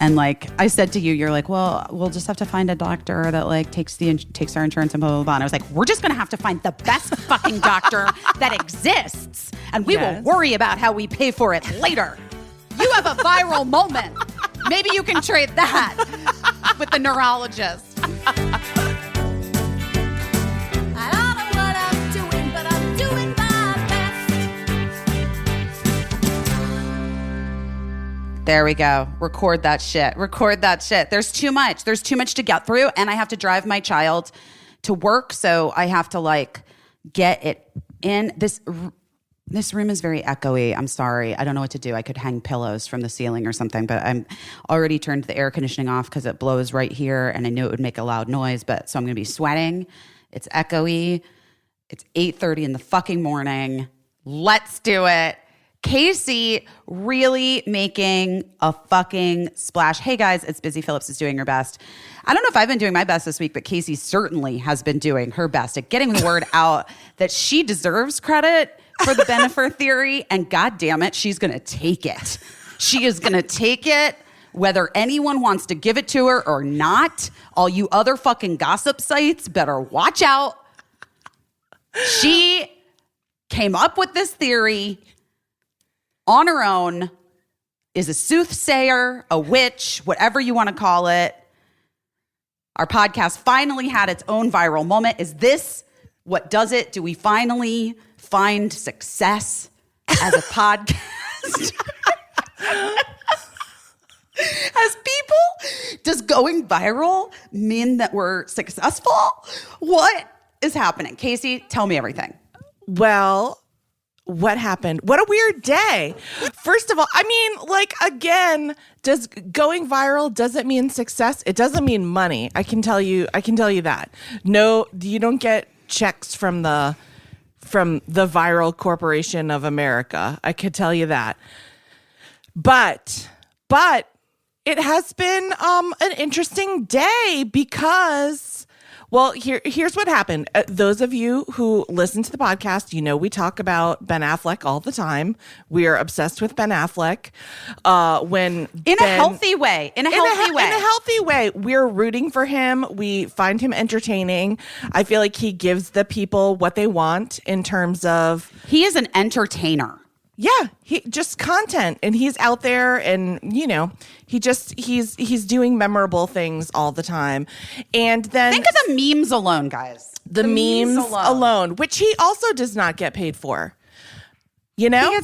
And like I said to you, you're like, well, we'll just have to find a doctor that like takes our insurance and blah, blah, blah. And I was like, we're just going to have to find the best fucking doctor that exists. And we will worry about how we pay for it later. You have a viral moment. Maybe you can trade that with the neurologist. There we go. Record that shit. There's too much to get through. And I have to drive my child to work. So I have to like get it in. This room is very echoey. I'm sorry. I don't know what to do. I could hang pillows from the ceiling or something, but I'm already turned the air conditioning off because it blows right here. And I knew it would make a loud noise, but so I'm going to be sweating. It's echoey. It's 8:30 in the fucking morning. Let's do it. Caissie really making a fucking splash. Hey guys, it's Busy Phillips is doing her best. I don't know if I've been doing my best this week, but Caissie certainly has been doing her best at getting the word out that she deserves credit for the Bennifer theory. And God damn it, she's going to take it. She is going to take it whether anyone wants to give it to her or not. All you other fucking gossip sites better watch out. She came up with this theory on her own, is a soothsayer, a witch, whatever you want to call it. Our podcast finally had its own viral moment. Is this what does it? Do we finally find success as a podcast? As people, does going viral mean that we're successful? What is happening? Caissie, tell me everything. Well, what happened? What a weird day. First of all, I mean, like, again, does going viral, does it mean success? It doesn't mean money. I can tell you that. No, you don't get checks from the Viral Corporation of America. I could tell you that. But it has been an interesting day because, well, here's what happened. Those of you who listen to the podcast, you know we talk about Ben Affleck all the time. We are obsessed with Ben Affleck. In a healthy way. In a healthy way. We're rooting for him. We find him entertaining. I feel like he gives the people what they want in terms of... He is an entertainer. Yeah, he just content, and he's out there, and you know, he's doing memorable things all the time. And then think of the memes alone, guys. The memes alone, which he also does not get paid for. You know.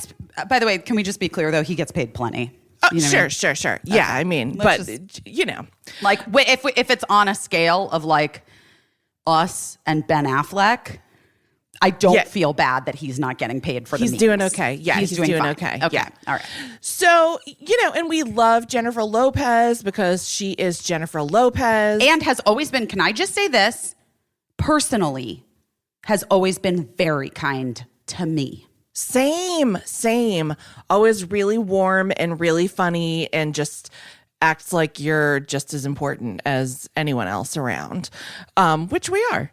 By the way, can we just be clear though? He gets paid plenty. You know sure. Okay. Yeah, I mean, but you know, like if it's on a scale of like us and Ben Affleck, I don't feel bad that he's not getting paid for the memes. He's doing okay. Yeah, he's doing okay. Okay. Yeah. All right. So, you know, and we love Jennifer Lopez because she is Jennifer Lopez. And has always been, can I just say this? Personally, has always been very kind to me. Same. Always really warm and really funny and just acts like you're just as important as anyone else around, which we are.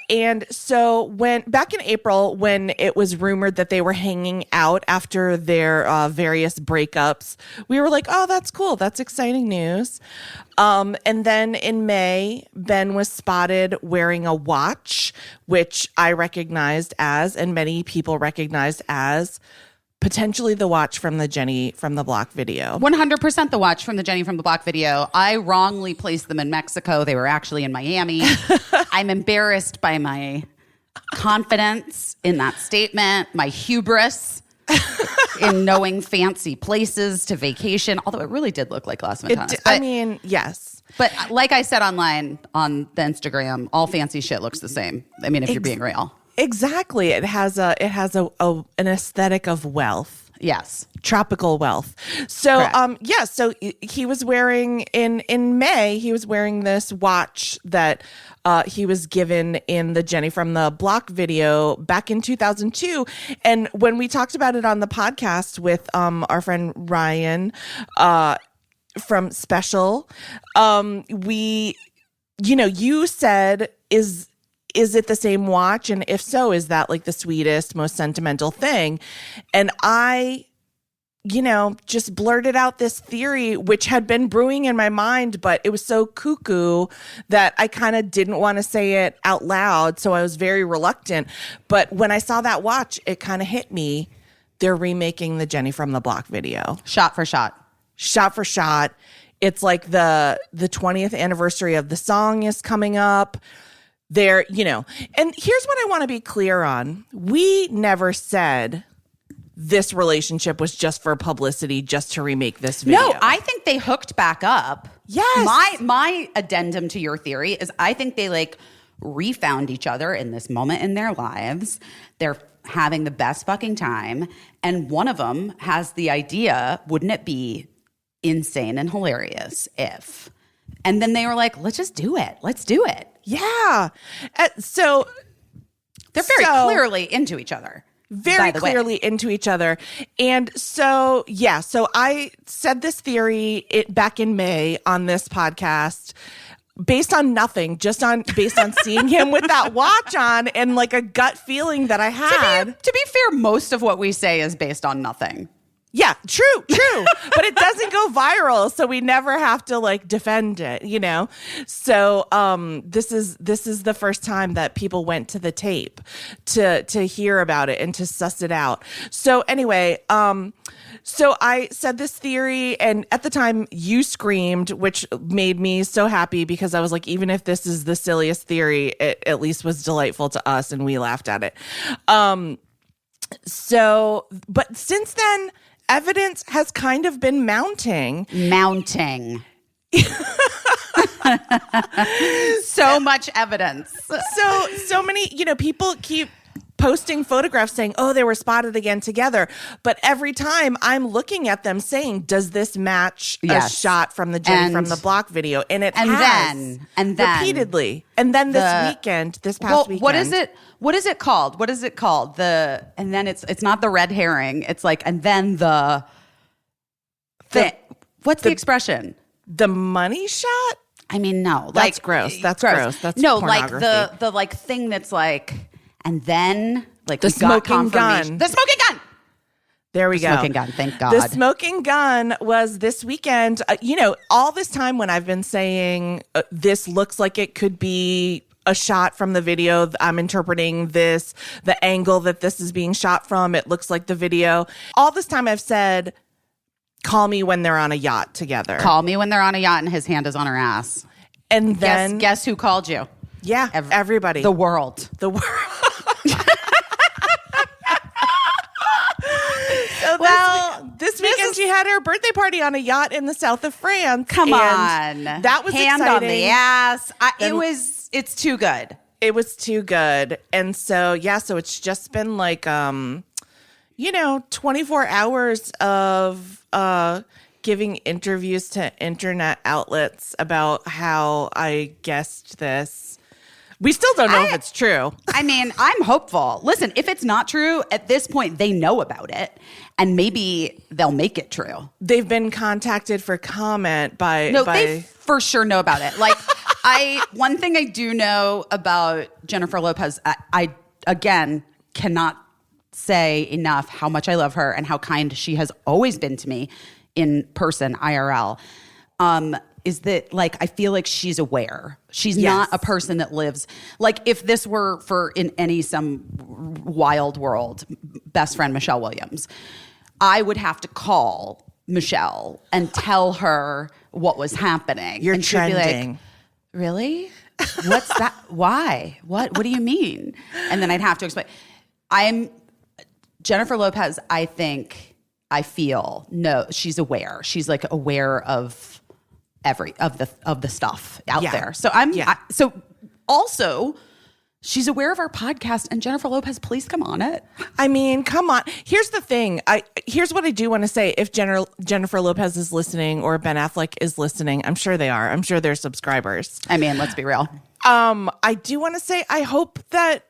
And so back in April, when it was rumored that they were hanging out after their various breakups, we were like, oh, that's cool. That's exciting news. And then in May, Ben was spotted wearing a watch, which I recognized as, and many people recognized as, potentially the watch from the Jenny from the Block video. 100% the watch from the Jenny from the Block video. I wrongly placed them in Mexico. They were actually in Miami. I'm embarrassed by my confidence in that statement, my hubris in knowing fancy places to vacation, although it really did look like Las Ventanas. I mean, yes. But like I said online on the Instagram, all fancy shit looks the same. I mean, if you're being real. Exactly. It has an aesthetic of wealth. Yes. Tropical wealth. So, so he was wearing in May, he was wearing this watch that he was given in the Jenny from the Block video back in 2002. And when we talked about it on the podcast with our friend Ryan from Special, you said, is it the same watch? And if so, is that like the sweetest, most sentimental thing? And I just blurted out this theory, which had been brewing in my mind, but it was so cuckoo that I kind of didn't want to say it out loud. So I was very reluctant. But when I saw that watch, it kind of hit me. They're remaking the Jenny from the Block video. Shot for shot. Shot for shot. It's like the 20th anniversary of the song is coming up. There, and here's what I want to be clear on. We never said this relationship was just for publicity, just to remake this video. No, I think they hooked back up. Yes. My addendum to your theory is I think they refound each other in this moment in their lives. They're having the best fucking time. And one of them has the idea, wouldn't it be insane and hilarious if? And then they were like, let's just do it. Let's do it. Yeah. So they're very clearly into each other. Very clearly into each other. And so I said this theory back in May on this podcast based on nothing, based on seeing him with that watch on and a gut feeling that I had. To be fair, most of what we say is based on nothing. Yeah, true. But it doesn't go viral, so we never have to defend it, So this is the first time that people went to the tape to hear about it and to suss it out. So anyway, so I said this theory, and at the time you screamed, which made me so happy because I was like, even if this is the silliest theory, it at least was delightful to us and we laughed at it. But since then, evidence has kind of been mounting. So much evidence. So many, people keep posting photographs saying, oh, they were spotted again together. But every time I'm looking at them saying, does this match a shot from the Jenny from the Block video? And it has. And then repeatedly. And then this past weekend. What is it? What is it called? And then it's not the red herring. It's and then what's the expression? The money shot? I mean, no. That's gross. That's gross. That's no, pornography. the thing that's and then the smoking gun. The smoking gun. There we go. Smoking gun. Thank God. The smoking gun was this weekend. All this time when I've been saying this looks like it could be a shot from the video, I'm interpreting the angle that this is being shot from. It looks like the video. All this time I've said, call me when they're on a yacht together. Call me when they're on a yacht and his hand is on her ass. And then guess who called you? Yeah, everybody. The world. So this weekend she had her birthday party on a yacht in the south of France. Come on. That was hand exciting. On the ass. It's too good. It was too good. And so it's just been 24 hours of giving interviews to internet outlets about how I guessed this. We still don't know if it's true. I mean, I'm hopeful. Listen, if it's not true, at this point, they know about it. And maybe they'll make it true. They've been contacted for comment by... No, they for sure know about it. One thing I do know about Jennifer Lopez, I again, cannot say enough how much I love her and how kind she has always been to me in person, IRL. Is that I feel like she's aware. She's not a person that lives if this were in some wild world, best friend Michelle Williams, I would have to call Michelle and tell her what was happening. You're and trending. She'd be like, really? What's that? Why? What do you mean? And then I'd have to explain. Jennifer Lopez, I feel, she's aware. She's aware of of the stuff out there. So so also she's aware of our podcast, and Jennifer Lopez, please come on it. I mean, come on. Here's the thing. Here's what I do want to say. If Jennifer Lopez is listening or Ben Affleck is listening, I'm sure they are. I'm sure they're subscribers. I mean, let's be real. I do want to say, I hope that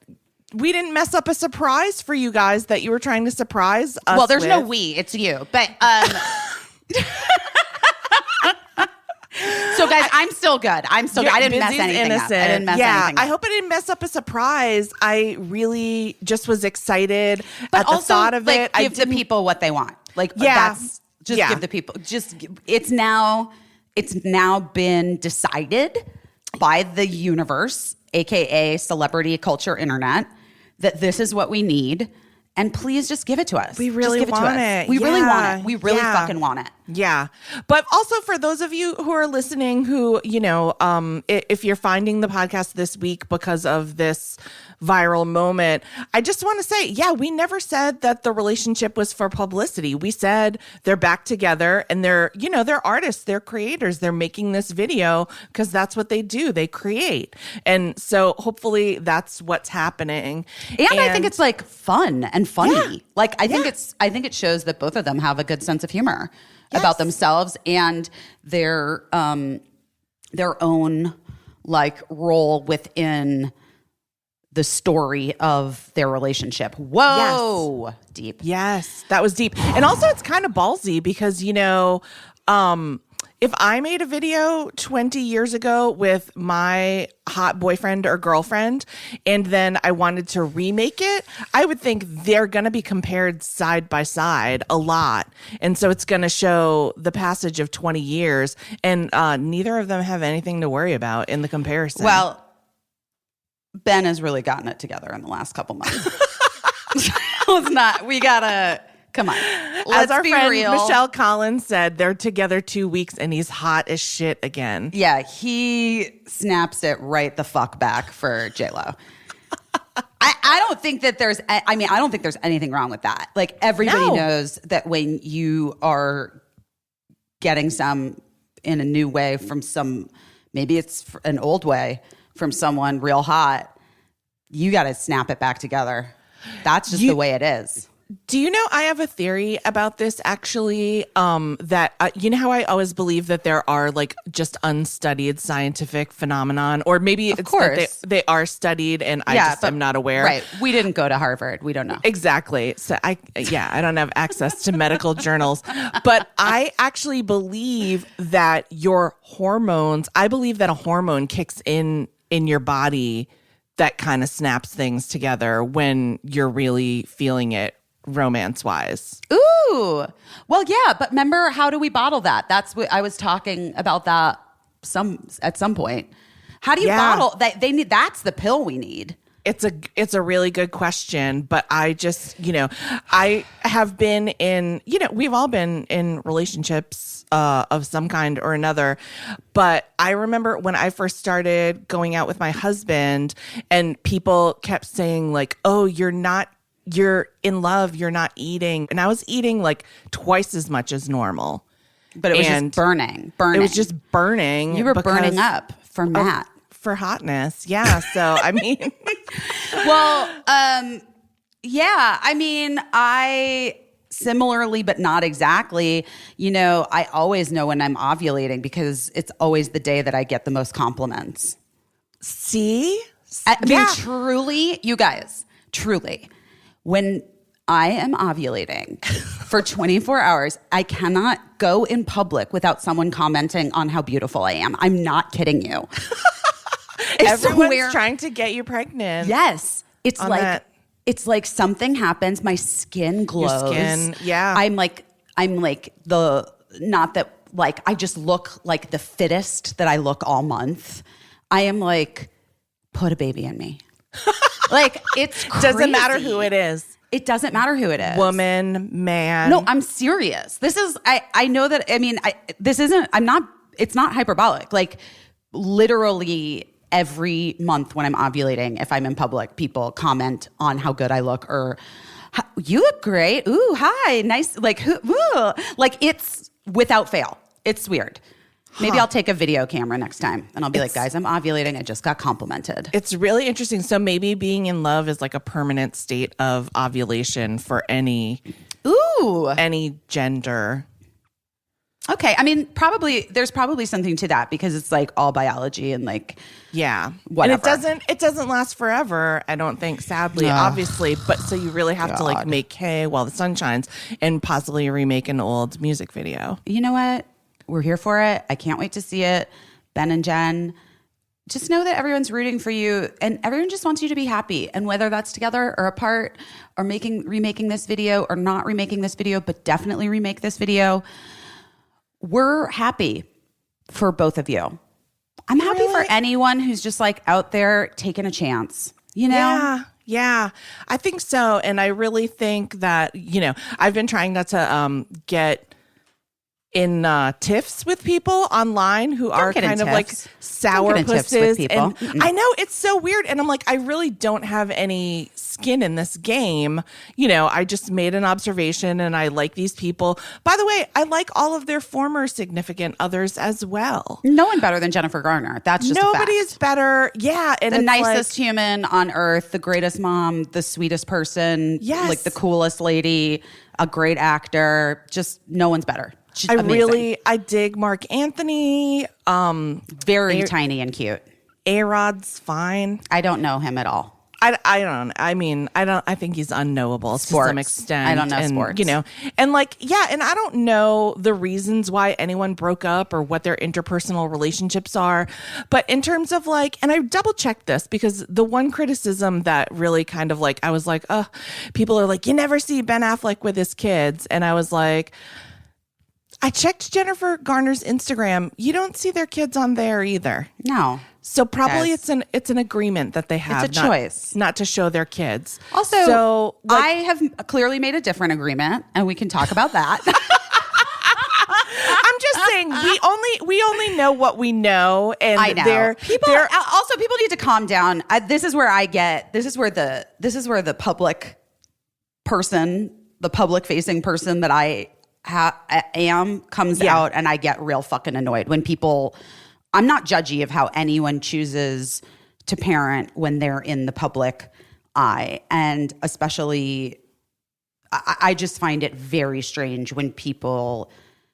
we didn't mess up a surprise for you guys that you were trying to surprise us. Well, there's no we, it's you. But so guys, I'm still good. I didn't mess anything up. I didn't mess anything up. I hope I didn't mess up a surprise. I really just was excited at the thought of it. Give the people what they want. Like Yeah. that's just Yeah. give the people it's now been decided by the universe, aka celebrity culture internet, that this is what we need. And please just give it to us. We really want it. We really want Yeah. it. We really Yeah. fucking want it. Yeah. But also for those of you who are listening who, if you're finding the podcast this week because of this viral moment, I just want to say, yeah, we never said that the relationship was for publicity. We said they're back together and they're artists, they're creators, they're making this video because that's what they do. They create. And so hopefully that's what's happening. And I think it's like fun and funny. Yeah. Like I think it shows that both of them have a good sense of humor about themselves and their own like role within the story of their relationship. Whoa. Yes. Deep. Yes, that was deep. And also it's kind of ballsy because, if I made a video 20 years ago with my hot boyfriend or girlfriend, and then I wanted to remake it, I would think they're going to be compared side by side a lot. And so it's going to show the passage of 20 years, and neither of them have anything to worry about in the comparison. Well, Ben has really gotten it together in the last couple months. Come on. Let's As our be friend real. Michelle Collins said, they're together 2 weeks and he's hot as shit again. Yeah, he snaps it right the fuck back for J-Lo. I don't think that I don't think there's anything wrong with that. Like everybody knows that when you are getting some in a new way from maybe it's an old way from someone real hot, you got to snap it back together. That's just the way it is. Do you know, I have a theory about this actually, that, you know how I always believe that there are like just unstudied scientific phenomenon, or maybe it's that they are studied and I just am not aware. Right. We didn't go to Harvard. We don't know. Exactly. So I don't have access to medical journals, but I actually believe that I believe that a hormone kicks in your body that kind of snaps things together when you're really feeling it romance-wise. Ooh. Well, yeah, but remember, how do we bottle that? That's what I was talking about that at some point. How do you bottle that? That's the pill we need. It's a really good question, but I just, I have been in, we've all been in relationships of some kind or another, but I remember when I first started going out with my husband and people kept saying like, oh, you're in love, you're not eating. And I was eating like twice as much as normal. But it was just burning. It was just burning. You were burning up for Matt. For hotness. Yeah. So, I mean. Well, yeah. I mean, I similarly, but not exactly, I always know when I'm ovulating because it's always the day that I get the most compliments. See? I mean, truly, you guys, truly, when I am ovulating for 24 hours, I cannot go in public without someone commenting on how beautiful I am. I'm not kidding you. Everyone's trying to get you pregnant. Yes. It's like something happens. My skin glows. Your skin, yeah. I'm like not that like I just look like the fittest that I look all month. I am like, put a baby in me. Like it's crazy. Doesn't matter who it is. It doesn't matter who it is. Woman, man. No, I'm serious. This is I know that it's not hyperbolic. Like literally every month when I'm ovulating, if I'm in public, people comment on how good I look or you look great. Ooh, hi, nice. Like, ooh. Like it's without fail. It's weird. Maybe I'll take a video camera next time and I'll be like, guys, I'm ovulating. I just got complimented. It's really interesting. So maybe being in love is like a permanent state of ovulation for any gender. Okay. I mean, there's probably something to that because it's like all biology and like, whatever. And it doesn't last forever, I don't think, sadly, obviously. But so you really have to like make hay while the sun shines and possibly remake an old music video. You know what? We're here for it. I can't wait to see it. Ben and Jen, just know that everyone's rooting for you and everyone just wants you to be happy. And whether that's together or apart or remaking this video or not remaking this video, but definitely remake this video, we're happy for both of you. I'm happy for anyone who's just like out there taking a chance, you know? Yeah, I think so. And I really think that, I've been trying not to get in tiffs with people online who are kind of like sour pusses. And I know it's so weird. And I'm like, I really don't have any skin in this game. I just made an observation and I like these people. By the way, I like all of their former significant others as well. No one better than Bennifer Garner. That's just nobody is better. Yeah. And the nicest human on earth, the greatest mom, the sweetest person, like the coolest lady, a great actor. Just no one's better. I dig Mark Anthony. Very tiny and cute. A-Rod's fine. I don't know him at all. I think he's unknowable to some extent. I don't know sports. And I don't know the reasons why anyone broke up or what their interpersonal relationships are. But in terms of and I double checked this because the one criticism that really kind of I was like, people are like, you never see Ben Affleck with his kids. And I was like, I checked Bennifer Garner's Instagram. You don't see their kids on there either. No. So probably it's an agreement that they have. It's a choice not to show their kids. Also, I have clearly made a different agreement, and we can talk about that. I'm just saying we only know what we know, and I know people need to calm down. This is where the public person, the public facing person that I am comes out, and I get real fucking annoyed when people. I'm not judgy of how anyone chooses to parent when they're in the public eye, and especially, I just find it very strange when people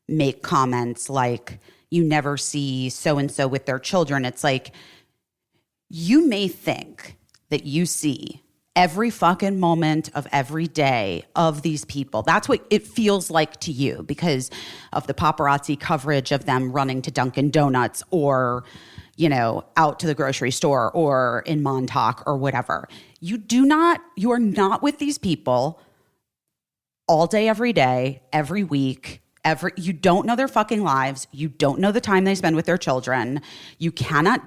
make comments like, "You never see so and so with their children." It's like you may think that you see every fucking moment of every day of these people. That's what it feels like to you because of the paparazzi coverage of them running to Dunkin' Donuts or, out to the grocery store or in Montauk or whatever. You are not with these people all day, every day, every week. You don't know their fucking lives. You don't know the time they spend with their children. You cannot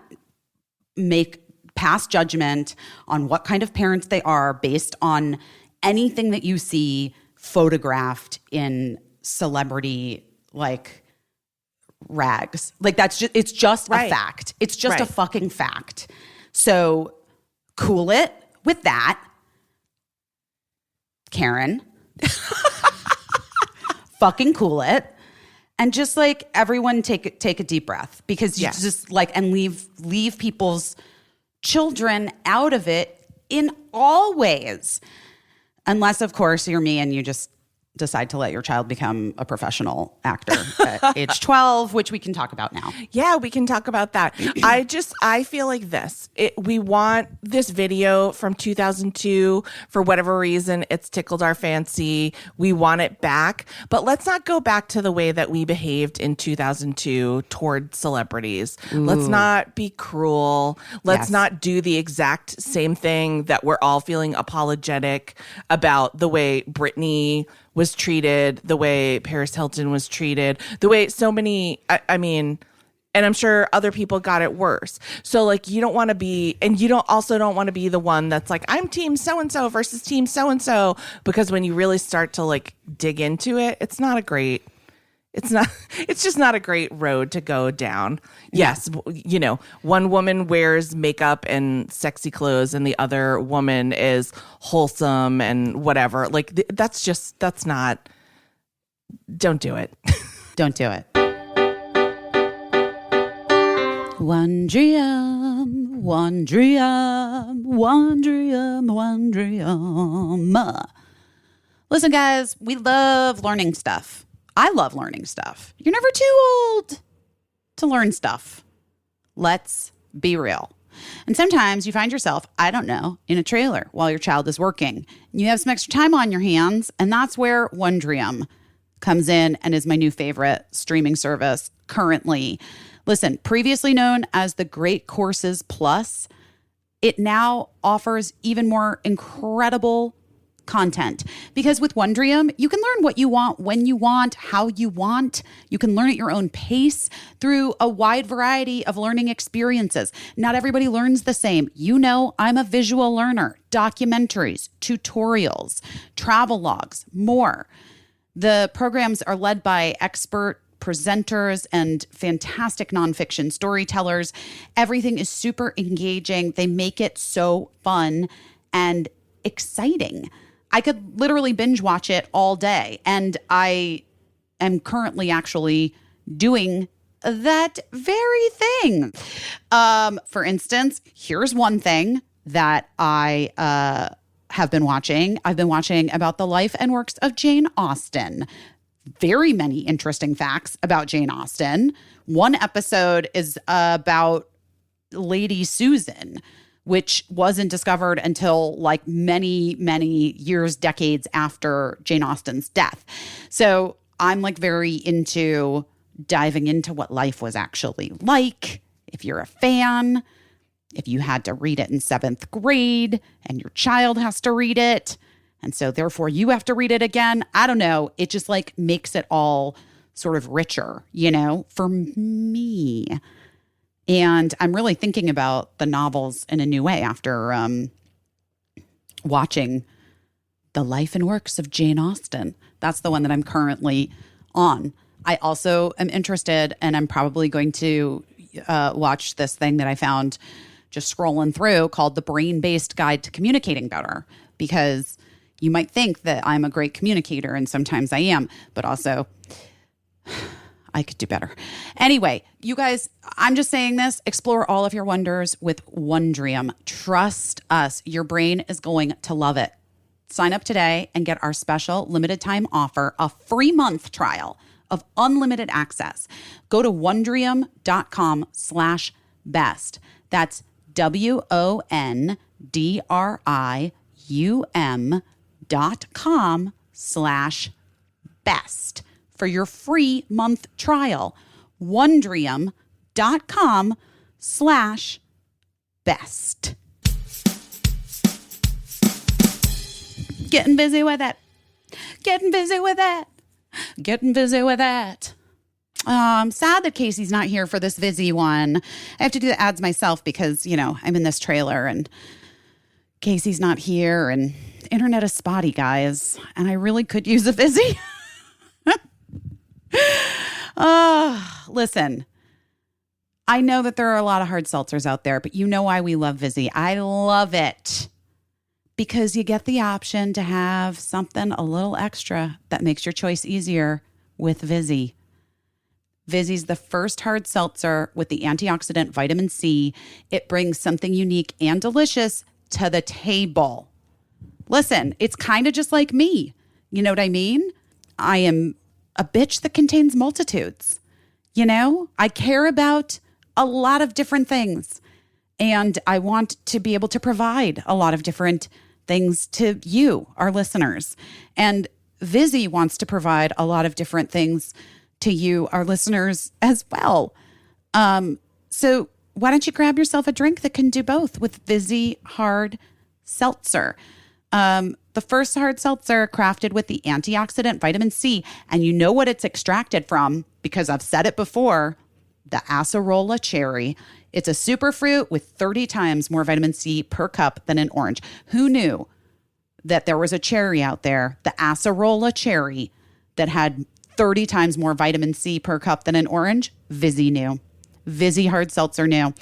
pass judgment on what kind of parents they are based on anything that you see photographed in celebrity rags. It's just a fact. It's just a fucking fact. So cool it with that, Karen. Fucking cool it. And just everyone take a deep breath because you just and leave people's children out of it in all ways. Unless, of course, you're me and you just decide to let your child become a professional actor at age 12, which we can talk about now. Yeah, we can talk about that. I feel like this. We want this video from 2002. For whatever reason, it's tickled our fancy. We want it back. But let's not go back to the way that we behaved in 2002 toward celebrities. Ooh. Let's not be cruel. Let's not do the exact same thing that we're all feeling apologetic about, the way Britney was treated, the way Paris Hilton was treated, the way so many, and I'm sure other people got it worse. So you don't want to be, and you don't want to be the one that's like, I'm team so-and-so versus team so-and-so, because when you really start to dig into it, it's just not a great road to go down. Yes, one woman wears makeup and sexy clothes and the other woman is wholesome and whatever. That's not, don't do it. Don't do it. Wondrium, Wondrium, Wondrium, Wondrium. Listen, guys, we love learning stuff. I love learning stuff. You're never too old to learn stuff. Let's be real. And sometimes you find yourself, I don't know, in a trailer while your child is working. You have some extra time on your hands, and that's where Wondrium comes in and is my new favorite streaming service currently. Listen, previously known as the Great Courses Plus, it now offers even more incredible content, because with Wondrium, you can learn what you want, when you want, how you want. You can learn at your own pace through a wide variety of learning experiences. Not everybody learns the same. You know, I'm a visual learner. Documentaries, tutorials, travel logs, more. The programs are led by expert presenters and fantastic nonfiction storytellers. Everything is super engaging. They make it so fun and exciting. I could literally binge watch it all day. And I am currently actually doing that very thing. For instance, here's one thing that I have been watching. I've been watching about the life and works of Jane Austen. Very many interesting facts about Jane Austen. One episode is about Lady Susan, which wasn't discovered until like many, many years, decades after Jane Austen's death. So I'm like very into diving into what life was actually like. If you're a fan, if you had to read it in 7th grade and your child has to read it, and so therefore you have to read it again, I don't know. It just like makes it all sort of richer, you know, for me. And I'm really thinking about the novels in a new way after watching The Life and Works of Jane Austen. That's the one that I'm currently on. I also am interested, and I'm probably going to watch this thing that I found just scrolling through called The Brain-Based Guide to Communicating Better, because you might think that I'm a great communicator, and sometimes I am, but also I could do better. Anyway, you guys, I'm just saying this. Explore all of your wonders with Wondrium. Trust us. Your brain is going to love it. Sign up today and get our special limited time offer, a free month trial of unlimited access. Go to wondrium.com/best. That's WONDRIUM.com/best. For your free month trial. Wondrium.com/best. Getting busy with it. Getting busy with it. Getting busy with it. I'm sad that Caissie's not here for this Vizzy one. I have to do the ads myself because, you know, I'm in this trailer and Caissie's not here and internet is spotty, guys. And I really could use a Vizzy. Listen, I know that there are a lot of hard seltzers out there, but you know why we love Vizzy. I love it because you get the option to have something a little extra that makes your choice easier with Vizzy. Vizzy's the first hard seltzer with the antioxidant vitamin C. It brings something unique and delicious to the table. Listen, it's kind of just like me. You know what I mean? I am a bitch that contains multitudes. You know, I care about a lot of different things, and I want to be able to provide a lot of different things to you, our listeners. And Vizzy wants to provide a lot of different things to you, our listeners, as well. So why don't you grab yourself a drink that can do both with Vizzy Hard Seltzer? The first hard seltzer crafted with the antioxidant vitamin C. And you know what it's extracted from, because I've said it before, the acerola cherry. It's a superfruit with 30 times more vitamin C per cup than an orange. Who knew that there was a cherry out there, the acerola cherry, that had 30 times more vitamin C per cup than an orange? Vizzy knew. Vizzy Hard Seltzer knew.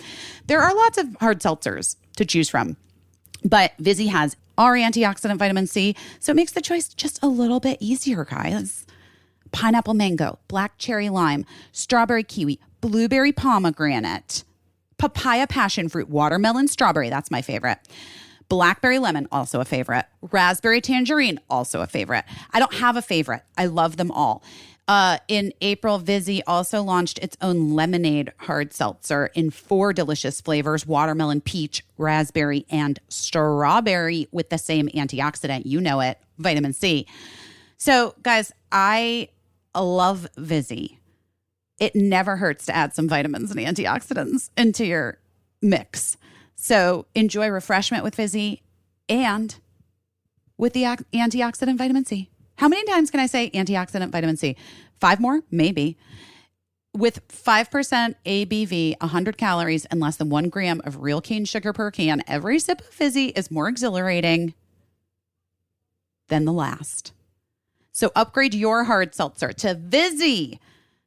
There are lots of hard seltzers to choose from, but Vizzy has our antioxidant vitamin C, so it makes the choice just a little bit easier, guys. Pineapple mango, black cherry lime, strawberry kiwi, blueberry pomegranate, papaya passion fruit, watermelon strawberry, that's my favorite. Blackberry lemon, also a favorite. Raspberry tangerine, also a favorite. I don't have a favorite. I love them all. In April, Vizzy also launched its own lemonade hard seltzer in 4 delicious flavors: watermelon, peach, raspberry, and strawberry, with the same antioxidant. You know it, vitamin C. So, guys, I love Vizzy. it never hurts to add some vitamins and antioxidants into your mix. So enjoy refreshment with Vizzy and with the antioxidant vitamin C. How many times can I say antioxidant vitamin C? 5 more? Maybe. With 5% ABV, 100 calories, and less than 1 gram of real cane sugar per can, every sip of Vizzy is more exhilarating than the last. So upgrade your hard seltzer to Vizzy.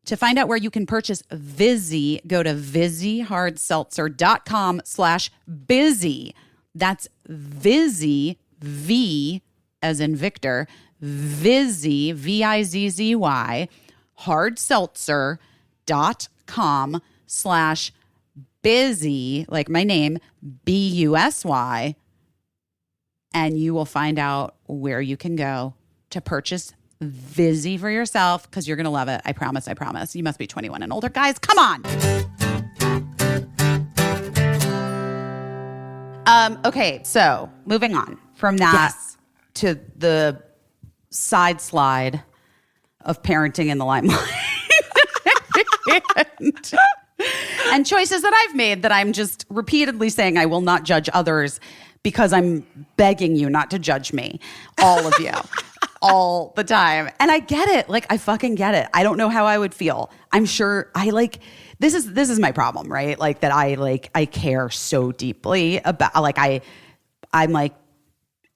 To find out where you can purchase Vizzy, go to VizzyHardSeltzer.com/busy. That's Vizzy, V as in Victor, Vizzy, VIZZY, hardseltzer.com/busy, like my name, BUSY. And you will find out where you can go to purchase Vizzy for yourself, because you're going to love it. I promise. I promise. You must be 21 and older. Guys, come on. Okay, so moving on from that to the side slide of parenting in the limelight. and choices that I've made that I'm just repeatedly saying I will not judge others because I'm begging you not to judge me, all of you. All the time. And I get it. Like, I fucking get it. I don't know how I would feel. I'm sure this is my problem, right? Like that I care so deeply about, like, I'm like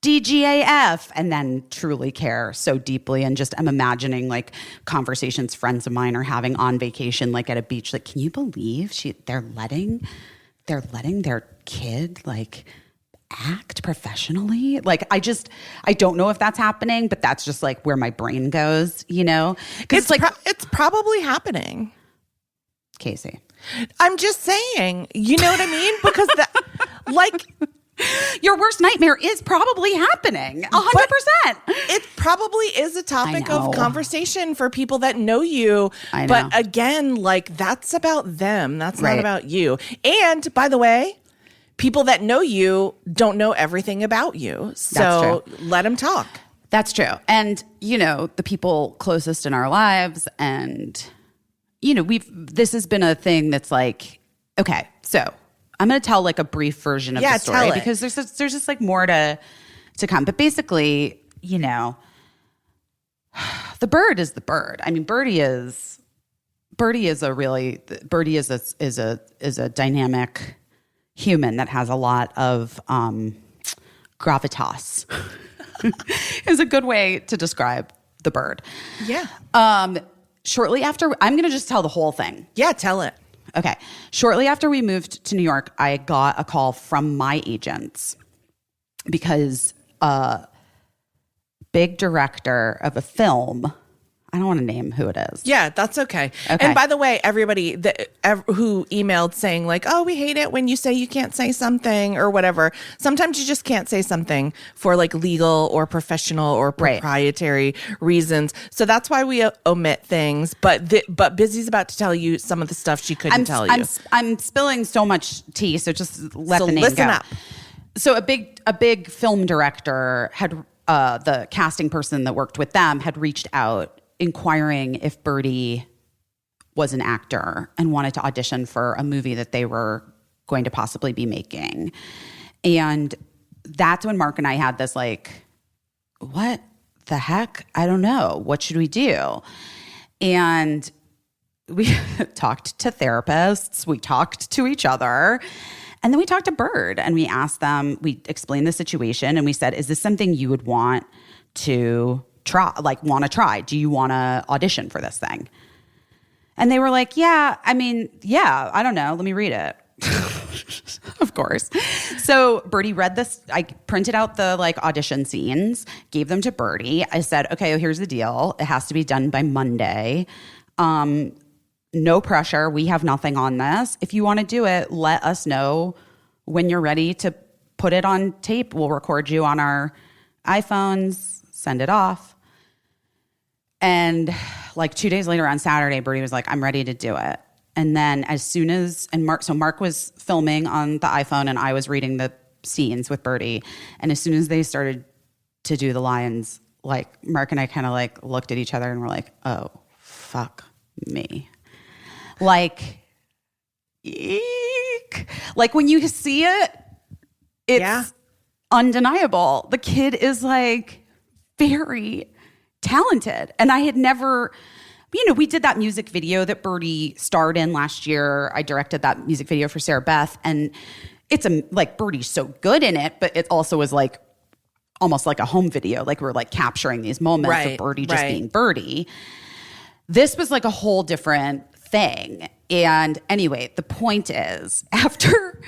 DGAF and then truly care so deeply. And just I'm imagining like conversations friends of mine are having on vacation, like at a beach. Like, can you believe they're letting their kid like act professionally? Like, I don't know if that's happening, but that's just like where my brain goes, you know? Because it's probably happening. Caissie, I'm just saying, you know what I mean? Because like your worst nightmare is probably happening 100%. It probably is a topic of conversation for people that know you. I know. But again, like, that's about them. That's not about you. And by the way, people that know you don't know everything about you. So let them talk. That's true. And, you know, the people closest in our lives and, you know, this has been a thing that's like, okay, so I'm going to tell like a brief version of the story because there's just like more to come. But basically, you know, the bird is the bird. I mean, Birdie is a dynamic human that has a lot of gravitas is a good way to describe the bird. Yeah. Shortly after, I'm going to just tell the whole thing. Yeah, tell it. Okay. Shortly after we moved to New York, I got a call from my agents because a big director of a film, I don't want to name who it is. Yeah, that's okay. And by the way, everybody who emailed saying like, oh, we hate it when you say you can't say something or whatever. Sometimes you just can't say something for like legal or professional or proprietary reasons. So that's why we omit things. But Busy's about to tell you some of the stuff she couldn't tell you. I'm spilling so much tea, so just let the name listen go. up. So a big film director had the casting person that worked with them had reached out inquiring if Birdie was an actor and wanted to audition for a movie that they were going to possibly be making. And that's when Mark and I had this like, what the heck? I don't know. What should we do? And we talked to therapists. We talked to each other. And then we talked to Bird and we asked them, we explained the situation and we said, is this something you would want to try? Do you want to audition for this thing? And they were like, yeah, I don't know. Let me read it. Of course. So Birdie read this. I printed out the like audition scenes, gave them to Birdie. I said, okay, here's the deal. It has to be done by Monday. No pressure. We have nothing on this. If you want to do it, let us know when you're ready to put it on tape. We'll record you on our iPhones, send it off. And like 2 days later on Saturday, Birdie was like, I'm ready to do it. And then Mark was filming on the iPhone and I was reading the scenes with Birdie. And as soon as they started to do the lines, like Mark and I kind of like looked at each other and were like, oh, fuck me. Like, eek. Like when you see it, it's undeniable. The kid is like very talented. And I had never, we did that music video that Birdie starred in last year. I directed that music video for Sarah Beth. And it's like Birdie's so good in it, but it also was like almost like a home video. Like we're like capturing these moments of Birdie just being Birdie. This was like a whole different thing. And anyway, the point is, after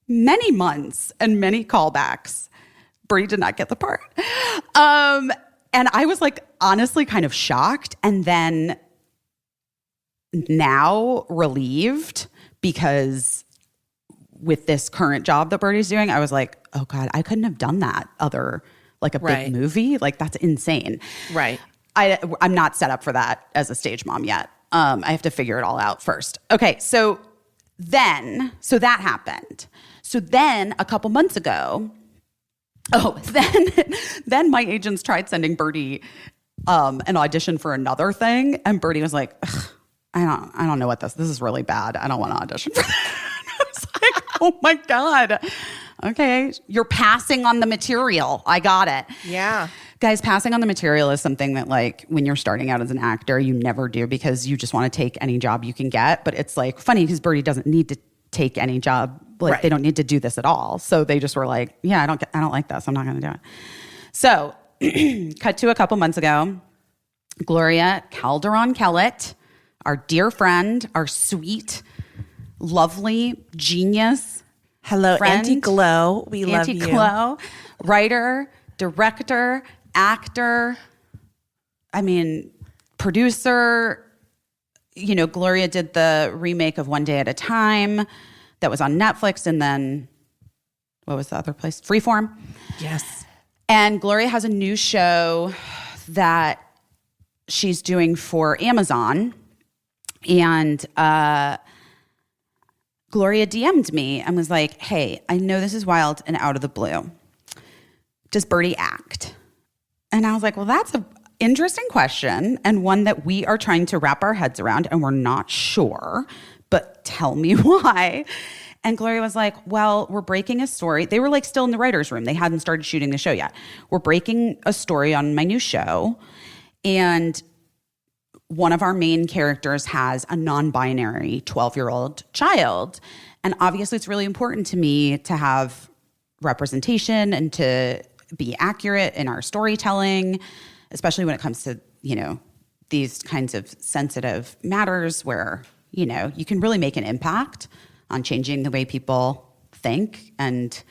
many months and many callbacks, Birdie did not get the part. And I was like, honestly, kind of shocked. And then now relieved, because with this current job that Birdie's doing, I was like, oh God, I couldn't have done that like a big movie. Like that's insane. Right. I'm not set up for that as a stage mom yet. I have to figure it all out first. Okay, so that happened. So then a couple months ago, then my agents tried sending Birdie an audition for another thing, and Birdie was like, I don't know what this is really bad. I don't want to audition for that. I was like, oh my God. Okay, you're passing on the material. I got it. Yeah. Guys, passing on the material is something that, like, when you're starting out as an actor, you never do because you just want to take any job you can get. But it's, like, funny because Birdie doesn't need to take any job. Like, they don't need to do this at all. So they just were like, yeah, I don't like this. I'm not going to do it. So cut to a couple months ago, Gloria Calderon-Kellett, our dear friend, our sweet, lovely, genius Hello, friend, Auntie Glow. We love you. Auntie Glow, writer, director, actor, producer. Gloria did the remake of One Day at a Time that was on Netflix, and then what was the other place? Freeform. Yes. And Gloria has a new show that she's doing for Amazon, and Gloria DM'd me and was like, hey, I know this is wild and out of the blue. Does Birdie act? And I was like, well, that's an interesting question, and one that we are trying to wrap our heads around, and we're not sure, but tell me why. And Gloria was like, well, we're breaking a story. They were like still in the writer's room. They hadn't started shooting the show yet. We're breaking a story on my new show, and one of our main characters has a non-binary 12-year-old child. And obviously it's really important to me to have representation and to be accurate in our storytelling, especially when it comes to, these kinds of sensitive matters where, you can really make an impact on changing the way people think and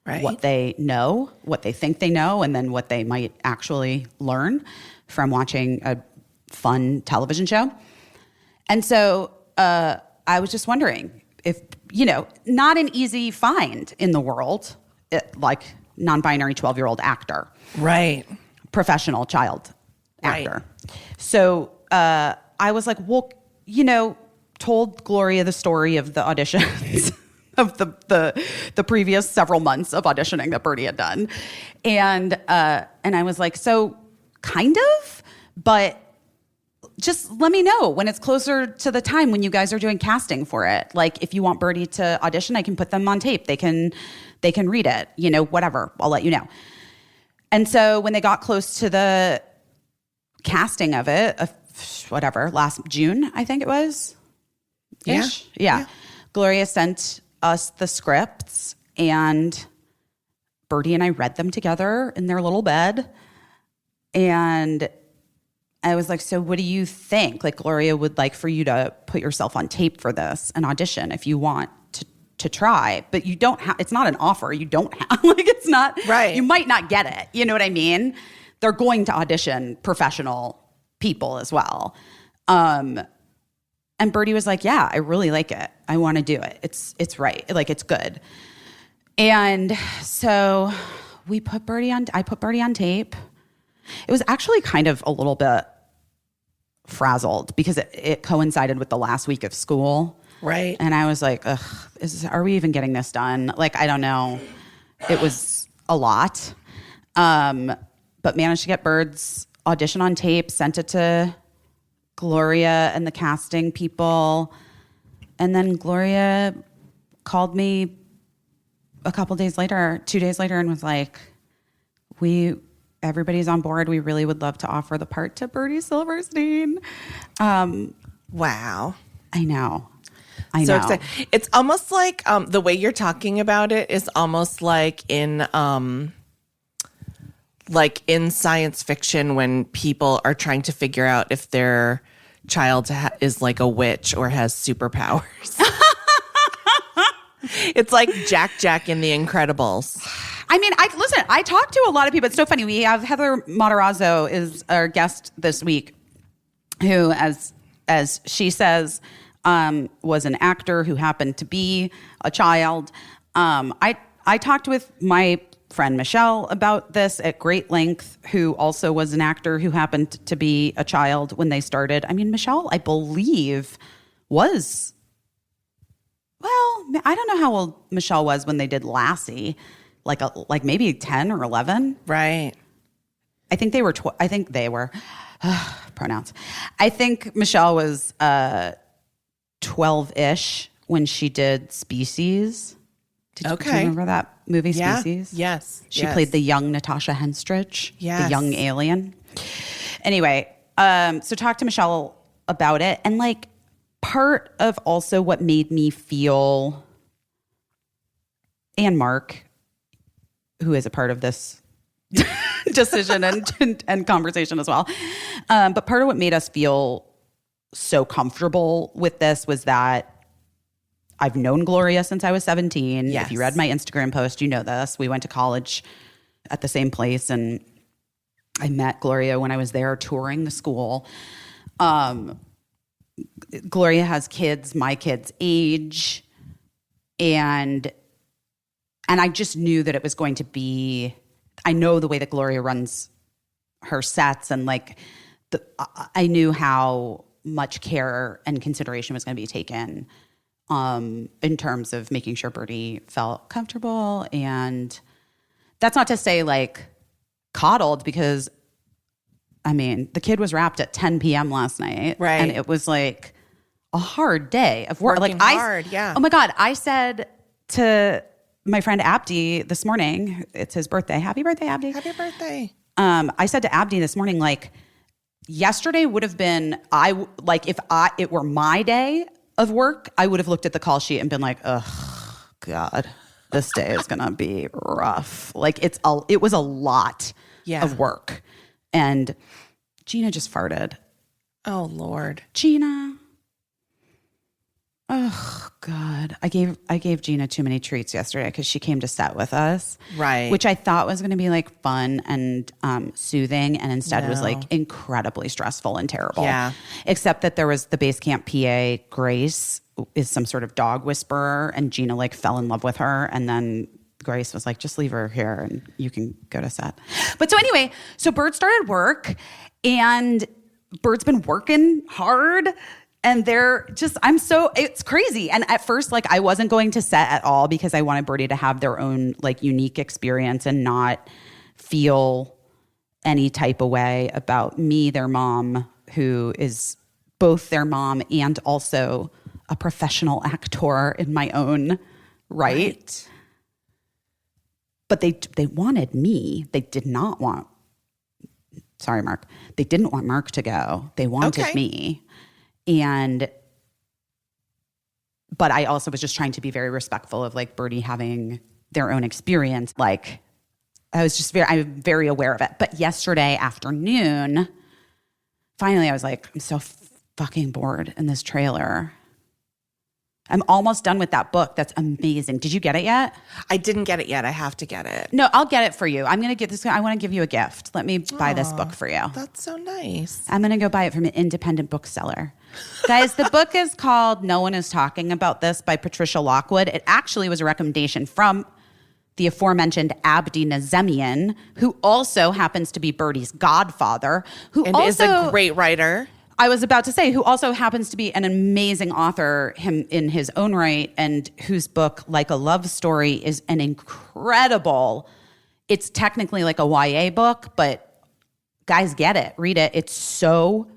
what they know, what they think they know, and then what they might actually learn from watching a fun television show. And so I was just wondering if, not an easy find in the world, like non-binary 12-year-old actor. Right. Professional child actor. Right. So I was like, well, told Gloria the story of the auditions of the previous several months of auditioning that Birdie had done. And I was like, so kind of, but just let me know when it's closer to the time when you guys are doing casting for it. Like, if you want Birdie to audition, I can put them on tape. They can read it, whatever. I'll let you know. And so when they got close to the casting of it, last June, I think it was. Yeah. Gloria sent us the scripts, and Birdie and I read them together in their little bed. And I was like, so what do you think? Like, Gloria would like for you to put yourself on tape for this and audition if you want to try, but you don't have, it's not an offer. You don't have, like, it's not, right. You might not get it. You know what I mean? They're going to audition professional people as well. And Birdie was like, yeah, I really like it. I want to do it. It's right. Like, it's good. And so I put Birdie on tape. It was actually kind of a little bit frazzled because it coincided with the last week of school. Right. And I was like, ugh, are we even getting this done? Like, I don't know. It was a lot. But managed to get Bird's audition on tape, sent it to Gloria and the casting people. And then Gloria called me a couple days later, 2 days later, and was like, everybody's on board. We really would love to offer the part to Birdie Silverstein. Wow. I know. So excited. It's almost like the way you're talking about it is almost like in science fiction when people are trying to figure out if their child is like a witch or has superpowers. It's like Jack in The Incredibles. I mean, I talked to a lot of people. It's so funny. We have Heather Matarazzo is our guest this week, who, as she says, was an actor who happened to be a child. I talked with my friend Michelle about this at great length, who also was an actor who happened to be a child when they started. I mean, Michelle, I believe, was, well, I don't know how old Michelle was when they did Lassie, like maybe 10 or 11. Right. I think they were, pronouns. I think Michelle was 12-ish when she did Species. Do you remember that movie, Species? Yes. She played the young Natasha Henstridge, the young alien. Anyway, so talk to Michelle about it. And like part of also what made me feel, and Mark, who is a part of this decision and conversation as well. But part of what made us feel so comfortable with this was that I've known Gloria since I was 17. Yes. If you read my Instagram post, you know this. We went to college at the same place, and I met Gloria when I was there touring the school. Gloria has kids, my kids' age, and I just knew that it was going to be, I know the way that Gloria runs her sets, and like I knew how much care and consideration was going to be taken in terms of making sure Birdie felt comfortable. And that's not to say like coddled, because I mean, the kid was wrapped at 10 p.m. last night. Right. And it was like a hard day of work. Working hard, yeah. Oh my God. I said to my friend Abdi this morning, it's his birthday. Happy birthday, Abdi. Happy birthday. I said to Abdi this morning, like, yesterday would have been, if it were my day of work, I would have looked at the call sheet and been like, oh God, this day is going to be rough. Like it was a lot of work. And Gina just farted. Oh Lord. Gina. Oh God. I gave Gina too many treats yesterday because she came to set with us. Right. Which I thought was going to be like fun and soothing, and instead was like incredibly stressful and terrible. Yeah. Except that there was the base camp PA, Grace, is some sort of dog whisperer, and Gina like fell in love with her, and then Grace was like, just leave her here and you can go to set. But so anyway, so Bird started work, and Bird's been working hard. And it's crazy. And at first, like, I wasn't going to set at all because I wanted Birdie to have their own, like, unique experience and not feel any type of way about me, their mom, who is both their mom and also a professional actor in my own right. But they wanted me. They did not want, sorry, Mark. They didn't want Mark to go. They wanted me. But I also was just trying to be very respectful of like Birdie having their own experience. Like I'm very aware of it. But yesterday afternoon, finally I was like, I'm so fucking bored in this trailer. I'm almost done with that book. That's amazing. Did you get it yet? I didn't get it yet. I have to get it. No, I'll get it for you. I'm going to get this. I want to give you a gift. Let me buy this book for you. That's so nice. I'm going to go buy it from an independent bookseller. Guys, the book is called No One Is Talking About This by Patricia Lockwood. It actually was a recommendation from the aforementioned Abdi Nazemian, who also happens to be Birdie's godfather, is a great writer. I was about to say, who also happens to be an amazing author in his own right, and whose book, Like a Love Story, is an incredible, it's technically like a YA book, but guys, get it, read it. It's so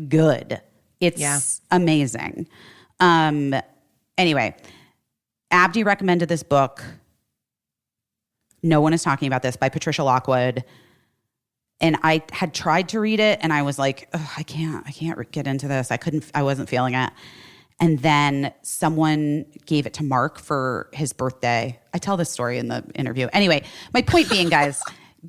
good. It's amazing. Anyway, Abdi recommended this book. No one is talking about this, by Patricia Lockwood. And I had tried to read it, and I was like, I can't get into this. I wasn't feeling it. And then someone gave it to Mark for his birthday. I tell this story in the interview. Anyway, my point being, guys,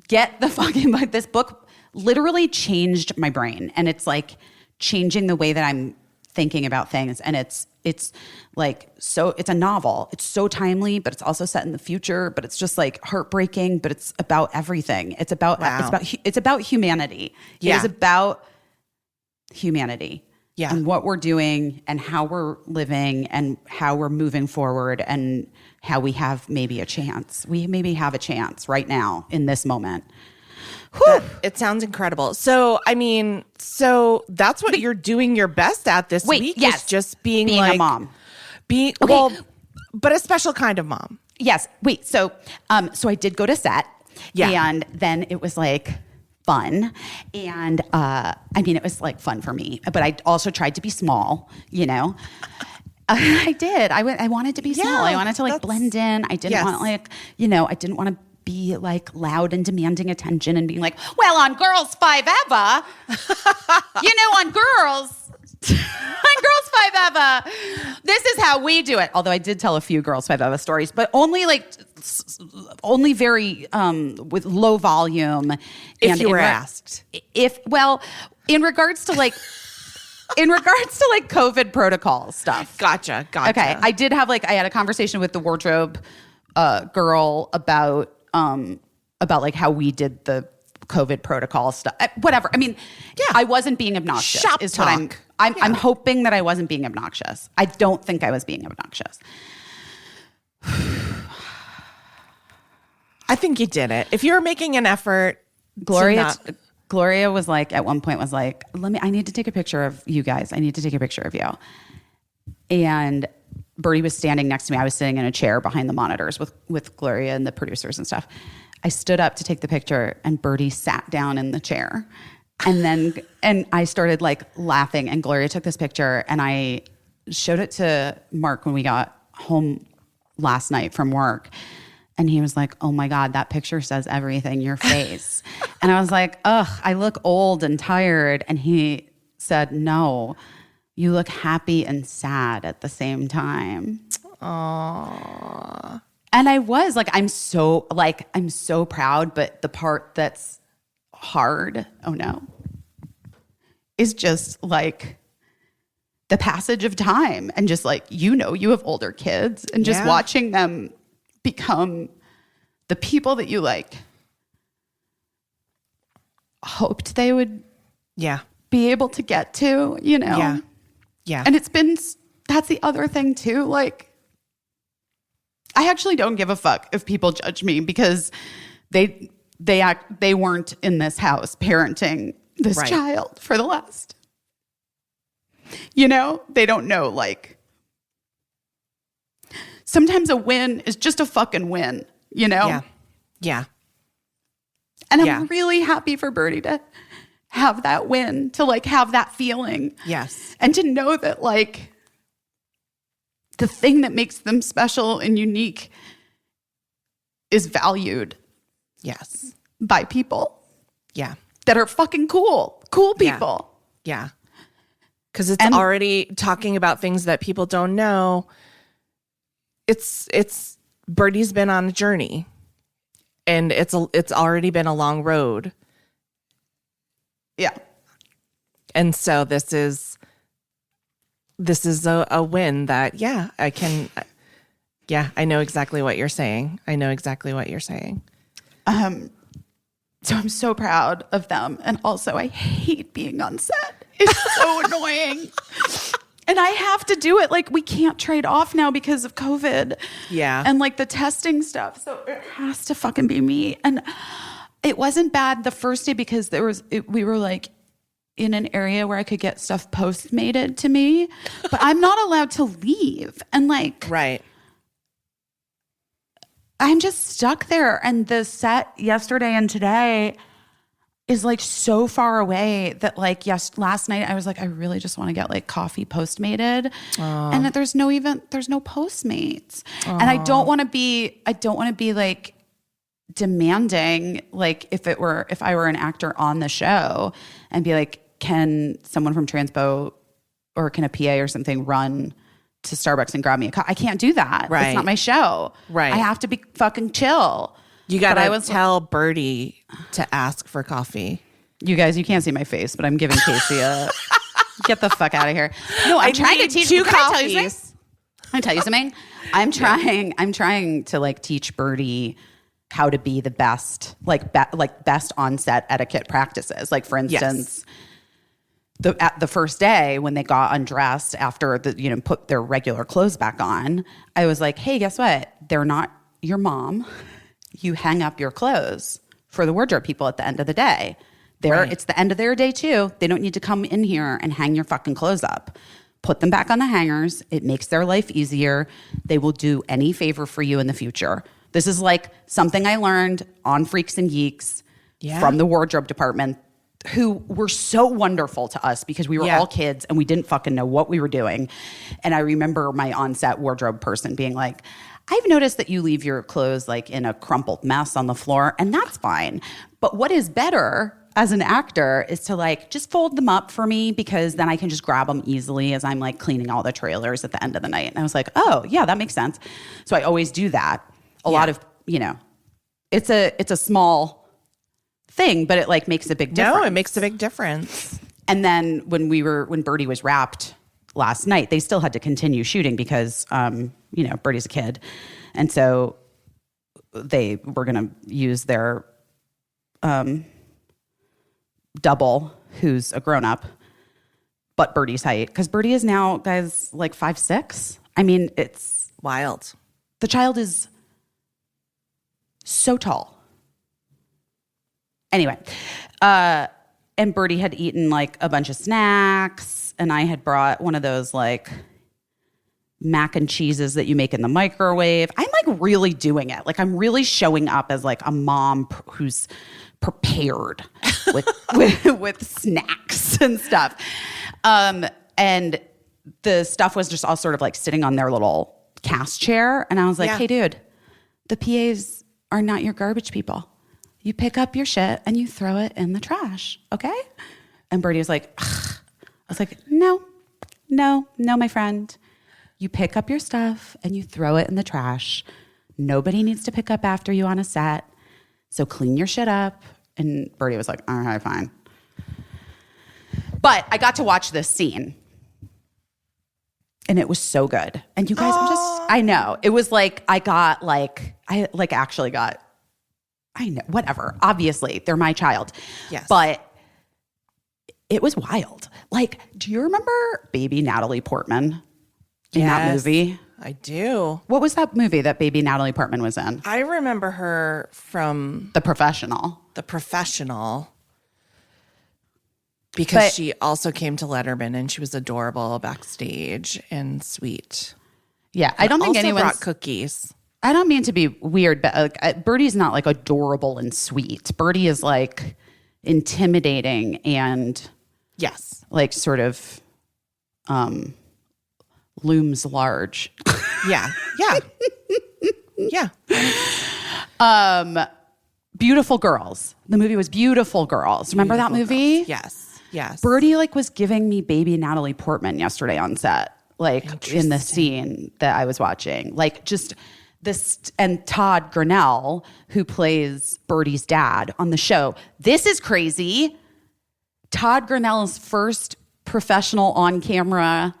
get the fucking book. This book literally changed my brain, and it's like changing the way that I'm thinking about things. And it's like, so it's a novel. It's so timely, but it's also set in the future, but it's just like heartbreaking, but it's about everything. It's about, it's about humanity. Yeah. It is about humanity. Yeah. And what we're doing and how we're living and how we're moving forward and how we have maybe a chance. We maybe have a chance right now in this moment. It sounds incredible. So, I mean, that's what you're doing your best at this week, yes. is just being a mom. Well, but a special kind of mom. Yes. Wait. So I did go to set. Yeah. And then it was like fun. And I mean, it was like fun for me, but I also tried to be small, you know. I did. I wanted to be small. I wanted to like blend in. I didn't want like, you know, I didn't want to be like loud and demanding attention and being like, well, on Girls 5 Eva, you know, on Girls 5 Eva, this is how we do it. Although I did tell a few Girls 5 Eva stories, but only very with low volume. If you were asked. In regards to like COVID protocol stuff. Gotcha. Okay. I had a conversation with the wardrobe girl about like how we did the COVID protocol stuff. Whatever. I mean, I wasn't being obnoxious. Shop is talk. What I'm hoping that I wasn't being obnoxious. I don't think I was being obnoxious. I think you did it. If you're making an effort, Gloria was like, at one point was like, I need to take a picture of you guys. I need to take a picture of you. And Birdie was standing next to me. I was sitting in a chair behind the monitors with Gloria and the producers and stuff. I stood up to take the picture, and Birdie sat down in the chair. And I started like laughing, and Gloria took this picture, and I showed it to Mark when we got home last night from work. And he was like, oh my God, that picture says everything, your face. And I was like, ugh, I look old and tired. And he said, no, you look happy and sad at the same time. Aww. And I was like, I'm so proud, but the part that's hard, is just like the passage of time, and just like, you have older kids, and just watching them become the people that you like hoped they would be able to get to, Yeah. And that's the other thing too. Like, I actually don't give a fuck if people judge me, because they weren't in this house parenting this child for the last, they don't know, like, sometimes a win is just a fucking win, Yeah. And I'm really happy for Birdie to have that win, to like have that feeling. Yes. And to know that like the thing that makes them special and unique is valued. Yes. By people. Yeah. That are fucking cool people. Yeah. Because it's already talking about things that people don't know. It's Birdie's been on a journey, and it's already been a long road. Yeah. And so this is a win that, I know exactly what you're saying. So I'm so proud of them. And also I hate being on set. It's so annoying. And I have to do it. Like, we can't trade off now because of COVID. Yeah. And like the testing stuff. So it has to fucking be me. And it wasn't bad the first day because we were like in an area where I could get stuff postmated to me, but I'm not allowed to leave. And like, right. I'm just stuck there. And the set yesterday and today, is like so far away that like, yes, last night I was like, I really just want to get like coffee Postmated and that there's no Postmates. And I don't want to be like demanding, like if I were an actor on the show and be like, can someone from Transpo or can a PA or something run to Starbucks and grab me a coffee? I can't do that. Right. It's not my show. Right. I have to be fucking chill. You got to tell Birdie to ask for coffee. You guys, you can't see my face, but I'm giving Caissie a get the fuck out of here. No, I'm trying to teach 2 Can I tell you coffees. something? Can I tell you something? I'm trying to like teach Birdie how to be the best, best on-set etiquette practices. Like for instance, at the first day when they got undressed after put their regular clothes back on, I was like, hey, guess what? They're not your mom. You hang up your clothes for the wardrobe people at the end of the day. It's the end of their day too. They don't need to come in here and hang your fucking clothes up. Put them back on the hangers. It makes their life easier. They will do any favor for you in the future. This is like something I learned on Freaks and Geeks from the wardrobe department, who were so wonderful to us because we were all kids and we didn't fucking know what we were doing. And I remember my on-set wardrobe person being like, I've noticed that you leave your clothes like in a crumpled mess on the floor, and that's fine. But what is better as an actor is to like just fold them up for me, because then I can just grab them easily as I'm like cleaning all the trailers at the end of the night. And I was like, oh yeah, that makes sense. So I always do that. A lot of, it's a small thing, but it like makes a big difference. No, it makes a big difference. And then when Birdie was wrapped last night, they still had to continue shooting because, Birdie's a kid. And so they were going to use their double, who's a grown-up, but Birdie's height. Because Birdie is now, guys, like 5'6". I mean, it's wild. The child is so tall. Anyway, and Birdie had eaten like a bunch of snacks, and I had brought one of those like mac and cheeses that you make in the microwave. I'm like really doing it. Like I'm really showing up as like a mom who's prepared with snacks and stuff. And the stuff was just all sort of like sitting on their little cast chair. And I was like, hey dude, the PAs are not your garbage people. You pick up your shit and you throw it in the trash, okay? And Birdie was like, ugh. I was like, no, my friend. You pick up your stuff and you throw it in the trash. Nobody needs to pick up after you on a set. So clean your shit up. And Birdie was like, all right, fine. But I got to watch this scene. And it was so good. And you guys, I know. It was like, I know, whatever. Obviously, they're my child. Yes. But it was wild. Like, do you remember baby Natalie Portman in that movie? I do. What was that movie that baby Natalie Portman was in? I remember her from The Professional. Because she also came to Letterman and she was adorable backstage and sweet. Yeah, I don't think anyone brought cookies. I don't mean to be weird, but Birdie's not like adorable and sweet. Birdie is like intimidating and like sort of looms large. Yeah. Beautiful Girls. The movie was Beautiful Girls. Remember that movie? Yes. Birdie like was giving me baby Natalie Portman yesterday on set, like in the scene that I was watching. Like just this, and Todd Grinnell, who plays Birdie's dad on the show. This is crazy. Todd Grinnell's first professional on-camera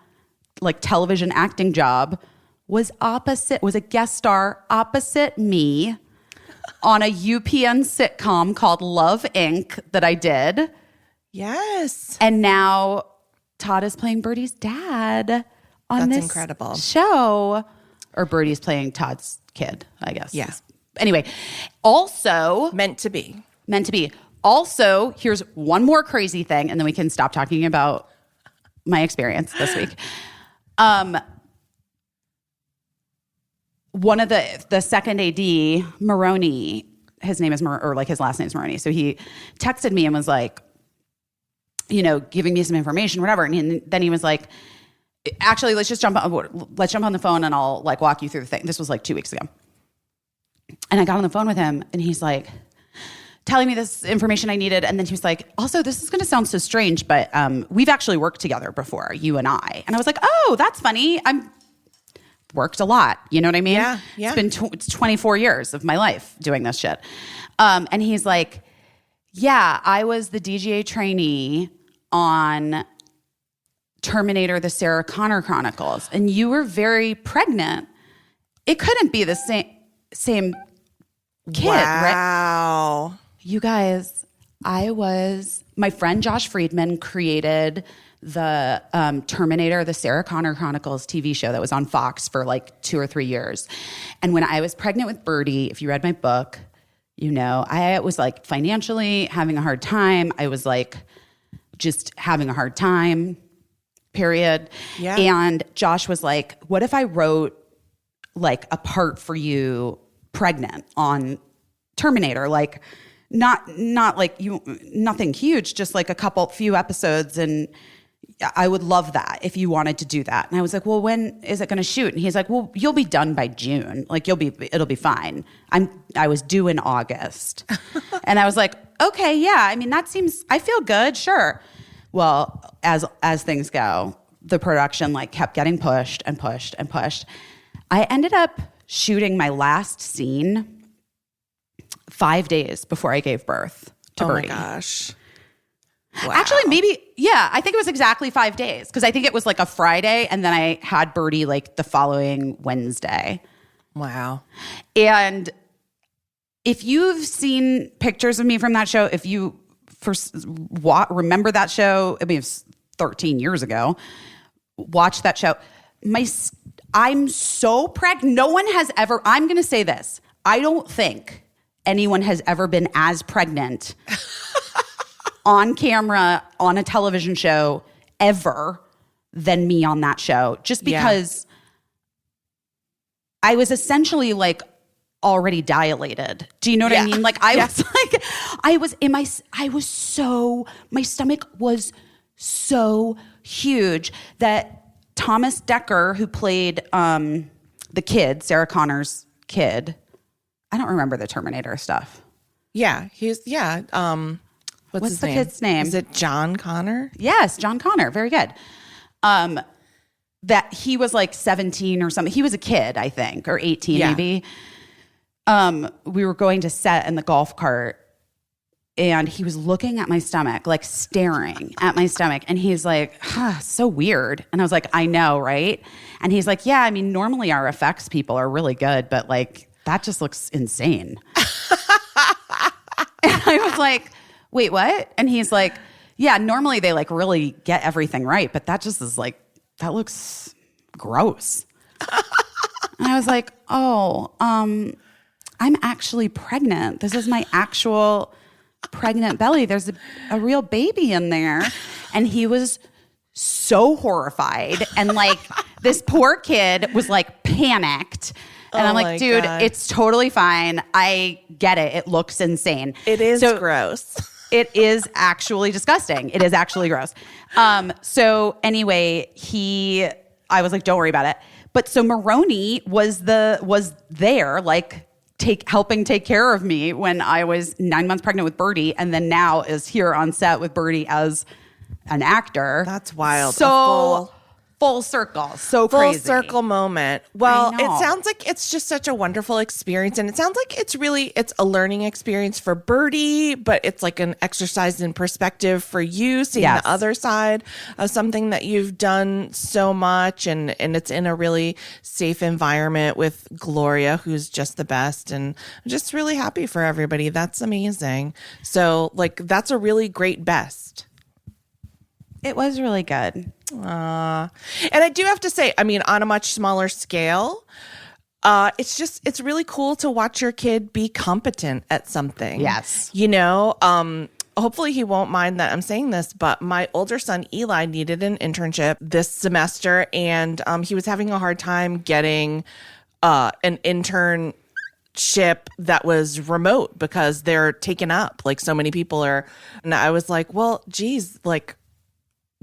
like television acting job was a guest star opposite me on a UPN sitcom called Love Inc. that I did. Yes. And now Todd is playing Birdie's dad on this incredible show. Or Birdie's playing Todd's kid, I guess. Yeah. Anyway, also meant to be. Also, here's one more crazy thing, and then we can stop talking about my experience this week. One of the second AD, Maroney, his name is his last name is Maroney. So he texted me and was like, you know, giving me some information, whatever. And then he was like, actually, let's jump on the phone and I'll like walk you through the thing. This was like 2 weeks ago. And I got on the phone with him and he's like telling me this information I needed. And then he was like, also, this is going to sound so strange, but we've actually worked together before, you and I. And I was like, oh, that's funny. I'm worked a lot. You know what I mean? Yeah. It's been it's 24 years of my life doing this shit. And he's like, yeah, I was the DGA trainee on Terminator, the Sarah Connor Chronicles, and you were very pregnant. It couldn't be the same kid, right? Wow. You guys, my friend Josh Friedman created the Terminator, the Sarah Connor Chronicles TV show that was on Fox for like 2 or 3 years. And when I was pregnant with Birdie, if you read my book, you know, I was like financially having a hard time. I was like just having a hard time, period. Yeah. And Josh was like, what if I wrote like a part for you pregnant on Terminator? Like not like nothing huge, just like a few episodes, and I would love that if you wanted to do that. And I was like, well, when is it going to shoot? And he's like, well, you'll be done by June. Like it'll be fine. I was due in August. And I was like, okay, yeah. I mean, I feel good. Sure. Well, as things go, the production like kept getting pushed and pushed and pushed. I ended up shooting my last scene 5 days before I gave birth to Birdie. Oh my gosh. Wow. Actually, maybe, yeah, I think it was exactly 5 days because I think it was like a Friday and then I had Birdie like the following Wednesday. Wow. And if you've seen pictures of me from that show, if you remember that show, I mean, it was 13 years ago, watch that show. I'm so pregnant. No one has ever, I'm going to say this. I don't think anyone has ever been as pregnant on camera, on a television show ever than me on that show. Just because I was essentially like already dilated. Do you know what I mean? Like my stomach was so huge that Thomas Dekker, who played the kid, Sarah Connor's kid, I don't remember the Terminator stuff. Yeah. What's the kid's name? Is it John Connor? Yes, John Connor. Very good. That he was like 17 or something. He was a kid, I think, or 18 maybe. We were going to set in the golf cart and he was looking at my stomach, like staring at my stomach. And he's like, so weird. And I was like, I know, right? And he's like, yeah, I mean, normally our effects people are really good, but like, that just looks insane. And I was like, wait, what? And he's like, yeah, normally they like really get everything right, but that just is like, that looks gross. And I was like, oh, I'm actually pregnant. This is my actual pregnant belly. There's a real baby in there. And he was so horrified. And like this poor kid was like panicked. And I'm like, dude, it's totally fine. I get it. It looks insane. It is gross. It is actually disgusting. It is actually gross. So anyway, I was like, don't worry about it. But so Maroney was there, like helping take care of me when I was 9 months pregnant with Birdie, and then now is here on set with Birdie as an actor. That's wild. So full circle. So crazy. Full circle moment. Well, it sounds like it's just such a wonderful experience. And it sounds like it's a learning experience for Birdie, but it's like an exercise in perspective for you, seeing the other side of something that you've done so much. And it's in a really safe environment with Gloria, who's just the best. And I'm just really happy for everybody. That's amazing. So like, that's a really great best. It was really good. And I do have to say, I mean, on a much smaller scale, it's really cool to watch your kid be competent at something. Yes. You know, hopefully he won't mind that I'm saying this, but my older son, Eli, needed an internship this semester, and he was having a hard time getting an intern ship that was remote because they're taken up. Like so many people are. And I was like, well, geez, like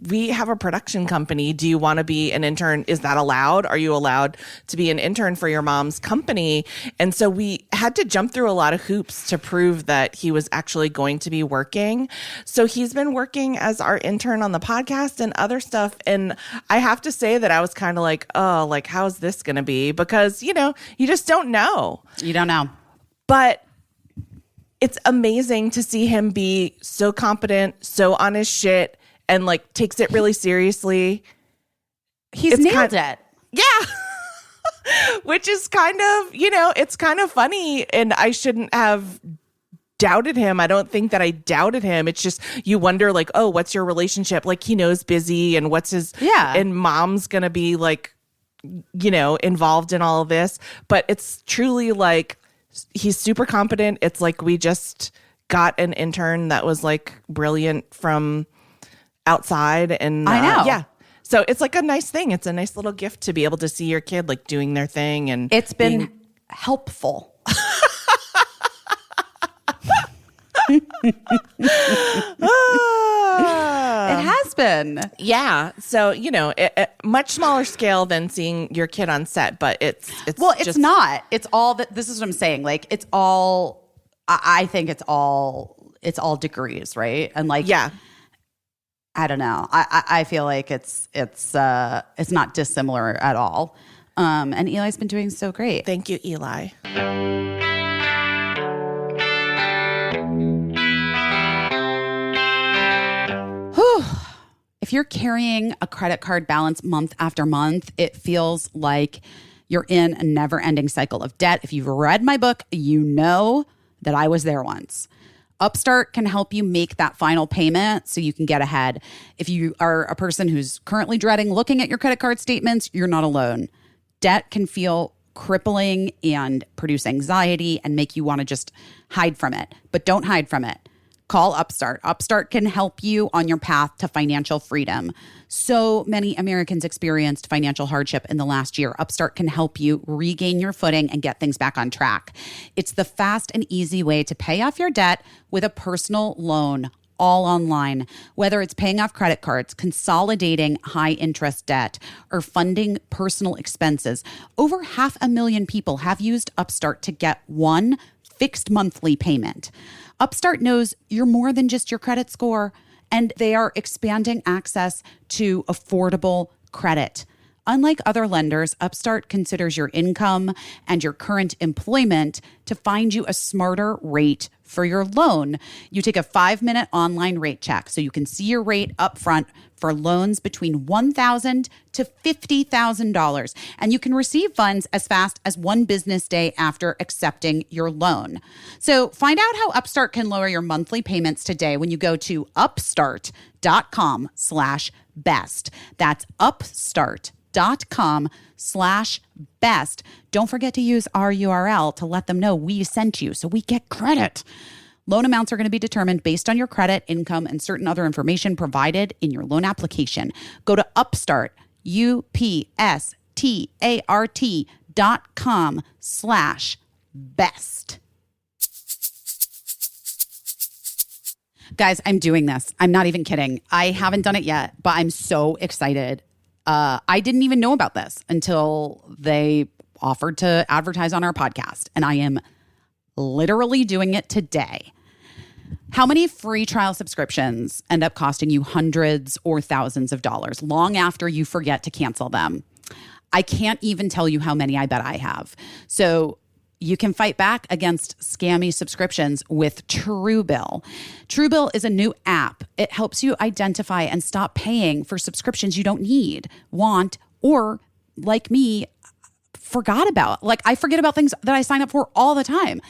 we have a production company. Do you want to be an intern? Is that allowed? Are you allowed to be an intern for your mom's company? And so we had to jump through a lot of hoops to prove that he was actually going to be working. So he's been working as our intern on the podcast and other stuff. And I have to say that I was kind of like, oh, like, how's this going to be? Because, you know, you just don't know. You don't know. But it's amazing to see him be so competent, so on his shit, and like takes it really seriously. He's nailed it. Yeah. Which is kind of, you know, it's kind of funny. And I shouldn't have doubted him. I don't think that I doubted him. It's just, you wonder like, oh, what's your relationship? Like he knows Busy and what's his, and mom's going to be like, you know, involved in all of this. But it's truly like, he's super competent. It's like we just got an intern that was like brilliant from outside. And I know. Yeah. So it's like a nice thing. It's a nice little gift to be able to see your kid like doing their thing. And it's been helpful. It has been. Yeah. So, you know, much smaller scale than seeing your kid on set, but it's well, it's not. It's all that. This is what I'm saying. Like, it's all, I think it's all degrees, right? And like, yeah. I don't know. I feel like it's not dissimilar at all. And Eli's been doing so great. Thank you, Eli. Whew. If you're carrying a credit card balance month after month, it feels like you're in a never-ending cycle of debt. If you've read my book, you know that I was there once. Upstart can help you make that final payment so you can get ahead. If you are a person who's currently dreading looking at your credit card statements, you're not alone. Debt can feel crippling and produce anxiety and make you want to just hide from it. But don't hide from it. Call Upstart. Upstart can help you on your path to financial freedom. So many Americans experienced financial hardship in the last year. Upstart can help you regain your footing and get things back on track. It's the fast and easy way to pay off your debt with a personal loan, all online. Whether it's paying off credit cards, consolidating high interest debt, or funding personal expenses, over 500,000 people have used Upstart to get one fixed monthly payment. Upstart knows you're more than just your credit score, and they are expanding access to affordable credit. Unlike other lenders, Upstart considers your income and your current employment to find you a smarter rate for your loan. You take a 5-minute online rate check so you can see your rate up front for loans between $1,000 to $50,000. And you can receive funds as fast as one business day after accepting your loan. So find out how Upstart can lower your monthly payments today when you go to upstart.com/best. That's upstart.com/best. Don't forget to use our URL to let them know we sent you so we get credit. Loan amounts are going to be determined based on your credit, income, and certain other information provided in your loan application. Go to Upstart, upstart.com/best. Guys, I'm doing this. I'm not even kidding. I haven't done it yet, but I'm so excited. I didn't even know about this until they offered to advertise on our podcast, and I am literally doing it today. How many free trial subscriptions end up costing you hundreds or thousands of dollars long after you forget to cancel them? I can't even tell you how many I bet I have. So you can fight back against scammy subscriptions with Truebill. Truebill is a new app. It helps you identify and stop paying for subscriptions you don't need, want, or, like me, forgot about. Like, I forget about things that I sign up for all the time.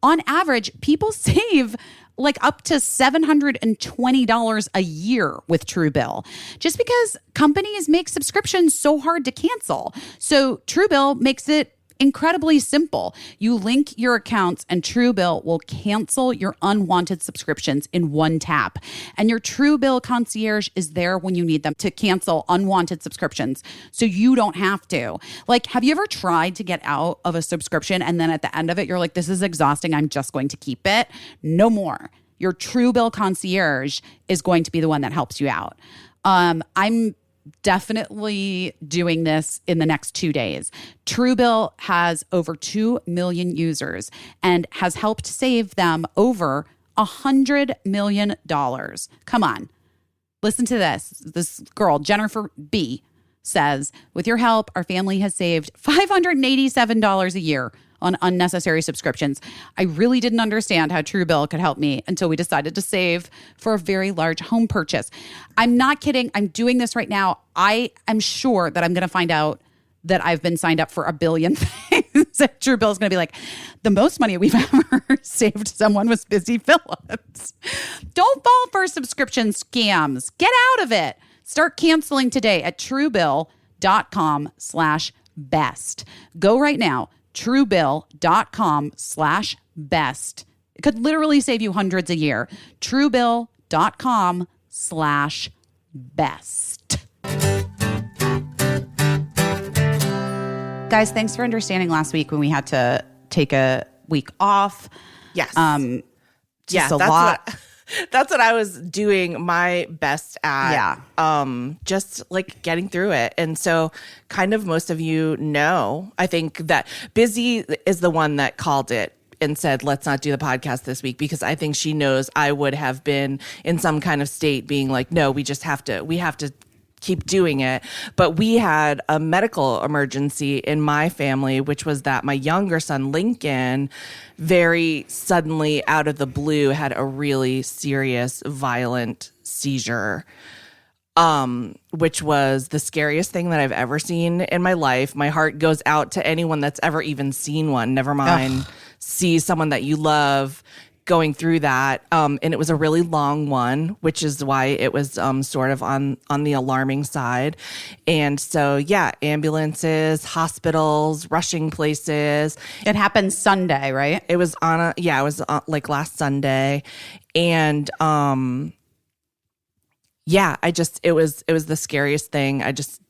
On average, people save like up to $720 a year with Truebill, just because companies make subscriptions so hard to cancel. So Truebill makes it incredibly simple. You link your accounts and Truebill will cancel your unwanted subscriptions in one tap. And your Truebill concierge is there when you need them to cancel unwanted subscriptions so you don't have to. Like, have you ever tried to get out of a subscription and then at the end of it, you're like, this is exhausting, I'm just going to keep it? No more. Your Truebill concierge is going to be the one that helps you out. I'm definitely doing this in the next 2 days. Truebill has over 2 million users and has helped save them over $100 million. Come on. Listen to this. This girl, Jennifer B., says, with your help, our family has saved $587 a year on unnecessary subscriptions. I really didn't understand how Truebill could help me until we decided to save for a very large home purchase. I'm not kidding. I'm doing this right now. I am sure that I'm going to find out that I've been signed up for a billion things. Truebill's going to be like, the most money we've ever saved someone was Busy Phillips. Don't fall for subscription scams. Get out of it. Start canceling today at Truebill.com/best. Go right now. Truebill.com/best. It could literally save you hundreds a year. Truebill.com/best. Guys, thanks for understanding last week when we had to take a week off. Yes. Just a lot. That's what I was doing my best at. Yeah. Just like getting through it. And so kind of most of you know, I think that Busy is the one that called it and said, let's not do the podcast this week, because I think she knows I would have been in some kind of state being like, no, we have to keep doing it. But we had a medical emergency in my family, which was that my younger son, Lincoln, very suddenly out of the blue had a really serious, violent seizure, which was the scariest thing that I've ever seen in my life. My heart goes out to anyone that's ever even seen one, never mind see someone that you love going through that. And it was a really long one, which is why it was sort of on the alarming side. And so, yeah, ambulances, hospitals, rushing places. It happened Sunday, right? It was like last Sunday. And it was the scariest thing. I just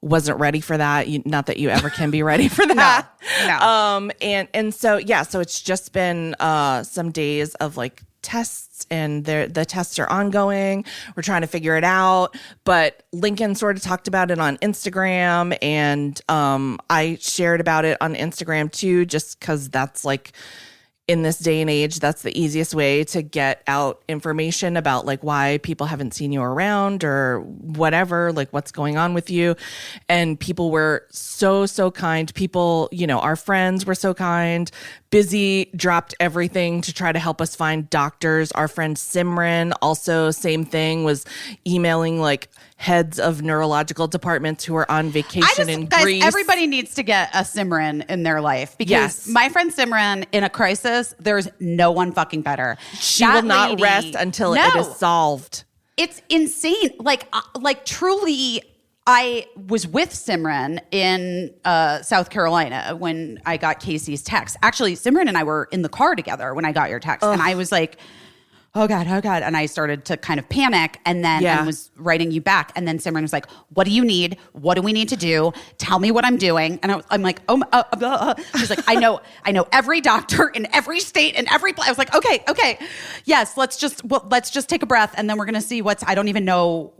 wasn't ready for that. Not that you ever can be ready for that. No. And so it's just been some days of like tests, and the tests are ongoing. We're trying to figure it out. But Lincoln sort of talked about it on Instagram, and I shared about it on Instagram too, just because that's like, in this day and age, that's the easiest way to get out information about like why people haven't seen you around or whatever, like what's going on with you. And people were so kind. People, our friends were so kind. Busy dropped everything to try to help us find doctors. Our friend Simran, also same thing, was emailing like heads of neurological departments who are on vacation in Greece. Everybody needs to get a Simran in their life, because my friend Simran, in a crisis, there's no one fucking better. She will not rest until it is solved. It's insane. Like truly, I was with Simran in South Carolina when I got Caissie's text. Actually, Simran and I were in the car together when I got your text. And I was like, oh God. And I started to kind of panic, and then I was writing you back. And then Simran was like, what do you need? What do we need to do? Tell me what I'm doing. And I'm like, she's like, I know every doctor in every state and every place. I was like, okay. Yes, let's just take a breath. And then we're going to see I don't even know.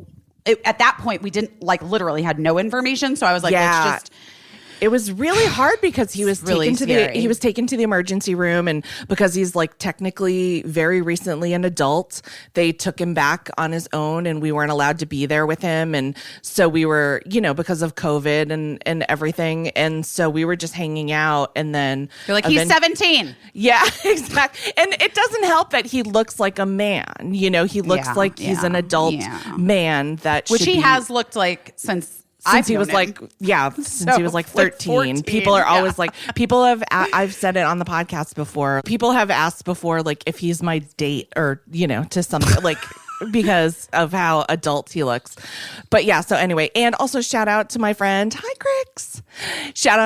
At that point, we didn't literally had no information. So I was like, let's just. It was really hard because he was taken to the emergency room, and because he's like technically very recently an adult, they took him back on his own, and we weren't allowed to be there with him. And so we were, because of COVID and everything. And so we were just hanging out, and then you're like, he's 17. Yeah, exactly. And it doesn't help that he looks like a man, he looks like he's an adult man which he has looked like since he was like, since he was like 13. 14, people are always like, I've said it on the podcast before. People have asked before, like, if he's my date or, to something like, because of how adult he looks. But yeah, so anyway, and also shout out to my friend, hi Crix. Shout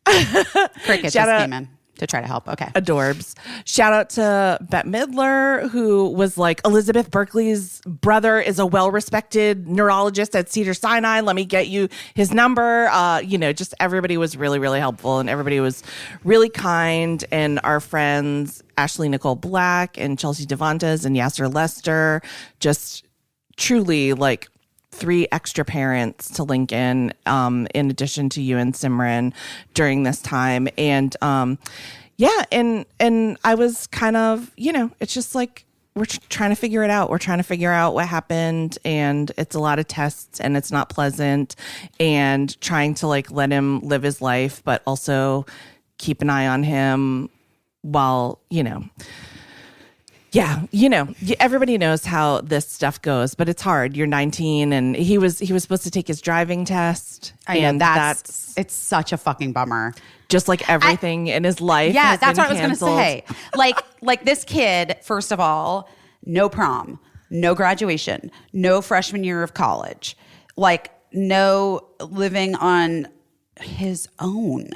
Cricket just came in to try to help. Okay. Adorbs. Shout out to Bette Midler, who was like, Elizabeth Berkley's brother is a well-respected neurologist at Cedars-Sinai. Let me get you his number. Just everybody was really, really helpful, and everybody was really kind. And our friends, Ashley Nicole Black and Chelsea Devontas and Yasser Lester, just truly like 3 extra parents to Lincoln, in addition to you and Simran during this time. And, and I was kind of, it's just like, we're trying to figure it out. We're trying to figure out what happened, and it's a lot of tests, and it's not pleasant, and trying to like let him live his life, but also keep an eye on him while, yeah, everybody knows how this stuff goes, but it's hard. You're 19, and he was supposed to take his driving test. It's such a fucking bummer. Just like everything in his life. Yeah, that's what I was going to say. Like this kid, first of all, no prom, no graduation, no freshman year of college, like no living on his own.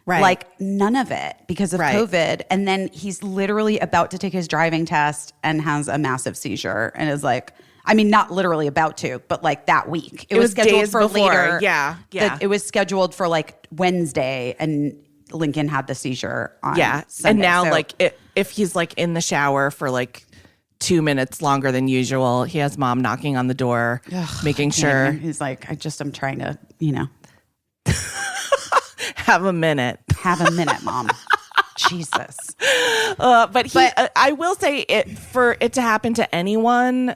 Right. Like none of it because of COVID. And then he's literally about to take his driving test and has a massive seizure and is like, I mean, not literally about to, but like that week. It was scheduled for before. Later. Yeah. It was scheduled for like Wednesday, and Lincoln had the seizure on Sunday. And now if he's like in the shower for like 2 minutes longer than usual, he has mom knocking on the door, making sure. He's like, I'm trying to, Have a minute, mom. Jesus. But I will say for it to happen to anyone,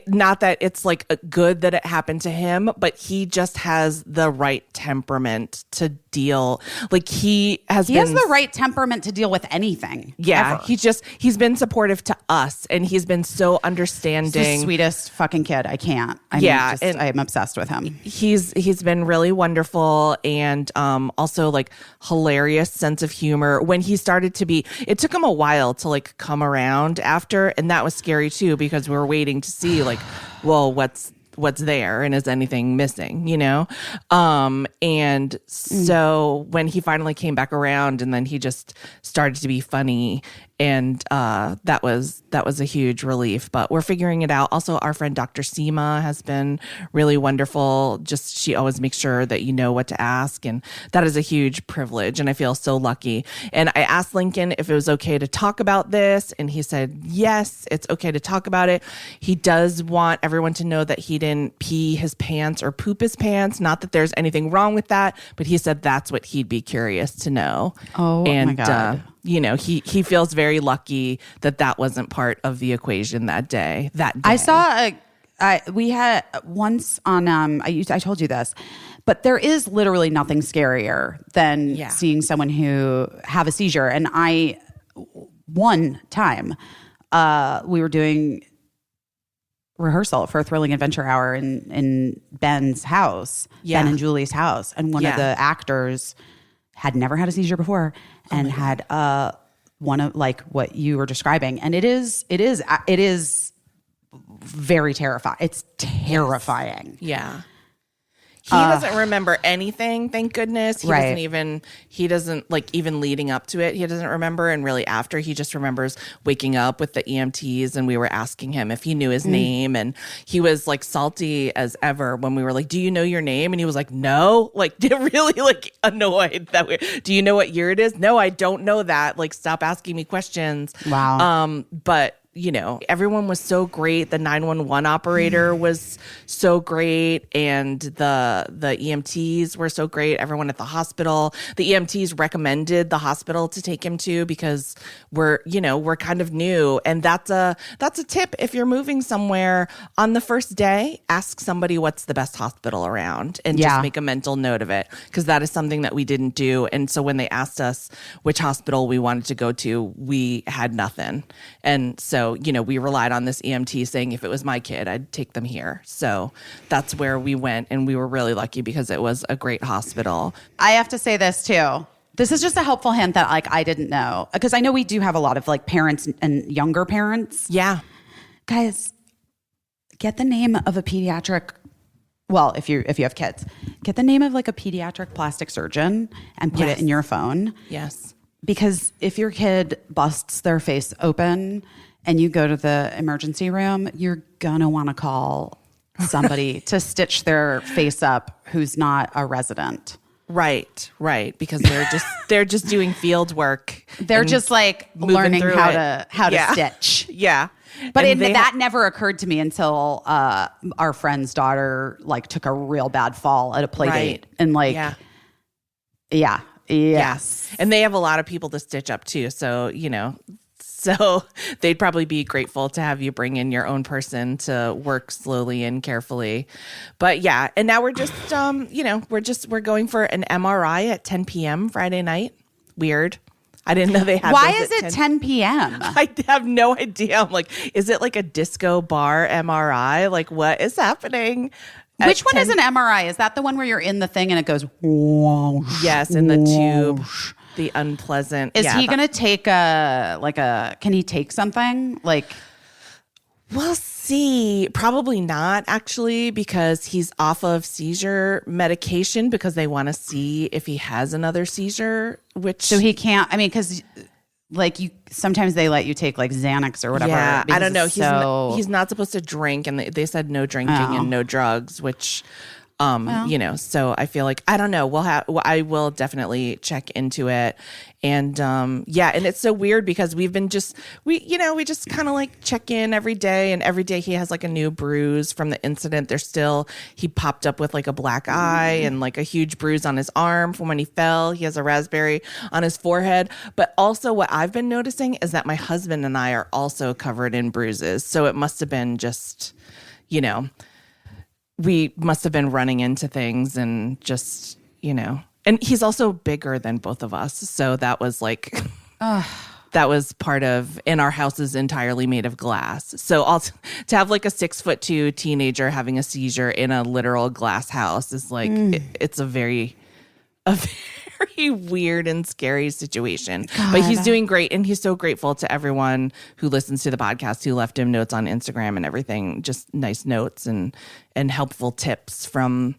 not that it's like good that it happened to him, but he just has the right temperament to deal. Like he has the right temperament to deal with anything. Yeah. Ever. He's been supportive to us, and he's been so understanding. He's the sweetest fucking kid. I can't. I'm obsessed with him. He's been really wonderful, and also like hilarious sense of humor. When he started to be, it took him a while to like come around after, and that was scary too, because we were waiting to see like, well, what's there, and is anything missing, and so when he finally came back around, and then he just started to be funny, and that was a huge relief. But we're figuring it out. Also, our friend Dr. Seema has been really wonderful. Just she always makes sure that you know what to ask, and that is a huge privilege, and I feel so lucky. And I asked Lincoln if it was okay to talk about this, and he said yes, it's okay to talk about it. He does want everyone to know that he didn't pee his pants or poop his pants. Not that there's anything wrong with that, but he said that's what he'd be curious to know. Oh, my God. He feels very lucky that wasn't part of the equation that day. I saw we had once on, I told you this, but there is literally nothing scarier than seeing someone who have a seizure. And one time, we were doing rehearsal for a Thrilling Adventure Hour in Ben's house, Ben and Julie's house. And one of the actors had never had a seizure before and had one of like what you were describing. And it is very terrifying. It's terrifying. Yeah. He doesn't remember anything, thank goodness. He doesn't like even leading up to it. He doesn't remember. And really after, he just remembers waking up with the EMTs, and we were asking him if he knew his name. And he was like salty as ever when we were like, do you know your name? And he was like, no, like really like annoyed that do you know what year it is? No, I don't know that. Like, stop asking me questions. Wow. But everyone was so great. The 911 operator was so great, and the EMTs were so great. Everyone at the hospital, the EMTs recommended the hospital to take him to, because we're kind of new. And that's a tip. If you're moving somewhere on the first day, ask somebody what's the best hospital around, and just make a mental note of it, because that is something that we didn't do. And so when they asked us which hospital we wanted to go to, we had nothing. And so, we relied on this EMT saying if it was my kid, I'd take them here. So that's where we went, and we were really lucky because it was a great hospital. I have to say this too. This is just a helpful hint that like I didn't know, because I know we do have a lot of like parents and younger parents. Yeah. Guys, get the name of a pediatric, well, if you have kids, get the name of like a pediatric plastic surgeon and put it in your phone. Yes. Because if your kid busts their face open and you go to the emergency room, you're going to want to call somebody to stitch their face up who's not a resident. Right. Because they're just doing field work. They're just like learning how to stitch. Yeah. But that never occurred to me until our friend's daughter like took a real bad fall at a play date. And like, yes. And they have a lot of people to stitch up too. So, so they'd probably be grateful to have you bring in your own person to work slowly and carefully. But yeah, and now we're just, we're going for an MRI at 10 p.m. Friday night. Weird. I didn't know they had. Why is it 10 p.m.? I have no idea. I'm like, is it like a disco bar MRI? Like, what is happening? Which one is an MRI? Is that the one where you're in the thing and it goes whoosh? Yes, in the tube. The unpleasant. Is he going to take can he take something? Like, we'll see. Probably not, actually, because he's off of seizure medication because they want to see if he has another seizure, so he can't, because like sometimes they let you take like Xanax or whatever. Yeah, I don't know. He's not supposed to drink, and they said no drinking and no drugs, which so I feel like, I don't know. I will definitely check into it. And and it's so weird because we just kind of like check in every day, and every day he has like a new bruise from the incident. He popped up with like a black eye and like a huge bruise on his arm from when he fell. He has a raspberry on his forehead. But also what I've been noticing is that my husband and I are also covered in bruises. So it must have been just, we must have been running into things and just, and he's also bigger than both of us. So that was like, that was part of, and our house is entirely made of glass. So to have like a 6'2" teenager having a seizure in a literal glass house is like, it's a very weird and scary situation. God. But he's doing great, and he's so grateful to everyone who listens to the podcast, who left him notes on Instagram and everything, just nice notes and helpful tips from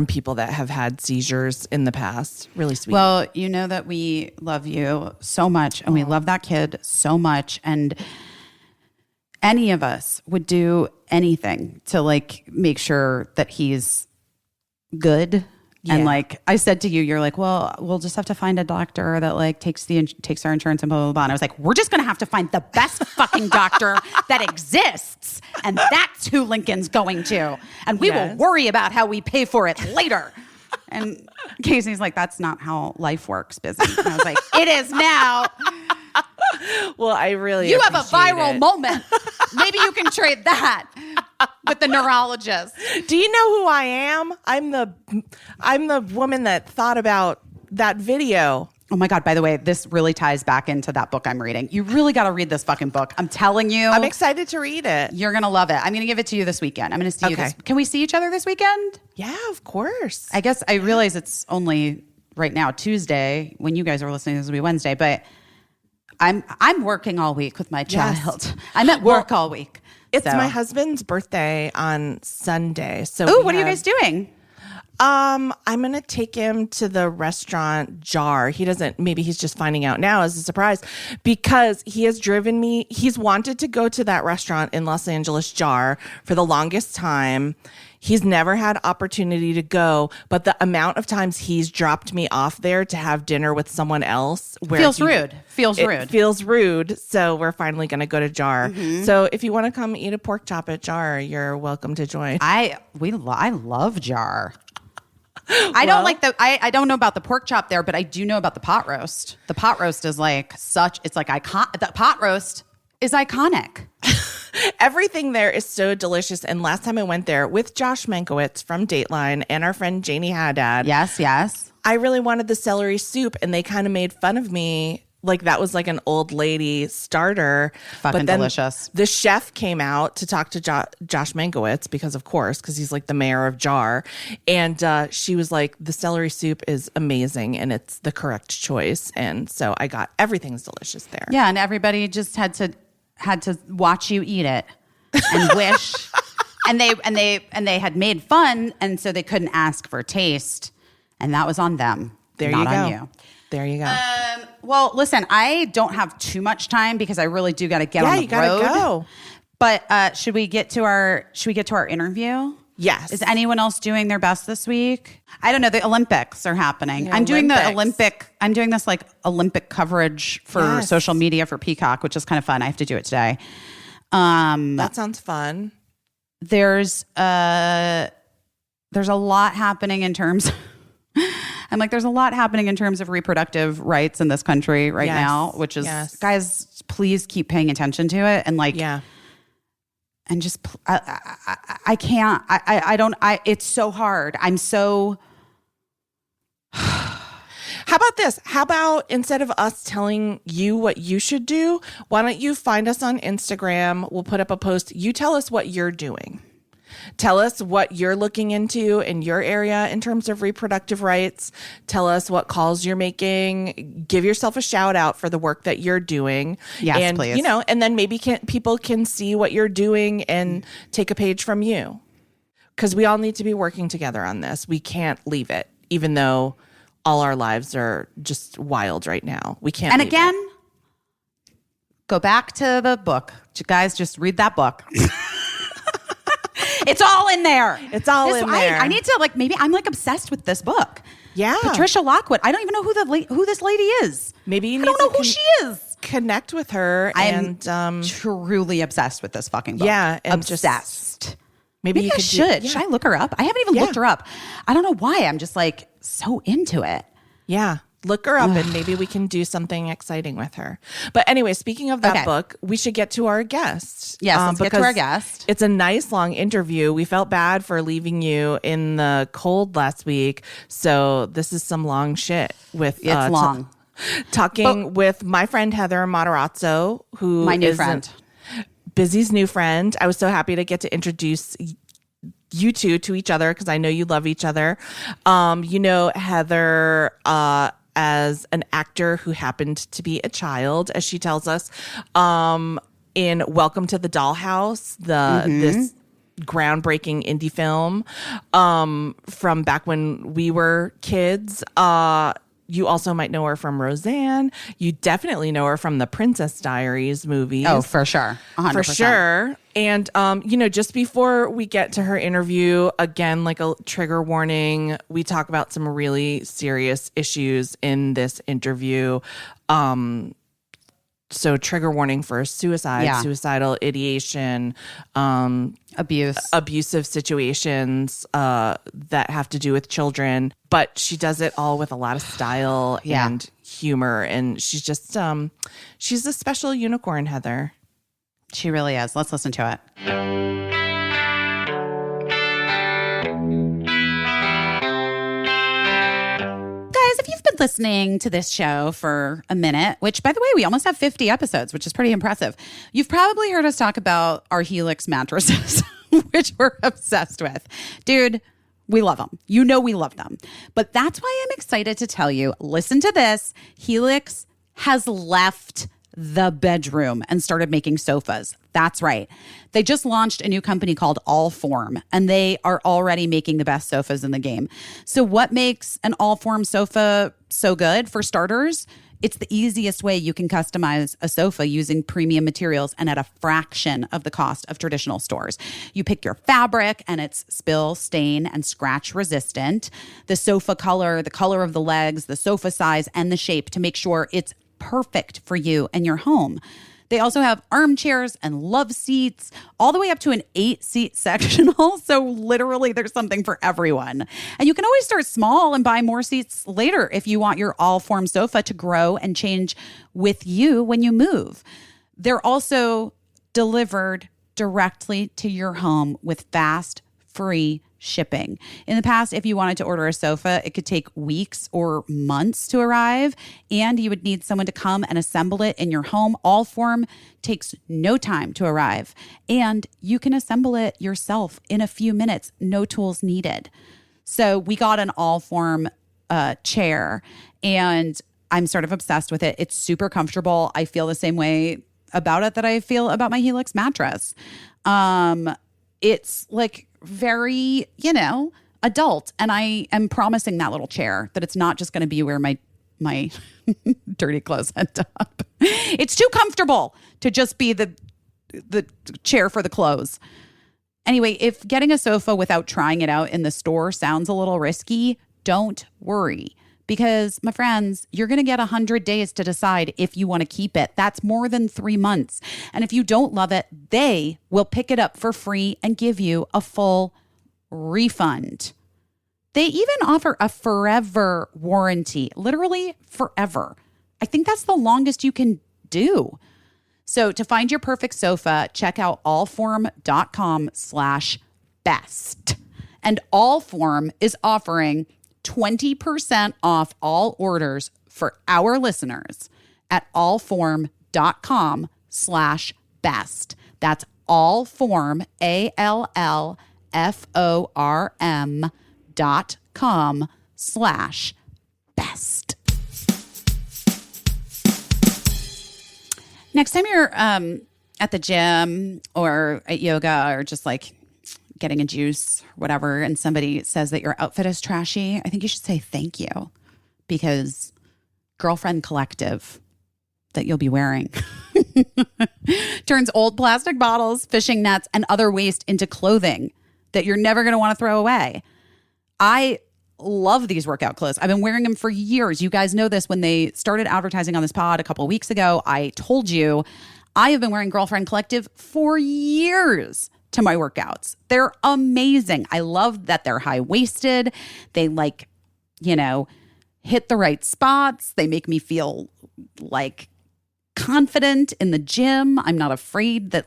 people that have had seizures in the past. Really sweet. Well, you know that we love you so much, and we love that kid so much, and any of us would do anything to like make sure that he's good. Yeah. And like I said to you, you're like, well, we'll just have to find a doctor that like takes our insurance and blah, blah, blah. And I was like, we're just going to have to find the best fucking doctor that exists. And that's who Lincoln's going to. And we will worry about how we pay for it later. And Caisie's like, that's not how life works, busy. And I was like, it is now. Well, you have a viral moment. Maybe you can trade that with the neurologist. Do you know who I am? I'm the woman that thought about that video. Oh my God, by the way, this really ties back into that book I'm reading. You really got to read this fucking book. I'm telling you. I'm excited to read it. You're going to love it. I'm going to give it to you this weekend. I'm going to see you this. Can we see each other this weekend? Yeah, of course. I guess I realize it's only right now Tuesday. When you guys are listening, this will be Wednesday, but I'm working all week with my child. Yes. I'm at work all week. It's my husband's birthday on Sunday. So what are you guys doing? I'm going to take him to the restaurant Jar. Maybe he's just finding out now as a surprise, because he has driven me. He's wanted to go to that restaurant in Los Angeles, Jar, for the longest time. He's never had opportunity to go, but the amount of times he's dropped me off there to have dinner with someone else feels rude. Feels rude. So we're finally going to go to Jar. Mm-hmm. So if you want to come eat a pork chop at Jar, you're welcome to join. I love Jar. I don't know about the pork chop there, but I do know about the pot roast. The pot roast is like the pot roast is iconic. Everything there is so delicious. And last time I went there with Josh Mankiewicz from Dateline and our friend Janie Haddad. Yes. I really wanted the celery soup, and they kind of made fun of me. Like that was like an old lady starter. Fucking delicious. The chef came out to talk to Josh Mankiewicz because he's like the mayor of Jar. And she was like, the celery soup is amazing and it's the correct choice. And so I got everything's delicious there. Yeah, and everybody just had to watch you eat it and wish and they had made fun, and so they couldn't ask for taste, and that was on them. There not you go. On you. There you go. Well, listen, I don't have too much time because I really do got to get on the road. Yeah, you gotta go. But should we get to our interview? Yes. Is anyone else doing their best this week? I don't know. The Olympics are happening. The I'm doing Olympics. I'm doing this like Olympic coverage for social media for Peacock, which is kind of fun. I have to do it today. That sounds fun. There's a lot happening in terms there's a lot happening in terms of reproductive rights in this country right now, which is guys, please keep paying attention to it and and just I can't it's so hard. I'm so How about this? How about instead of us telling you what you should do, why don't you find us on Instagram? We'll put up a post. You tell us what you're doing. Tell us what you're looking into in your area in terms of reproductive rights. Tell us what calls you're making. Give yourself a shout out for the work that you're doing. Yes, and, please. And then maybe people can see what you're doing and take a page from you. Because we all need to be working together on this. We can't leave it, even though all our lives are just wild right now. We can't. And again, go back to the book. Guys, just read that book. It's all in there. It's all in there. I need to maybe I'm obsessed with this book. Yeah. Patricia Lockwood. I don't even know who this lady is. Maybe you I don't know who she is. Connect with her. I'm truly obsessed with this fucking book. Yeah. And obsessed. Maybe I should. Should I look her up? I haven't even looked her up. I don't know why. I'm just so into it. Yeah. Look her up and maybe we can do something exciting with her. But anyway, speaking of that book, we should get to our guest. Yes, let's get to our guest. It's a nice long interview. We felt bad for leaving you in the cold last week. So this is some long shit with it's long. Talking with my friend Heather Matarazzo, who my new friend. Busy's new friend. I was so happy to get to introduce you two to each other because I know you love each other. You know Heather as an actor who happened to be a child, as she tells us, in Welcome to the Dollhouse, this groundbreaking indie film from back when we were kids. You also might know her from Roseanne. You definitely know her from the Princess Diaries movies. Oh, for sure. 100%. For sure. And, just before we get to her interview, again, like a trigger warning, we talk about some really serious issues in this interview. So trigger warning for suicide, suicidal ideation, abusive situations that have to do with children. But she does it all with a lot of style and humor. And she's just, she's a special unicorn, Heather. She really is. Let's listen to it. If you've been listening to this show for a minute, which by the way, we almost have 50 episodes, which is pretty impressive. You've probably heard us talk about our Helix mattresses, which we're obsessed with. Dude, we love them. You know we love them. But that's why I'm excited to tell you, listen to this. Helix has left the bedroom and started making sofas. That's right. They just launched a new company called Allform, and they are already making the best sofas in the game. So what makes an Allform sofa so good? For starters, it's the easiest way you can customize a sofa using premium materials and at a fraction of the cost of traditional stores. You pick your fabric and it's spill, stain, and scratch resistant. The sofa color, the color of the legs, the sofa size, and the shape to make sure it's perfect for you and your home. They also have armchairs and love seats, all the way up to an 8-seat sectional. So literally there's something for everyone. And you can always start small and buy more seats later if you want your Allform sofa to grow and change with you when you move. They're also delivered directly to your home with fast, free shipping. In the past, if you wanted to order a sofa, it could take weeks or months to arrive, and you would need someone to come and assemble it in your home. Allform takes no time to arrive, and you can assemble it yourself in a few minutes, no tools needed. So we got an Allform chair, and I'm sort of obsessed with it. It's super comfortable. I feel the same way about it that I feel about my Helix mattress. it's like very, adult. And I am promising that little chair that it's not just going to be where my dirty clothes end up. It's too comfortable to just be the chair for the clothes. Anyway, if getting a sofa without trying it out in the store sounds a little risky, don't worry. Because, my friends, you're going to get 100 days to decide if you want to keep it. That's more than 3 months. And if you don't love it, they will pick it up for free and give you a full refund. They even offer a forever warranty, literally forever. I think that's the longest you can do. So to find your perfect sofa, check out allform.com/best. And Allform is offering 20% off all orders for our listeners at allform.com/best. That's Allform, allform.com/best. Next time you're at the gym or at yoga or just like getting a juice, whatever, and somebody says that your outfit is trashy, I think you should say thank you, because Girlfriend Collective that you'll be wearing turns old plastic bottles, fishing nets, and other waste into clothing that you're never going to want to throw away. I love these workout clothes. I've been wearing them for years. You guys know this. When they started advertising on this pod a couple of weeks ago, I told you I have been wearing Girlfriend Collective for years to my workouts. They're amazing. I love that they're high-waisted. They hit the right spots. They make me feel like confident in the gym. I'm not afraid that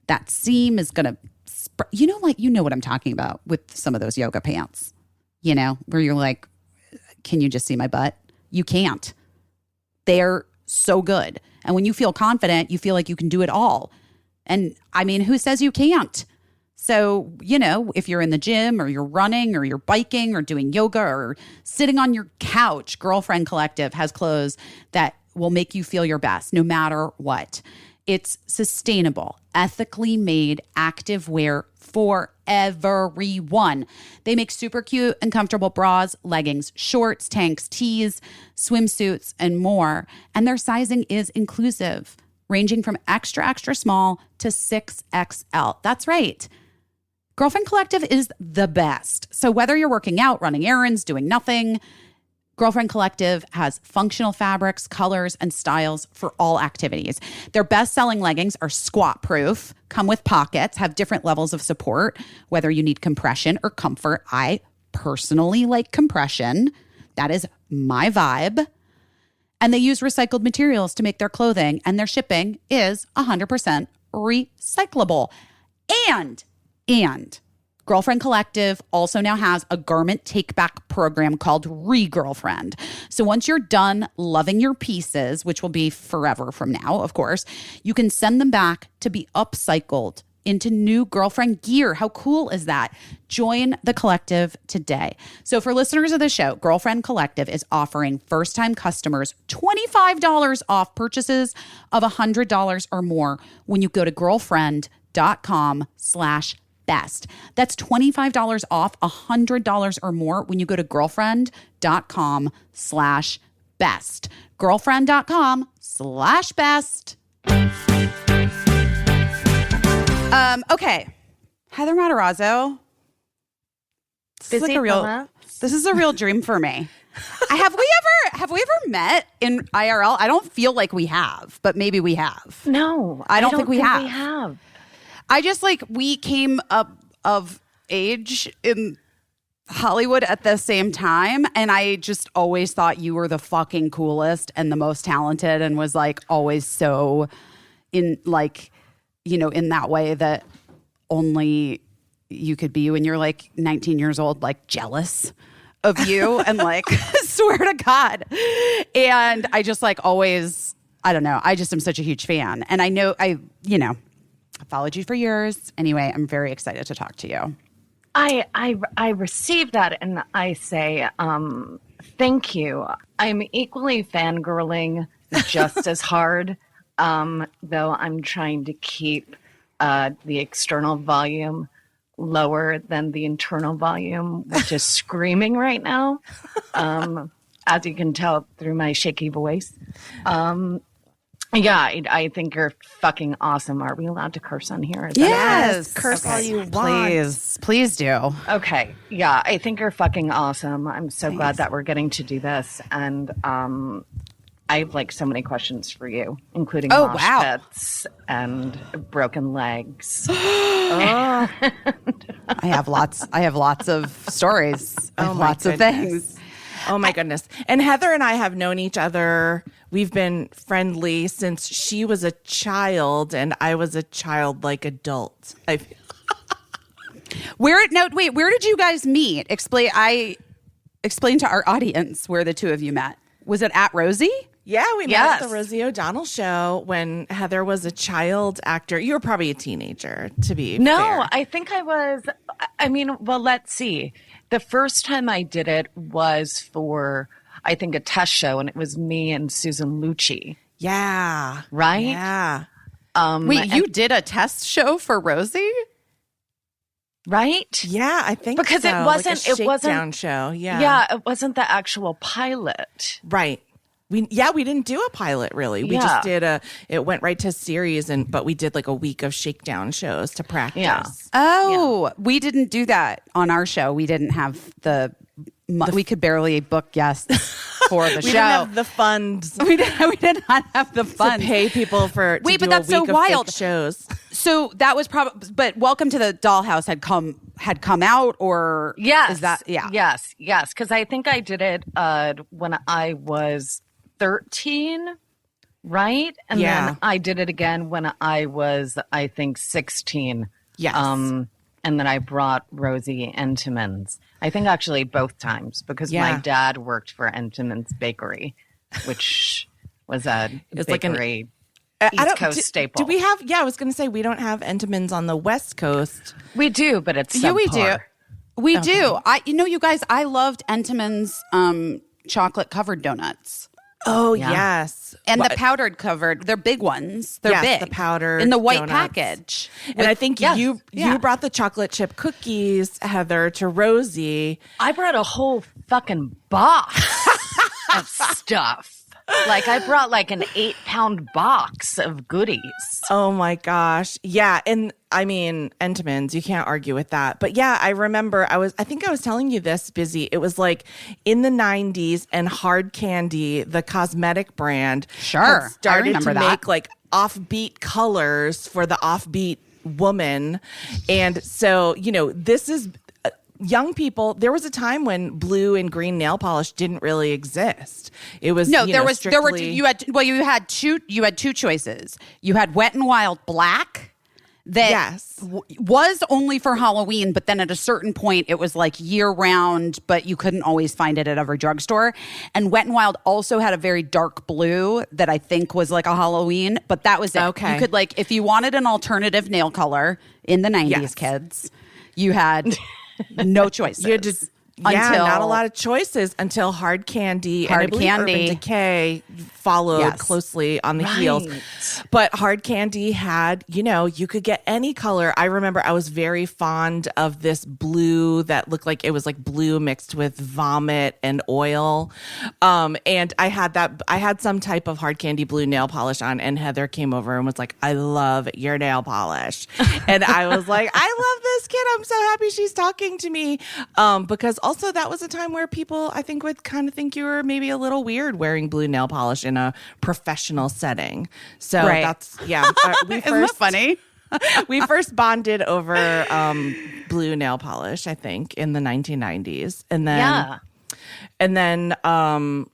that seam is going to you know what I'm talking about with some of those yoga pants, where you're like, can you just see my butt? You can't. They're so good. And when you feel confident, you feel like you can do it all. And I mean, who says you can't? So, if you're in the gym or you're running or you're biking or doing yoga or sitting on your couch, Girlfriend Collective has clothes that will make you feel your best no matter what. It's sustainable, ethically made active wear for everyone. They make super cute and comfortable bras, leggings, shorts, tanks, tees, swimsuits, and more. And their sizing is inclusive, ranging from extra, extra small to 6XL. That's right. Girlfriend Collective is the best. So whether you're working out, running errands, doing nothing, Girlfriend Collective has functional fabrics, colors, and styles for all activities. Their best-selling leggings are squat-proof, come with pockets, have different levels of support, whether you need compression or comfort. I personally like compression. That is my vibe. And they use recycled materials to make their clothing, and their shipping is 100% recyclable. And Girlfriend Collective also now has a garment take-back program called Re-Girlfriend. So once you're done loving your pieces, which will be forever from now, of course, you can send them back to be upcycled into new girlfriend gear. How cool is that? Join the collective today. So for listeners of the show, Girlfriend Collective is offering first-time customers $25 off purchases of $100 or more when you go to girlfriend.com/best. That's $25 off $100 or more when you go to girlfriend.com/best. Girlfriend.com/best. Okay. Heather Matarazzo. This is a real dream for me. Have we ever met in IRL? I don't feel like we have, but maybe we have. No, I don't think we have. We have. I just we came up of age in Hollywood at the same time. And I just always thought you were the fucking coolest and the most talented, and was always so in in that way that only you could be when you're 19 years old, jealous of you and swear to God. And I just always, I don't know. I just am such a huge fan. And I know I followed you for years. Anyway, I'm very excited to talk to you. I received that, and I say thank you. I'm equally fangirling just as hard, though I'm trying to keep the external volume lower than the internal volume, which is screaming right now, as you can tell through my shaky voice. Yeah, I think you're fucking awesome. Are we allowed to curse on here? Yes, curse all you want. Please do. Okay. Yeah, I think you're fucking awesome. I'm so glad that we're getting to do this. And I have like so many questions for you, including mosh pits and broken legs. I have lots of stories. I have lots of things. Oh my goodness. And Heather and I have known each other. We've been friendly since she was a child and I was a childlike adult. Where did you guys meet? Explain to our audience where the two of you met. Was it at Rosie? Yeah, we met at the Rosie O'Donnell show when Heather was a child actor. You were probably a teenager, to be fair. I think I was. I mean, well, let's see. The first time I did it was for, I think, a test show, and it was me and Susan Lucci. Yeah. Right? Yeah. Wait, you did a test show for Rosie? Right? Yeah, I think because so. it wasn't like a shakedown show. Yeah. Yeah, it wasn't the actual pilot. Right. We didn't do a pilot really. We just did it went right to series but we did like a week of shakedown shows to practice. Yeah. Oh, we didn't do that on our show. We didn't have we could barely book guests for the show. We didn't have the funds. We did not have the funds to pay people for. Wait, but that's so wild. Shows. So that was probably. But Welcome to the Dollhouse had come out, or yes, is that yes? Because I think I did it when I was 13, right? And then I did it again when I was, I think, 16. Yes. And then I brought Rosie Entenmann's. I think actually both times because my dad worked for Entenmann's Bakery, which was a bakery East Coast staple. Do we have? Yeah, I was going to say we don't have Entenmann's on the West Coast. We do, but it's subpar. We do. We do. You guys, I loved Entenmann's chocolate covered donuts. Oh, yes. And the powdered covered, they're big ones. They're big. The powdered in the white donuts. Package. And I think you brought the chocolate chip cookies, Heather, to Rosie. I brought a whole fucking box of stuff. Like I brought like an 8-pound box of goodies. Oh my gosh. Yeah. And I mean, Entenmann's, you can't argue with that. But yeah, I remember I think I was telling you this, Busy. It was like in the 90s and Hard Candy, the cosmetic brand, had started to make like offbeat colors for the offbeat woman. And so, this is young people. There was a time when blue and green nail polish didn't really exist. It was you had two choices. You had Wet n Wild Black that was only for Halloween, but then at a certain point it was like year round, but you couldn't always find it at every drugstore. And Wet n Wild also had a very dark blue that I think was like a Halloween, but that was it. Okay. You could if you wanted an alternative nail color in the 90s, kids, you had no choices. You had to, not a lot of choices until Hard Candy and I believe Urban Decay followed closely on the heels. But Hard Candy had, you could get any color. I remember I was very fond of this blue that looked like it was like blue mixed with vomit and oil. And I had some type of Hard Candy blue nail polish on, and Heather came over and was like, I love your nail polish. And I was like, I love this kid. I'm so happy she's talking to me. Because also that was a time where people, I think, would kind of think you were maybe a little weird wearing blue nail polish in a professional setting. So that's, isn't that funny? We first bonded over blue nail polish, I think, in the 1990s. And then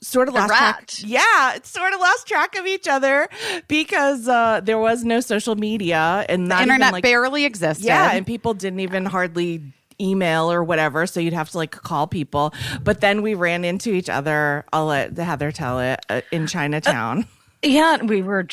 sort of lost track. Yeah, sort of lost track of each other because there was no social media and the internet barely existed. Yeah, and people didn't even hardly email or whatever, so you'd have to call people. But then we ran into each other. I'll let Heather tell it in Chinatown. Yeah, we were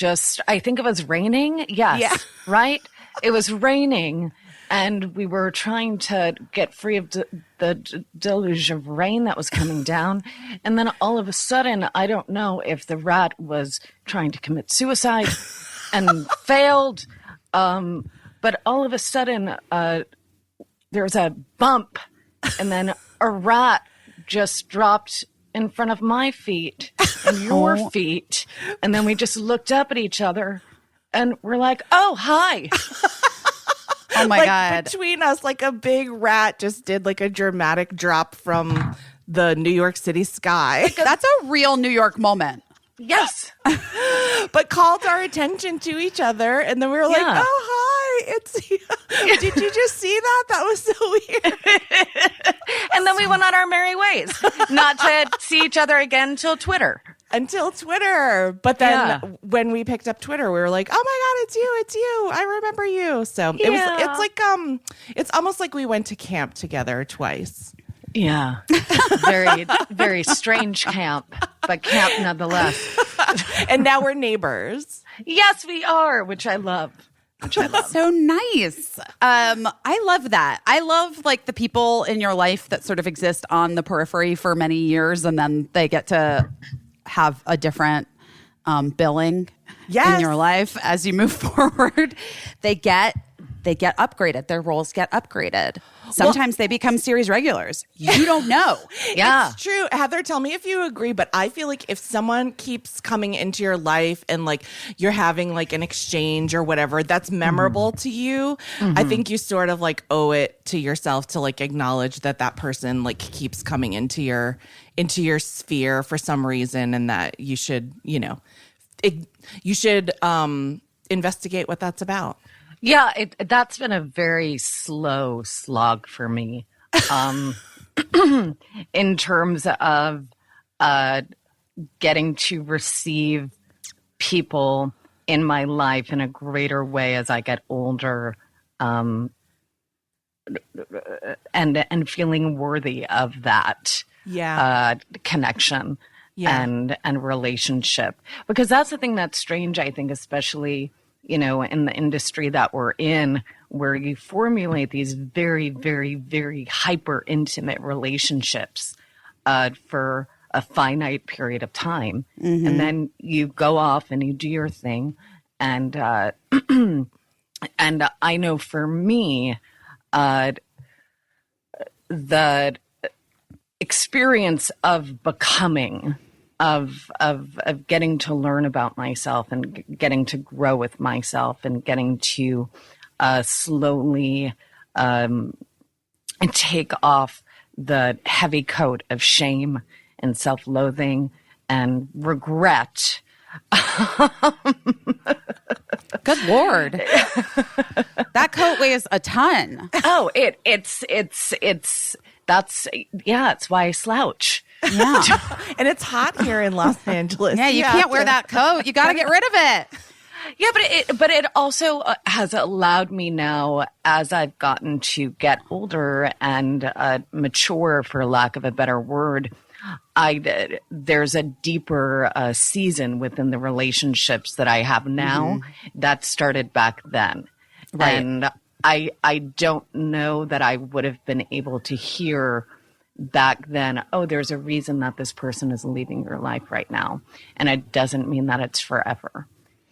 I think it was raining. Yes, yeah. Right? It was raining, and we were trying to get free of the deluge of rain that was coming down. And then all of a sudden, I don't know if the rat was trying to commit suicide and failed. But all of a sudden, there's a bump, and then a rat just dropped in front of my feet and your feet. And then we just looked up at each other and we're like, oh, hi. Oh my like God. Between us, like a big rat just did like a dramatic drop from the New York City sky. That's a real New York moment. Yes. But called our attention to each other. And then we were like, Yeah. oh, hi. It's you. Did you just see that? That was so weird. And then we went on our merry ways, not to see each other again till Twitter. Until Twitter. But then Yeah. when we picked up Twitter, we were like, oh my God, it's you. I remember you. So it's like, it's almost like we went to camp together twice. Yeah. Very, very strange camp, but camp nonetheless. And now we're neighbors. Yes, we are, which I love. So nice. I love that. I love like the people in your life that sort of exist on the periphery for many years and then they get to have a different billing in your life as you move forward. They get upgraded. Their roles get upgraded. Sometimes they become series regulars. You don't know. Yeah. It's true. Heather, tell me if you agree, but I feel like if someone keeps coming into your life and like you're having like an exchange or whatever that's memorable to you, I think you sort of like owe it to yourself to like acknowledge that that person like keeps coming into your sphere for some reason and that you should, investigate what that's about. Yeah, that's been a very slow slog for me in terms of getting to receive people in my life in a greater way as I get older and feeling worthy of that connection and relationship. Because that's the thing that's strange, I think, especially in the industry that we're in, where you formulate these very, very, very hyper intimate relationships for a finite period of time. And then you go off and you do your thing. And, and I know for me, the experience of becoming, of getting to learn about myself and getting to grow with myself and getting to slowly take off the heavy coat of shame and self-loathing and regret. Good Lord. That coat weighs a ton. Oh, it's why I slouch. Yeah. And it's hot here in Los Angeles. Yeah, you can't wear that coat. You got to get rid of it. Yeah, but it also has allowed me now, as I've gotten to get older and mature, for lack of a better word, there's a deeper season within the relationships that I have now that started back then. Right. And I don't know that I would have been able to hear back then, oh, there's a reason that this person is leaving your life right now. And it doesn't mean that it's forever.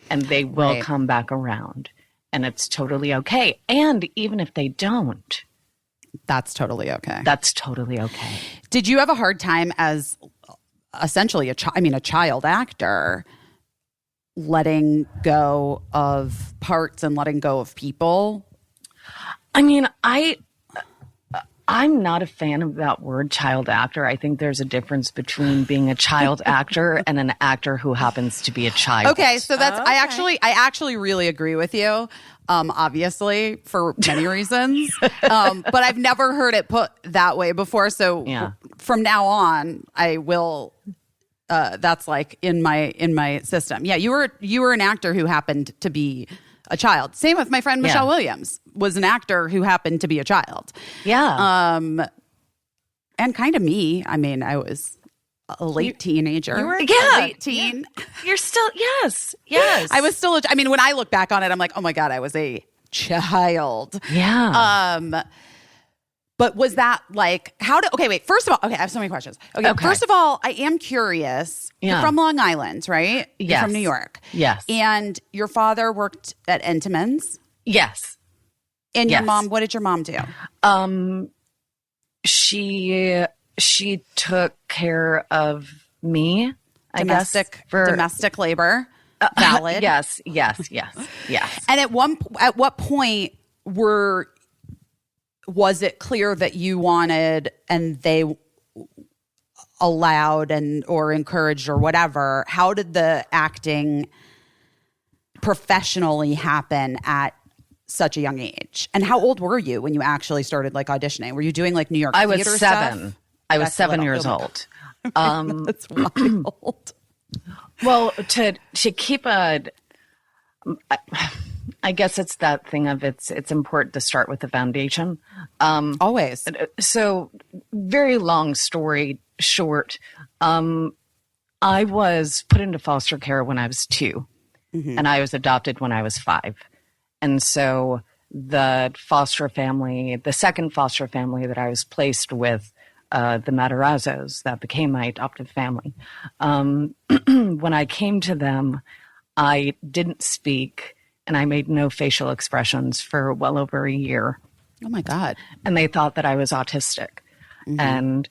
And they will come back around. And it's totally okay. And even if they don't, that's totally okay. That's totally okay. Did you have a hard time as essentially a child actor letting go of parts and letting go of people? I mean, I'm not a fan of that word child actor. I think there's a difference between being a child actor and an actor who happens to be a child. Okay, so that's I actually really agree with you. Obviously, for many reasons, but I've never heard it put that way before. So from now on, I will. That's like in my system. Yeah, you were an actor who happened to be a child. Same with my friend Michelle Williams, was an actor who happened to be a child. Yeah. And kind of me. I mean, I was a late teenager. You were a late teen. Yeah. You're still, yes. I was still, when I look back on it, I'm like, oh my God, I was a child. Yeah. But was that like, first of all, I have so many questions. Okay. First of all, I am curious. You're from Long Island, right? Yes. You're from New York. Yes. And your father worked at Entenmann's? Yes. And your Yes. mom, what did your mom do? She took care of me, I guess. Domestic labor. Valid. Yes. And at what point was it clear that you wanted and they allowed or encouraged or whatever? How did the acting professionally happen at such a young age? And how old were you when you actually started like auditioning? Were you doing like New York I was theater 7. stuff? I was 7 years old. That's wild. Well, to keep I guess it's that thing of it's important to start with the foundation. Always. So, very long story short, I was put into foster care when I was 2, and I was adopted when I was 5. And so the second foster family that I was placed with, the Matarazzos, that became my adoptive family. When I came to them, I didn't speak and I made no facial expressions for well over a year. Oh my God. And they thought that I was autistic. And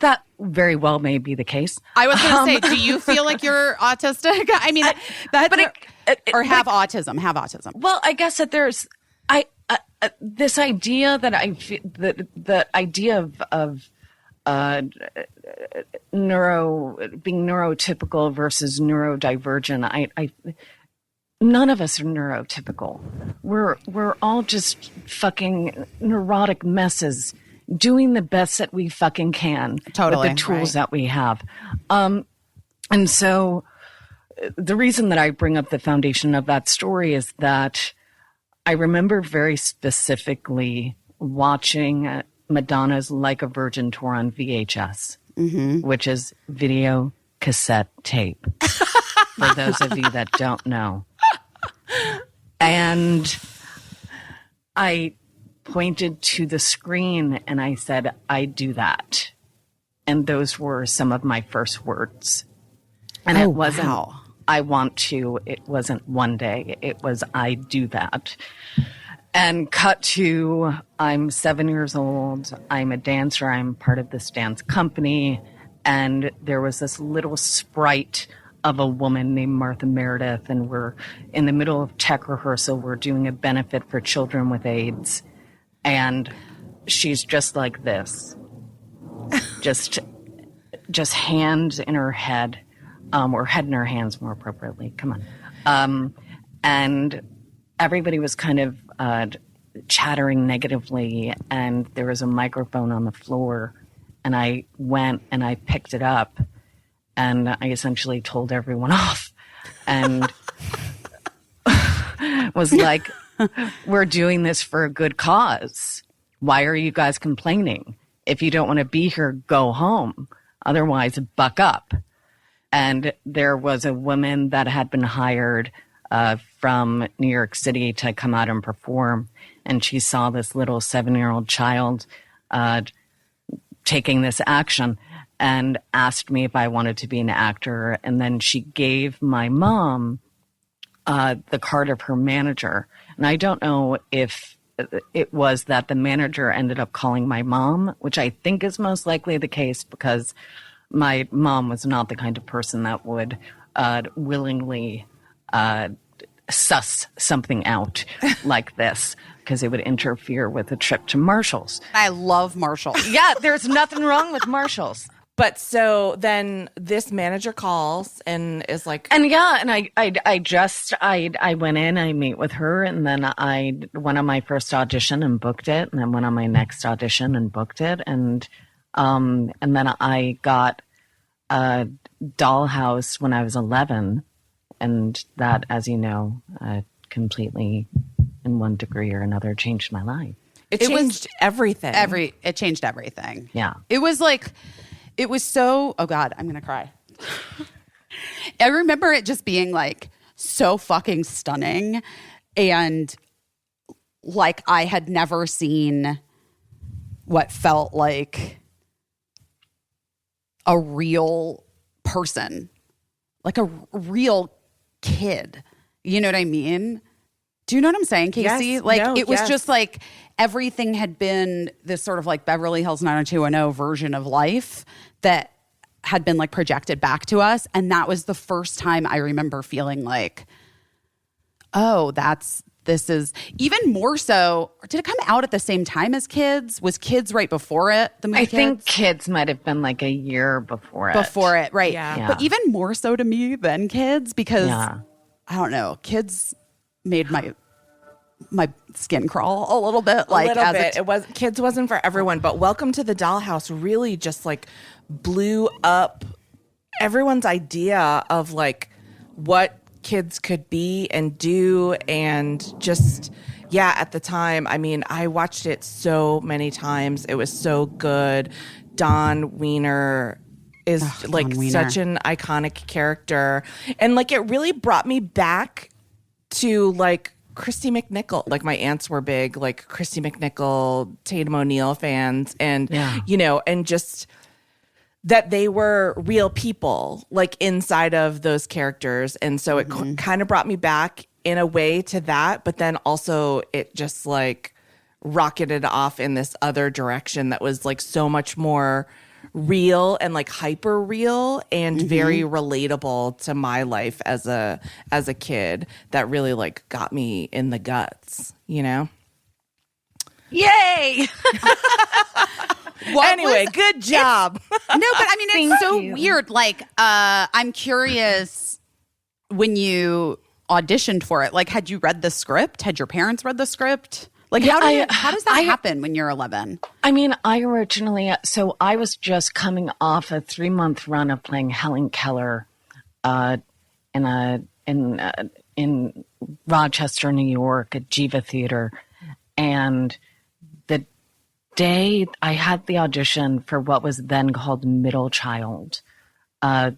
that very well may be the case. I was going to say, do you feel like you're autistic? I mean, have autism. Well, I guess that there's this idea that I feel the idea of being neurotypical versus neurodivergent. None of us are neurotypical. We're all just fucking neurotic messes doing the best that we fucking can Totally, with the tools that we have. And so the reason that I bring up the foundation of that story is that I remember very specifically watching Madonna's Like a Virgin tour on VHS, which is video cassette tape, for those of you that don't know. And I pointed to the screen and I said, I do that. And those were some of my first words. And it wasn't, I want to, it wasn't one day, it was, I do that. And cut to, I'm 7 years old, I'm a dancer, I'm part of this dance company, and there was this little sprite of a woman named Martha Meredith, and we're in the middle of tech rehearsal, we're doing a benefit for children with AIDS, and she's just like this, just hands in her head, or head in her hands more appropriately, come on. And everybody was kind of chattering negatively, and there was a microphone on the floor, and I went and I picked it up, and I essentially told everyone off, and was like, we're doing this for a good cause. Why are you guys complaining? If you don't want to be here, go home. Otherwise, buck up. And there was a woman that had been hired from New York City to come out and perform. And she saw this little 7-year-old child taking this action and asked me if I wanted to be an actor. And then she gave my mom the card of her manager. And I don't know if it was that the manager ended up calling my mom, which I think is most likely the case, because my mom was not the kind of person that would willingly suss something out like this, because it would interfere with a trip to Marshall's. I love Marshall's. Yeah, there's nothing wrong with Marshall's. But so then this manager calls and is like, and yeah, and I went in, I meet with her, and then I went on my first audition and booked it, and then went on my next audition and booked it, and then I got Dollhouse when I was 11, and that, as you know, completely, in one degree or another, changed my life. It changed everything. It changed everything. Yeah. It was like, it was so, oh God, I'm going to cry. I remember it just being like so fucking stunning. And like I had never seen what felt like a real person, like a real kid. You know what I mean? Do you know what I'm saying, Caissie? Yes, like, no, it was yes. just like everything had been this sort of like Beverly Hills 90210 version of life that had been like projected back to us. And that was the first time I remember feeling like, oh, this is even more so. Did it come out at the same time as Kids? Was Kids right before it? The movie I think Kids might have been like a year before it. Before it, right. Yeah. But even more so to me than Kids because, Yeah. I don't know, Kids made my skin crawl a little bit. Like, a little as bit. It was Kids wasn't for everyone, but Welcome to the Dollhouse really just like blew up everyone's idea of like what kids could be and do, and just at the time, I mean, I watched it so many times. It was so good. Don Wiener is like Don Wiener. such an iconic character, and like it really brought me back to like Christy McNichol. Like my aunts were big like Christy McNichol, Tatum O'Neal fans, and you know, and just that they were real people like inside of those characters. And so it kind of brought me back in a way to that, but then also it just like rocketed off in this other direction that was like so much more real and like hyper real and very relatable to my life as a kid. That really like got me in the guts, you know? Yay! Anyway, good job. No, but I mean, it's Thank so you. weird. Like, I'm curious when you auditioned for it, like, had you read the script? Had your parents read the script? Like, how does that happen when you're 11? I mean, I originally, so I was just coming off a 3-month run of playing Helen Keller in Rochester, New York at Jiva Theater. And the day I had the audition for what was then called Middle Child, I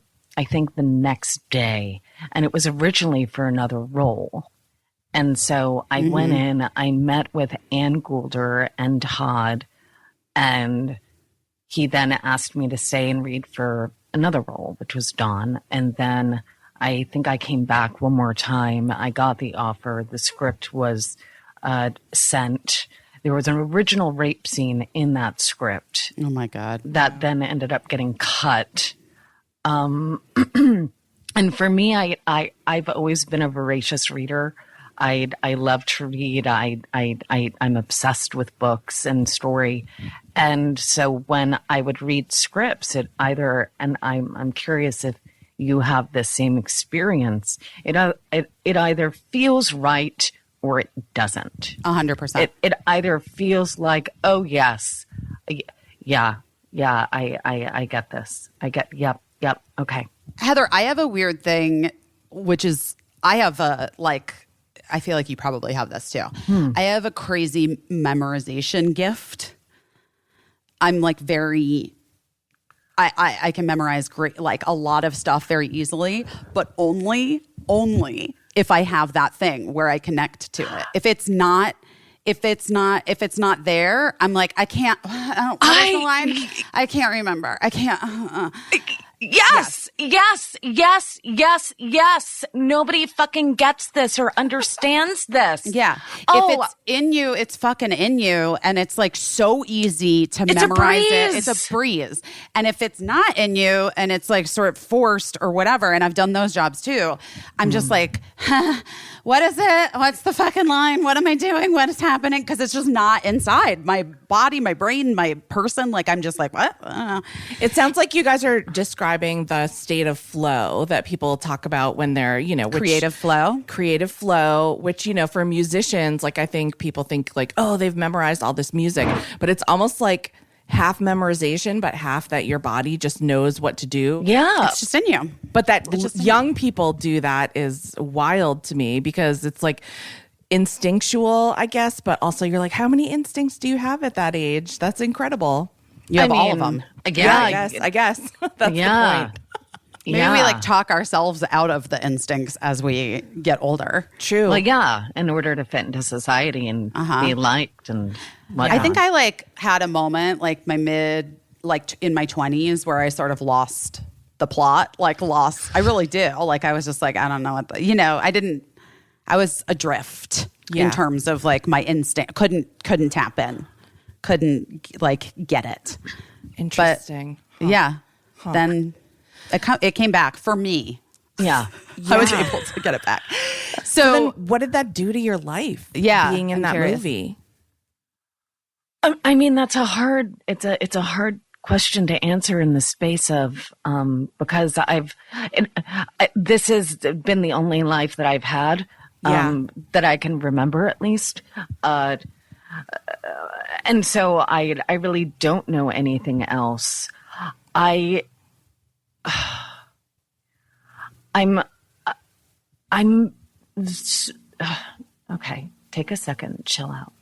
think the next day, and it was originally for another role. And so I went in, I met with Ann Goulder and Todd, and he then asked me to stay and read for another role, which was Dawn. And then I think I came back one more time. I got the offer. The script was sent. There was an original rape scene in that script Oh my God. that then ended up getting cut. And for me, I've always been a voracious reader. I love to read. I'm obsessed with books and story. And so when I would read scripts, and I'm curious if you have the same experience, it either feels right or it doesn't. 100%. It either feels like, oh yes, yeah, I get this. Yep, okay. Heather, I have a weird thing, which is I feel like you probably have this too. I have a crazy memorization gift. I'm like I can memorize like a lot of stuff very easily, but only if I have that thing where I connect to it. If it's not there, I'm like, I can't. What is the line? I can't remember. I can't. Yes. Nobody fucking gets this or understands this. Yeah. Oh. If it's in you, it's fucking in you. And it's like so easy to memorize it. It's a breeze. And if it's not in you and it's like sort of forced or whatever, and I've done those jobs too, I'm just like, what is it? What's the fucking line? What am I doing? What is happening? Because it's just not inside my body, my brain, my person. Like, I'm just like, what? I don't know. It sounds like you guys are describing the state of flow that people talk about when they're, Creative flow, which, for musicians, like I think people think like, oh, they've memorized all this music, but it's almost like half memorization, but half that your body just knows what to do. Yeah. It's just in you. But that young people do that is wild to me because it's like instinctual, I guess, but also you're like, how many instincts do you have at that age? That's incredible. You have all of them. Yeah, I guess. That's the point. Maybe we like talk ourselves out of the instincts as we get older. True. Well, yeah, in order to fit into society and be liked and whatnot. I think I like had a moment like in my 20s where I sort of lost the plot, I really do. Like I was just like, I don't know what I was adrift. in terms of like my instinct. Couldn't tap in. Couldn't like get it. Interesting. But, then it came back for me. Yeah. I was able to get it back. So then what did that do to your life? Yeah, being in that movie. I mean, it's a hard question to answer in the space of, because this has been the only life that I've had, that I can remember at least. And so I really don't know anything else. Okay, take a second, chill out.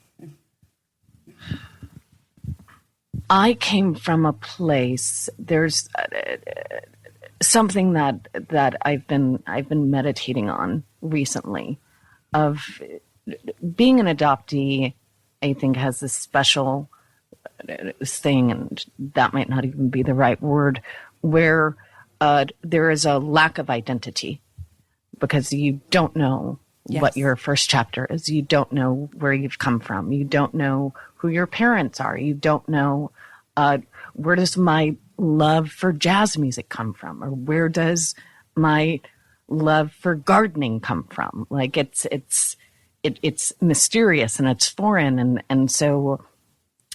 I came from a place, there's something that I've been meditating on recently, of being an adoptee. I think has this special thing, and that might not even be the right word, where there is a lack of identity because you don't know what your first chapter is. You don't know where you've come from. You don't know who your parents are. You don't know where does my love for jazz music come from, or where does my love for gardening come from? Like it's mysterious and it's foreign, and so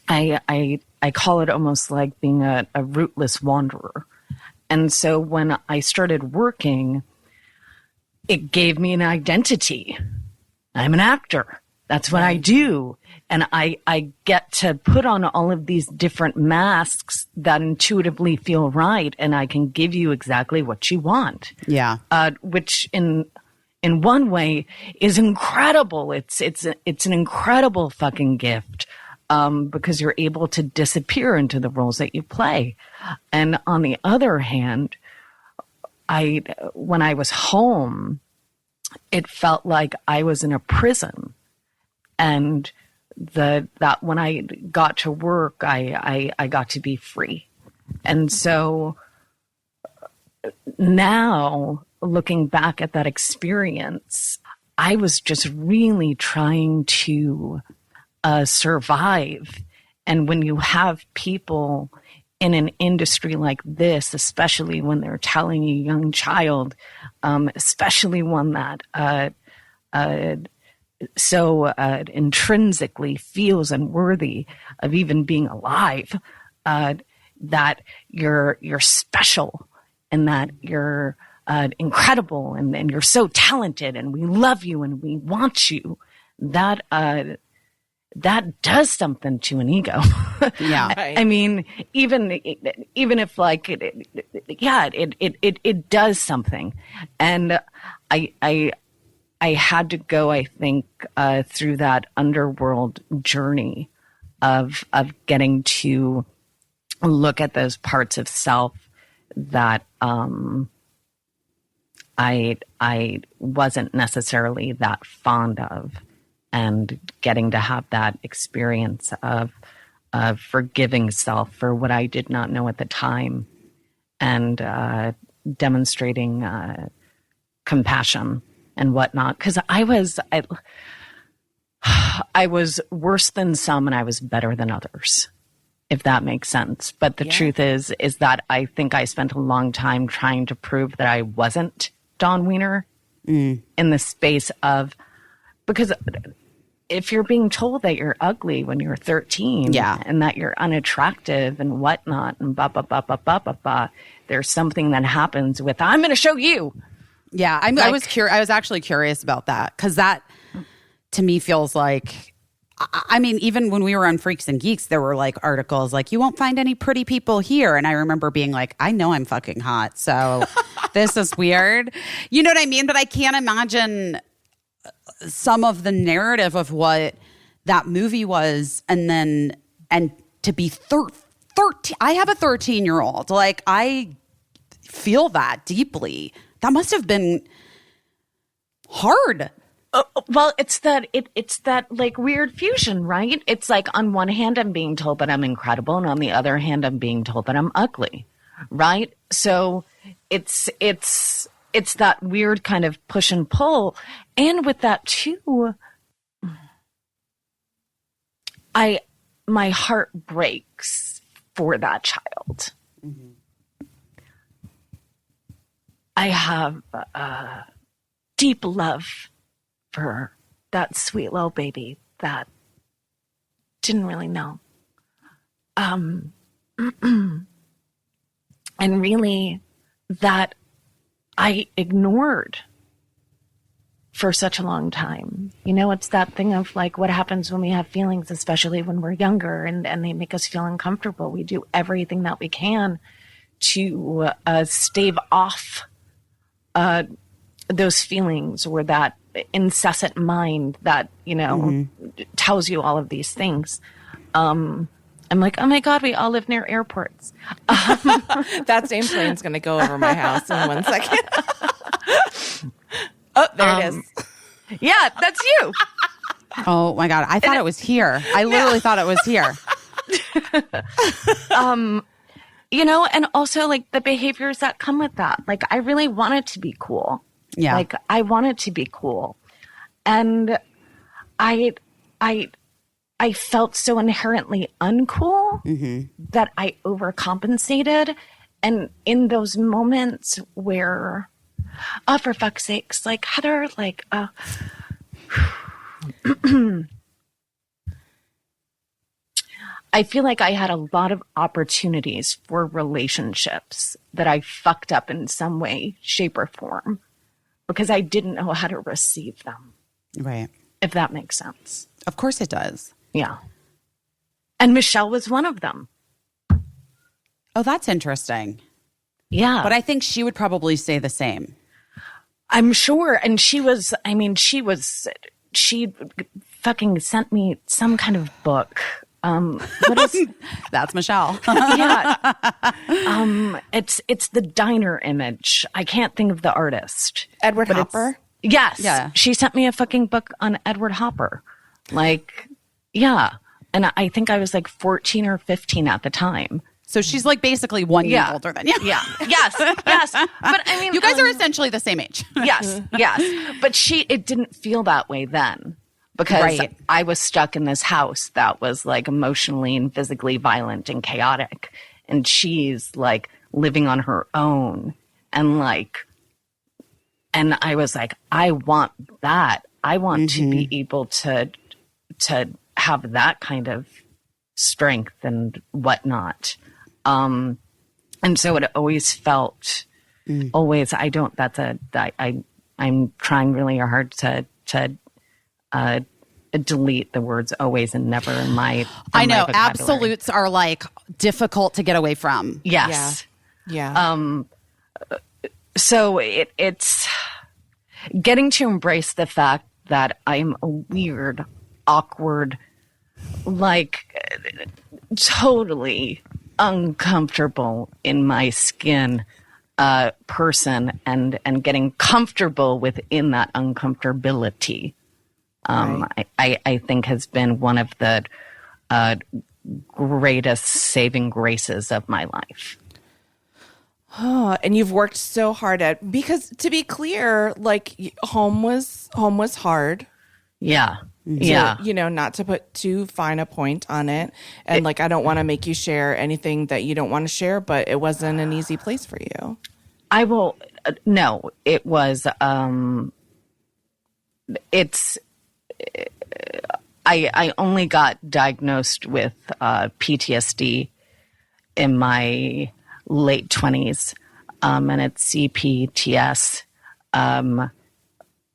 I call it almost like being a rootless wanderer. And so when I started working, it gave me an identity. I'm an actor. That's what I do. And I get to put on all of these different masks that intuitively feel right, and I can give you exactly what you want. Yeah. Which in one way is incredible. It's an incredible fucking gift. Because you're able to disappear into the roles that you play. And on the other hand, when I was home, it felt like I was in a prison, and that when I got to work, I got to be free. And so now, looking back at that experience, I was just really trying to survive. And when you have people in an industry like this, especially when they're telling a young child, especially one that so intrinsically feels unworthy of even being alive, that you're special, and that you're incredible, and you're so talented, and we love you and we want you, that does something to an ego. Yeah. I mean, even if like, it does something. And I had to go, I think, through that underworld journey of getting to look at those parts of self that, I wasn't necessarily that fond of. And getting to have that experience of forgiving self for what I did not know at the time, and demonstrating compassion and whatnot. Because I was worse than some, and I was better than others, if that makes sense. But the truth is that I think I spent a long time trying to prove that I wasn't Dawn Wiener in the space of, because if you're being told that you're ugly when you're 13, and that you're unattractive and whatnot, and there's something that happens with, I'm going to show you. Yeah, I was actually curious about that, because that to me feels like, I mean, even when we were on Freaks and Geeks, there were like articles like, you won't find any pretty people here. And I remember being like, I know I'm fucking hot, so this is weird. You know what I mean? But I can't imagine some of the narrative of what that movie was, and to be 13. I have a 13-year-old. Like, I feel that deeply. That must have been hard. Well, it's that like weird fusion, right? It's like on one hand I'm being told that I'm incredible, and on the other hand I'm being told that I'm ugly, right? So it's that weird kind of push and pull. And with that too, my heart breaks for that child. Mm-hmm. I have a deep love for that sweet little baby that didn't really know. And really that I ignored for such a long time. You know, it's that thing of like what happens when we have feelings, especially when we're younger and they make us feel uncomfortable. We do everything that we can to stave off those feelings or that incessant mind that, you know, tells you all of these things. I'm like, oh my God, we all live near airports. That same plane's going to go over my house in 1 second. Oh, there it is. Yeah, that's you. Oh my God. I thought it was here. I literally thought it was here. You know, and also like the behaviors that come with that. Like I really wanted to be cool. Yeah. Like I wanted to be cool. And I felt so inherently uncool that I overcompensated. And in those moments where, oh, for fuck's sakes, like Heather, like, I feel like I had a lot of opportunities for relationships that I fucked up in some way, shape, or form because I didn't know how to receive them. Right. If that makes sense. Of course it does. Yeah. And Michelle was one of them. Oh, that's interesting. Yeah. But I think she would probably say the same. I'm sure. And she fucking sent me some kind of book. What is That's Michelle. yeah. It's the diner image. I can't think of the artist. Edward Hopper? Yes. Yeah. She sent me a fucking book on Edward Hopper. Like, yeah. And I think I was like 14 or 15 at the time. So she's like basically 1 year older than you. Yeah. Yes. Yes. But I mean, You guys are essentially the same age. Yes. Yes. But it didn't feel that way then because I was stuck in this house that was like emotionally and physically violent and chaotic. And she's like living on her own and like, and I was like, I want that. I want to be able to have that kind of strength and whatnot. And so it always felt, I'm trying really hard to delete the words always and never in my I know. vocabulary. Absolutes are like difficult to get away from. Yes. Yeah. So it's getting to embrace the fact that I'm a weird, awkward, like totally uncomfortable in my skin person and getting comfortable within that uncomfortability. I think has been one of the greatest saving graces of my life. Oh, and you've worked so hard because to be clear, like home was hard. Yeah. Yeah. You know, not to put too fine a point on it. And like, I don't want to make you share anything that you don't want to share, but it wasn't an easy place for you. I will, no, it was, I only got diagnosed with PTSD in my late 20s, and it's CPTS,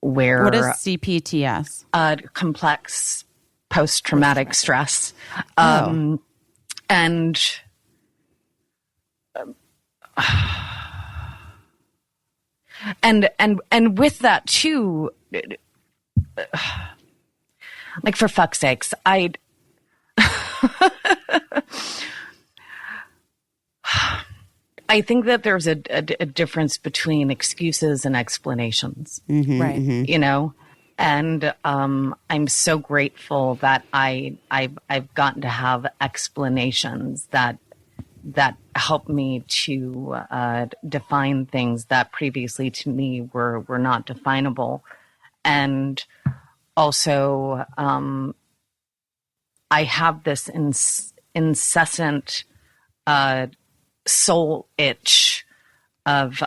where What is CPTS? Complex post-traumatic stress, and with that too, like for fuck's sakes, I think that there's a difference between excuses and explanations, Right. you know? And I'm so grateful that I've gotten to have explanations that help me to define things that previously to me were not definable. And also I have this incessant soul itch of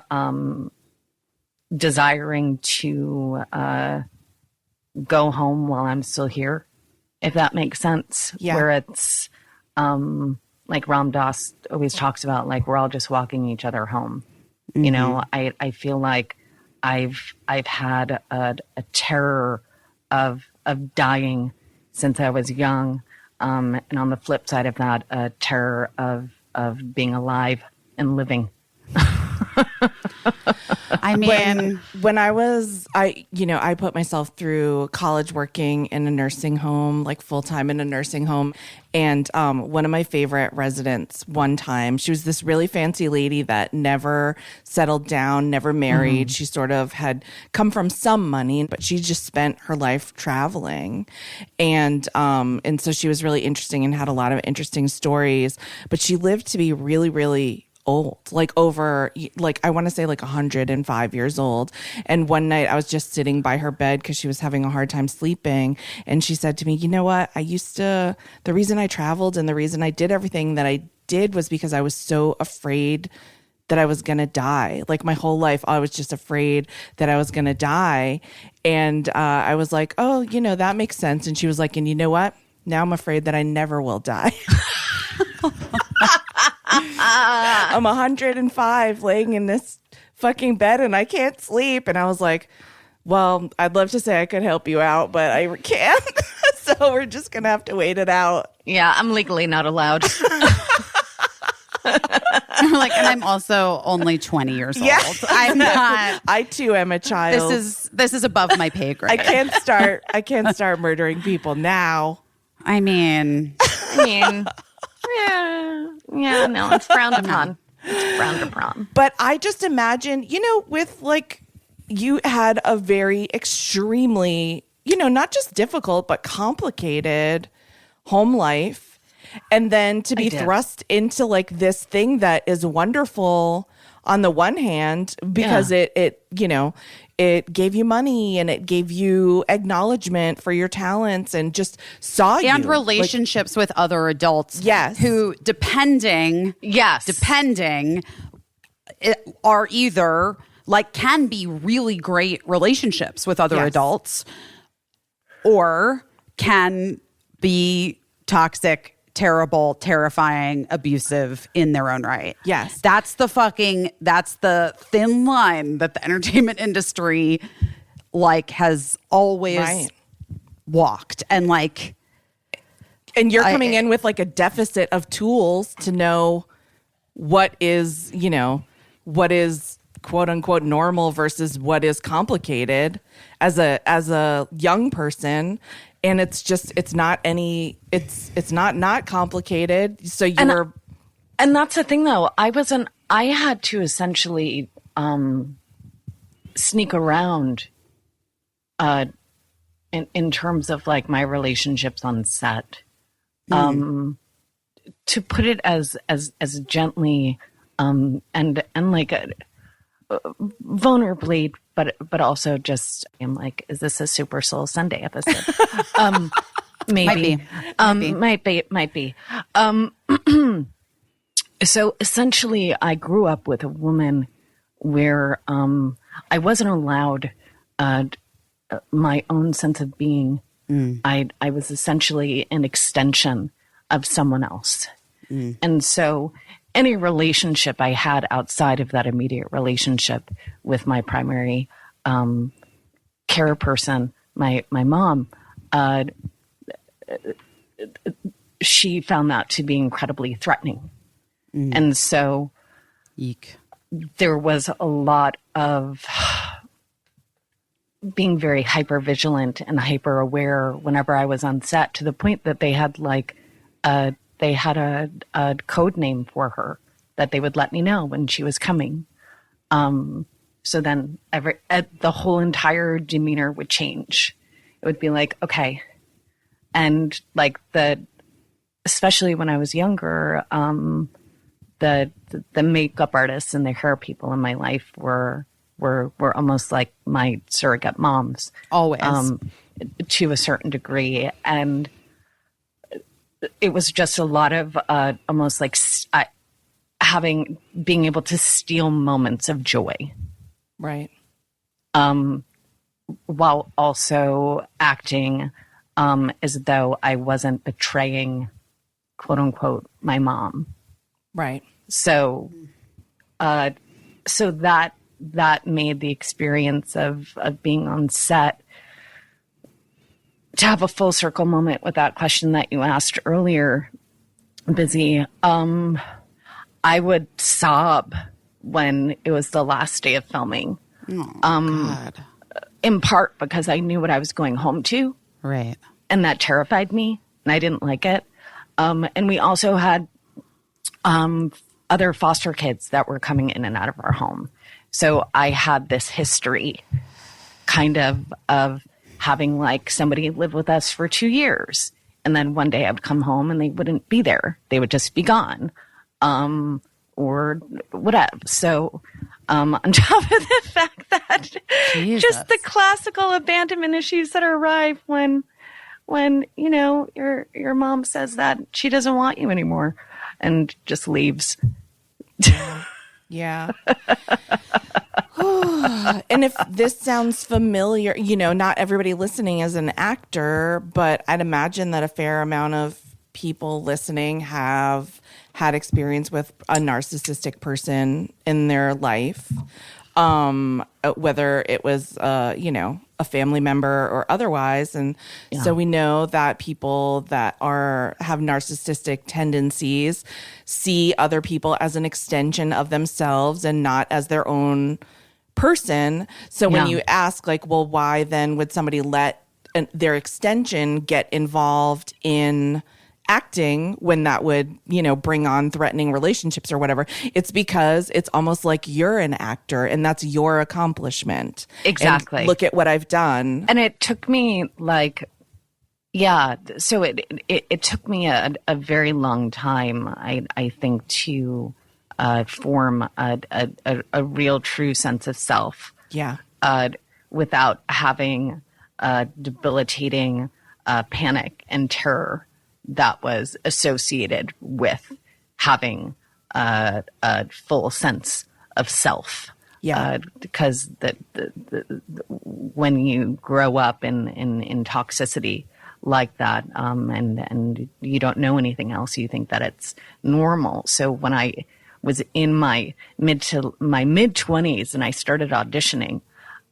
desiring to go home while I'm still here, if that makes sense. Yeah. Where it's like Ram Dass always talks about, like, we're all just walking each other home. Mm-hmm. You know, I feel like I've had a terror of dying since I was young, and on the flip side of that, a terror of being alive and living. I mean, when I put myself through college working in a nursing home, like full time in a nursing home. And one of my favorite residents one time, she was this really fancy lady that never settled down, never married. Mm-hmm. She sort of had come from some money, but she just spent her life traveling. And so she was really interesting and had a lot of interesting stories, but she lived to be really, really old, like over, like I want to say like 105 years old. And one night I was just sitting by her bed because she was having a hard time sleeping. And she said to me, you know what? The reason I traveled and the reason I did everything that I did was because I was so afraid that I was going to die. Like my whole life, I was just afraid that I was going to die. And I was like, oh, that makes sense. And she was like, and you know what? Now I'm afraid that I never will die. I'm 105 laying in this fucking bed and I can't sleep. And I was like, well, I'd love to say I could help you out, but I can't. So we're just going to have to wait it out. Yeah, I'm legally not allowed. And I'm also only 20 years old. I'm not. I too am a child. This is above my pay grade. I can't start murdering people now. I mean, yeah, no, it's frowned upon. It's frowned upon. But I just imagine, with like, you had a very extremely, not just difficult, but complicated home life. And then to be thrust into like this thing that is wonderful on the one hand, because it gave you money and it gave you acknowledgement for your talents and just saw you. And relationships with other adults. Yes. Who, depending, are either like can be really great relationships with other adults or can be toxic, terrible, terrifying, abusive in their own right. Yes. That's the thin line that the entertainment industry has always walked. And you're coming in with like a deficit of tools to know what is quote unquote normal versus what is complicated as a young person. And it's not complicated. So and that's the thing though. I had to essentially sneak around in terms of like my relationships on set. To put it as gently and like vulnerably, but also just I'm like, is this a Super Soul Sunday episode? Maybe. Might be. So essentially I grew up with a woman where I wasn't allowed my own sense of being. I was essentially an extension of someone else. And so any relationship I had outside of that immediate relationship with my primary care person, my mom, she found that to be incredibly threatening. And so there was a lot of being very hyper vigilant and hyper aware whenever I was on set, to the point that they had a code name for her that they would let me know when she was coming. So then the whole entire demeanor would change. It would be like, okay. And like especially when I was younger, the makeup artists and the hair people in my life were almost like my surrogate moms. Always. To a certain degree. And it was just a lot of almost like being able to steal moments of joy. Right. While also acting as though I wasn't betraying, quote unquote, my mom. Right. So that made the experience of being on set, to have a full circle moment with that question that you asked earlier, Busy. I would sob when it was the last day of filming. Oh, God. In part because I knew what I was going home to. Right. And that terrified me, and I didn't like it. And we also had other foster kids that were coming in and out of our home. So I had this history kind of having like somebody live with us for 2 years. And then one day I would come home and they wouldn't be there. They would just be gone. Or whatever. So, on top of the fact that Jesus. just the classical abandonment issues that arrive when, you know, your mom says that she doesn't want you anymore and just leaves. Yeah. And if this sounds familiar, you know, not everybody listening is an actor, but I'd imagine that a fair amount of people listening have had experience with a narcissistic person in their life, whether it was, you know, a family member or otherwise. And so we know that people that have narcissistic tendencies see other people as an extension of themselves and not as their own person. So when you ask, like, well, why then would somebody let their extension get involved in acting when that would, you know, bring on threatening relationships or whatever? It's because it's almost like you're an actor and that's your accomplishment. Exactly. And look at what I've done. And it took me like, so it took me a very long time, I think, to form a real true sense of self. Yeah. Without having debilitating panic and terror that was associated with having a full sense of self. Yeah. Because when you grow up in toxicity like that, and you don't know anything else, you think that it's normal. So when I was in my mid 20s and I started auditioning,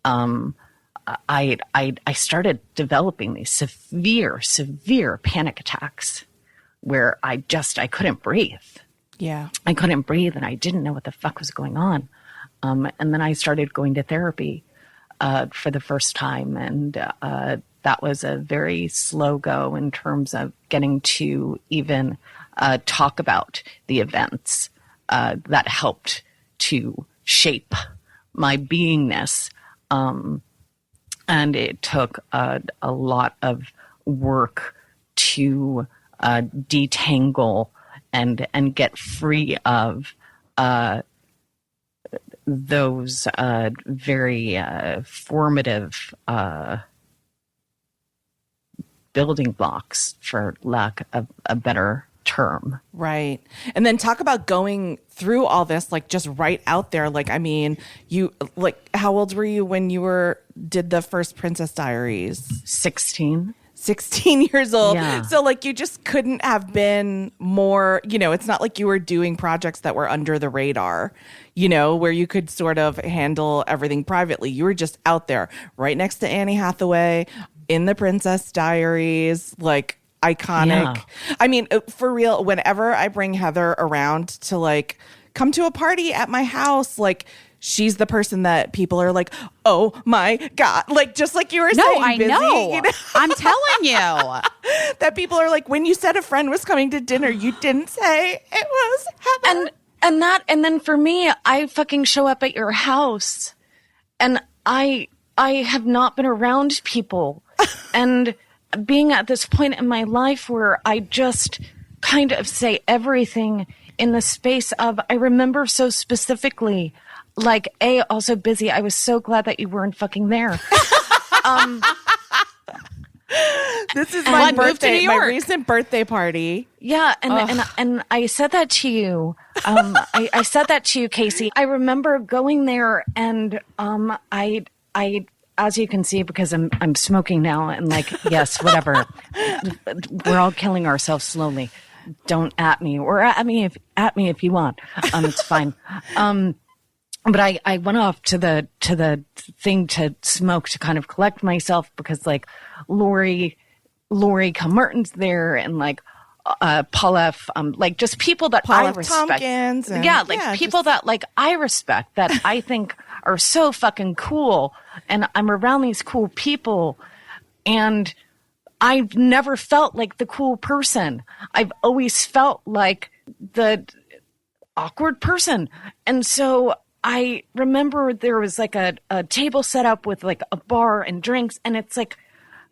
I started developing these severe panic attacks where I couldn't breathe. Yeah. I couldn't breathe and I didn't know what the fuck was going on. And then I started going to therapy for the first time. And that was a very slow go in terms of getting to even talk about the events that helped to shape my beingness. And it took a lot of work to detangle and get free of those very formative building blocks, for lack of a better term. Right. And then talk about going through all this, like, just right out there. Like, I mean, you, like, how old were you when you did the first Princess Diaries? 16 years old. Yeah. So, like, you just couldn't have been more, you know, it's not like you were doing projects that were under the radar, you know, where you could sort of handle everything privately. You were just out there right next to Annie Hathaway in the Princess Diaries, like, iconic. Yeah. I mean, for real, whenever I bring Heather around to, like, come to a party at my house, like, she's the person that people are like, oh my God. Like, just like you were saying, I Busy, know. you know? I'm telling you. That people are like, when you said a friend was coming to dinner, you didn't say it was Heather. And then for me, I fucking show up at your house and I have not been around people. And being at this point in my life where I just kind of say everything in the space of, I remember so specifically, like, also Busy, I was so glad that you weren't fucking there. This is my moved to New birthday, my York. recent birthday party. Yeah, and I said that to you. I said that to you, Caissie. I remember going there, and I as you can see, because I'm smoking now, and like, yes, whatever. We're all killing ourselves slowly. Don't at me, or at me if you want. It's fine. But I went off to the thing to smoke to kind of collect myself, because like Lori Kilmartin's there, and like Paul F. Like just people that I respect. Tompkins and, people that like I respect, that I think are so fucking cool, and I'm around these cool people, and I've never felt like the cool person. I've always felt like the awkward person, and so I remember there was like a table set up with like a bar and drinks, and it's like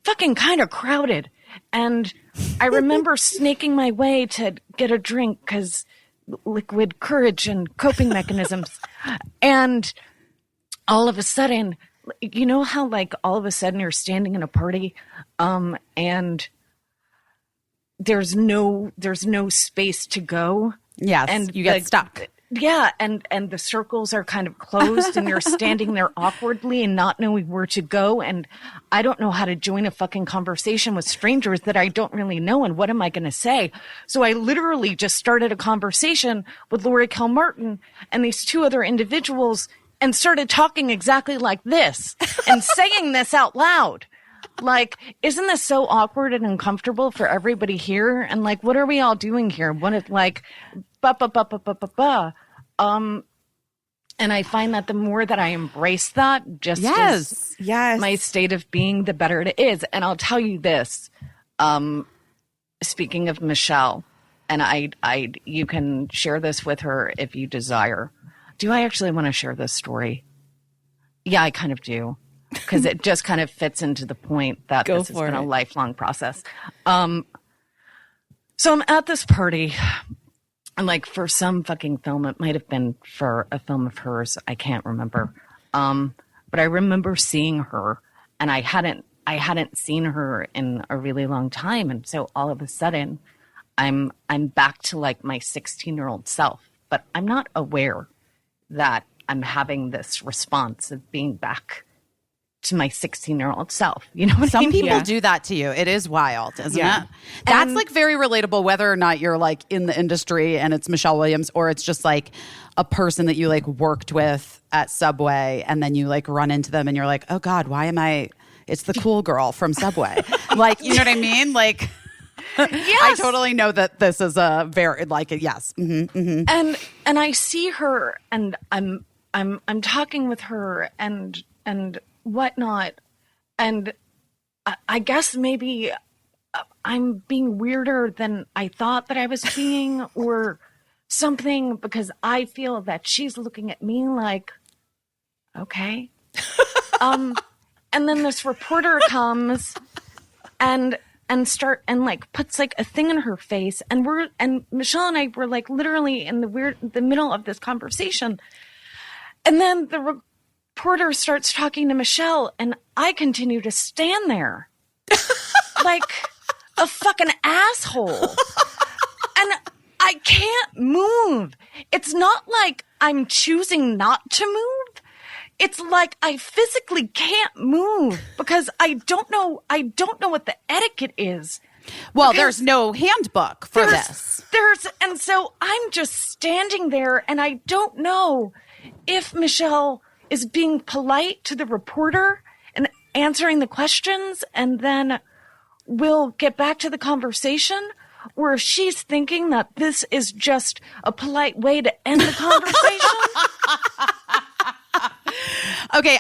fucking kind of crowded. And I remember snaking my way to get a drink because liquid courage and coping mechanisms. And all of a sudden, you know how like all of a sudden you're standing in a party, and there's no space to go. Yes, and you get stuck. Yeah, and the circles are kind of closed, and you're standing there awkwardly and not knowing where to go. And I don't know how to join a fucking conversation with strangers that I don't really know. And what am I going to say? So I literally just started a conversation with Lori Kilmartin and these two other individuals, and started talking exactly like this and saying this out loud. Like, isn't this so awkward and uncomfortable for everybody here? And like, what are we all doing here? What is like, and I find that the more that I embrace that, just as my state of being, the better it is. And I'll tell you this, speaking of Michelle, and you can share this with her if you desire. Do I actually want to share this story? Yeah, I kind of do. Because it just kind of fits into the point that this has been a lifelong process. So I'm at this party, and like for some fucking film, it might have been for a film of hers, I can't remember. But I remember seeing her, and I hadn't seen her in a really long time, and so all of a sudden, I'm back to like my 16-year-old self, but I'm not aware that I'm having this response of being back to my 16-year-old self. You know what I mean? Some people do that to you. It is wild, isn't it? That's like very relatable, whether or not you're like in the industry and it's Michelle Williams, or it's just like a person that you like worked with at Subway, and then you like run into them and you're like, oh God, why am I? It's the cool girl from Subway. Like, you know what I mean? Like, yes. I totally know that this is a very like yes. Mm-hmm, mm-hmm. And I see her, and I'm talking with her and whatnot, and I guess maybe I'm being weirder than I thought that I was being, or something, because I feel that she's looking at me like, okay. And then this reporter comes and like puts like a thing in her face, and Michelle and I were like literally in the middle of this conversation, and then the reporter starts talking to Michelle, and I continue to stand there like a fucking asshole, and I can't move. It's not like I'm choosing not to move. It's like I physically can't move because I don't know what the etiquette is. Well, there's no handbook for this. And so I'm just standing there, and I don't know if Michelle is being polite to the reporter and answering the questions, and then we'll get back to the conversation, or if she's thinking that this is just a polite way to end the conversation. Okay,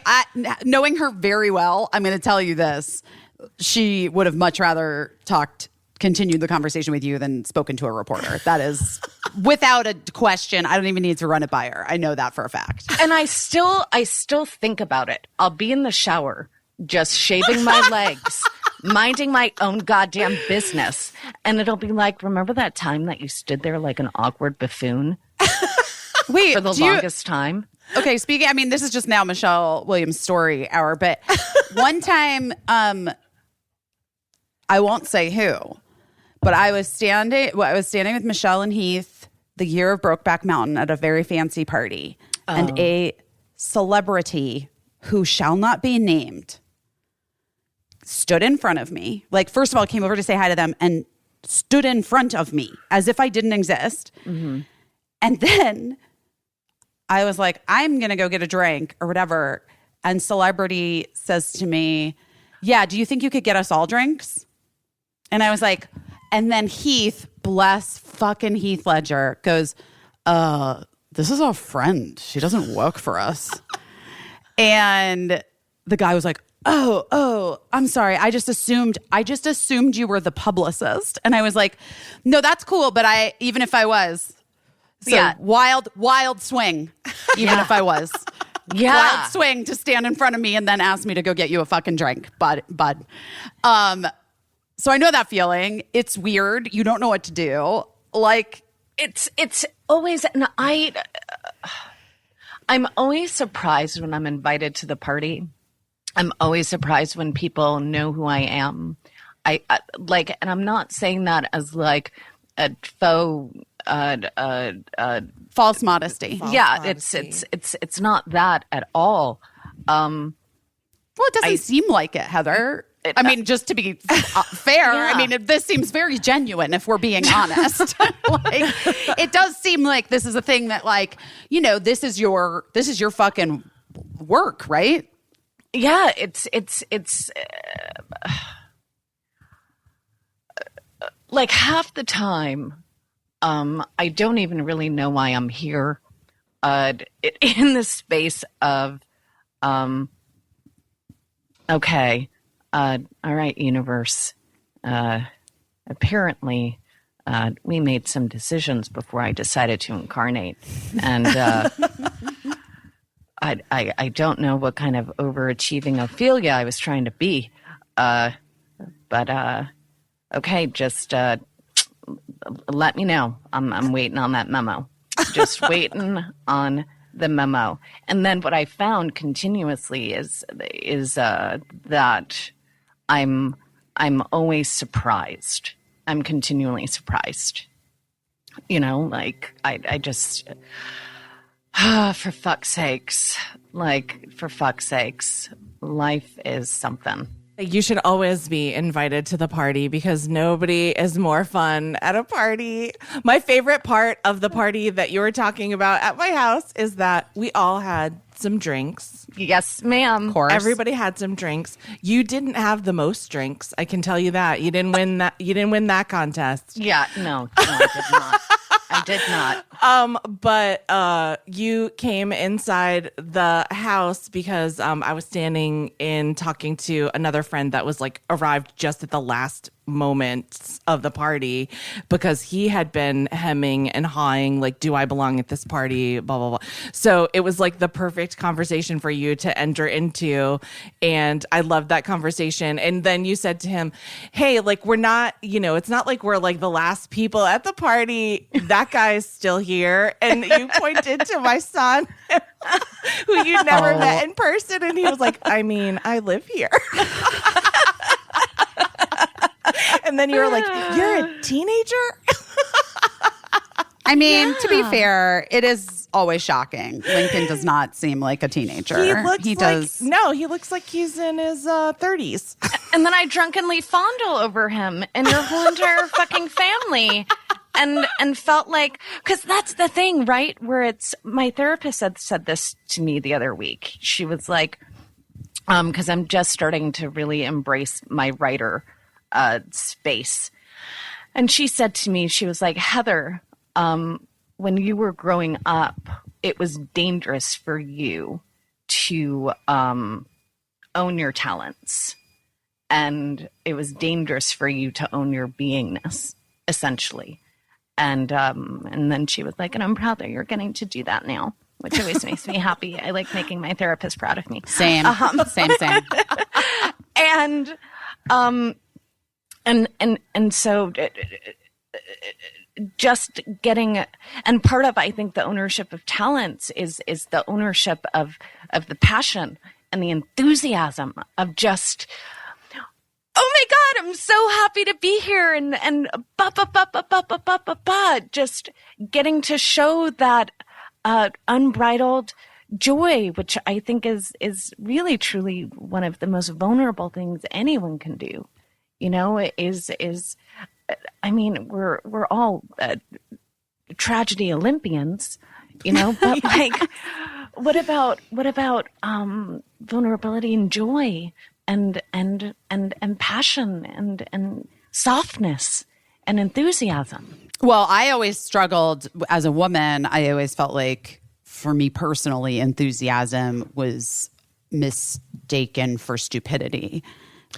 knowing her very well, I'm going to tell you this. She would have much rather continued the conversation with you than spoken to a reporter. That is without a question. I don't even need to run it by her. I know that for a fact. And I still think about it. I'll be in the shower, just shaving my legs, minding my own goddamn business. And it'll be like, remember that time that you stood there like an awkward buffoon? Wait, for the longest time? Okay, speaking, I mean, this is just now Michelle Williams' story hour, but one time, I won't say who, but I was standing with Michelle and Heath the year of Brokeback Mountain at a very fancy party. And a celebrity who shall not be named stood in front of me. Like, first of all, came over to say hi to them and stood in front of me as if I didn't exist. Mm-hmm. And then I was like, I'm going to go get a drink or whatever. And celebrity says to me, yeah, do you think you could get us all drinks? And I was like, and then Heath, bless fucking Heath Ledger, goes, this is our friend. She doesn't work for us. And the guy was like, oh, I'm sorry. I just assumed you were the publicist. And I was like, no, that's cool. But even if I was, wild swing, even if I was. Yeah. Wild swing to stand in front of me and then ask me to go get you a fucking drink, bud. So I know that feeling. It's weird. You don't know what to do. Like, it's always, and I'm always surprised when I'm invited to the party. I'm always surprised when people know who I am. I like, and I'm not saying that as like a faux, false modesty. It's not that at all. Well, it doesn't seem like it, Heather. I mean, just to be fair, I mean, this seems very genuine if we're being honest. Like, it does seem like this is a thing that, like, you know, this is your fucking work, right? Yeah, it's like half the time, I don't even really know why I'm here. In the space of, okay. All right, universe. Apparently, we made some decisions before I decided to incarnate. And I don't know what kind of overachieving Ophelia I was trying to be. But okay, just let me know. I'm waiting on that memo. Just waiting on the memo. And then what I found continuously is that I'm always surprised. I'm continually surprised. You know, like I just for fuck's sakes, life is something. You should always be invited to the party because nobody is more fun at a party. My favorite part of the party that you were talking about at my house is that we all had some drinks. Yes, ma'am. Of course. Everybody had some drinks. You didn't have the most drinks. I can tell you that. You didn't win that. You didn't win that contest. Yeah, no, I did not. I did not. But you came inside the house because I was standing in talking to another friend that was like arrived just at the last moments of the party because he had been hemming and hawing like, do I belong at this party, blah blah blah. So it was like the perfect conversation for you to enter into, and I loved that conversation. And then you said to him, hey, like, we're not, you know, it's not like we're like the last people at the party. That guy's still here. And you pointed to my son who you never met in person, and he was like, I mean, I live here. And then you were like, you're a teenager? I mean, to be fair, it is always shocking. Lincoln does not seem like a teenager. He looks like he's in his 30s. And then I drunkenly fondle over him and your whole entire fucking family. And felt like, because that's the thing, right? Where it's, my therapist said this to me the other week. She was like, because I'm just starting to really embrace my writer space. And she said to me, she was like, Heather, when you were growing up, it was dangerous for you to own your talents. And it was dangerous for you to own your beingness, essentially. And then she was like, and I'm proud that you're getting to do that now, which always makes me happy. I like making my therapist proud of me. Same. And so just getting, and part of, I think, the ownership of talents is the ownership of the passion and the enthusiasm of just oh my God, I'm so happy to be here. And just getting to show that unbridled joy, which I think is really truly one of the most vulnerable things anyone can do. You know, I mean, we're all tragedy Olympians, you know, but like, what about vulnerability and joy and passion and softness and enthusiasm? Well, I always struggled as a woman. I always felt like, for me personally, enthusiasm was mistaken for stupidity.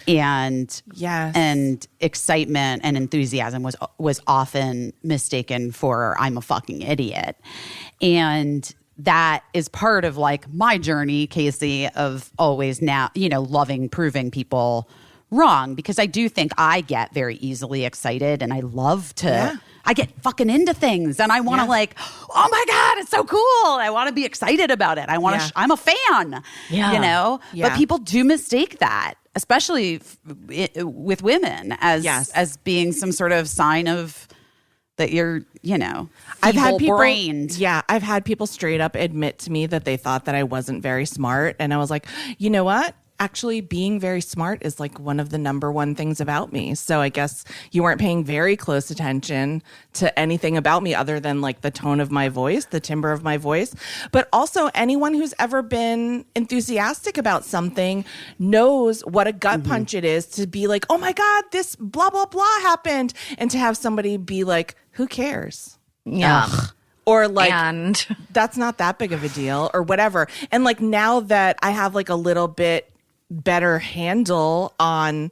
And yes, and excitement and enthusiasm was often mistaken for I'm a fucking idiot. And that is part of like my journey, Caissie, of always now, you know, loving proving people wrong, because I do think I get very easily excited and I love to I get fucking into things and I want to like, oh my God, it's so cool. I want to be excited about it. I want to I'm a fan. You know? But people do mistake that, especially with women, as being some sort of sign of that you're, you know, feeble-brained. I've had people straight up admit to me that they thought that I wasn't very smart. And I was like, you know what? Actually, being very smart is like one of the number one things about me. So I guess you weren't paying very close attention to anything about me other than like the tone of my voice, the timbre of my voice. But also anyone who's ever been enthusiastic about something knows what a gut punch it is to be like, oh my God, this blah, blah, blah happened. And to have somebody be like, who cares? Yeah. Ugh. Or like, that's not that big of a deal or whatever. And like now that I have like a little bit better handle on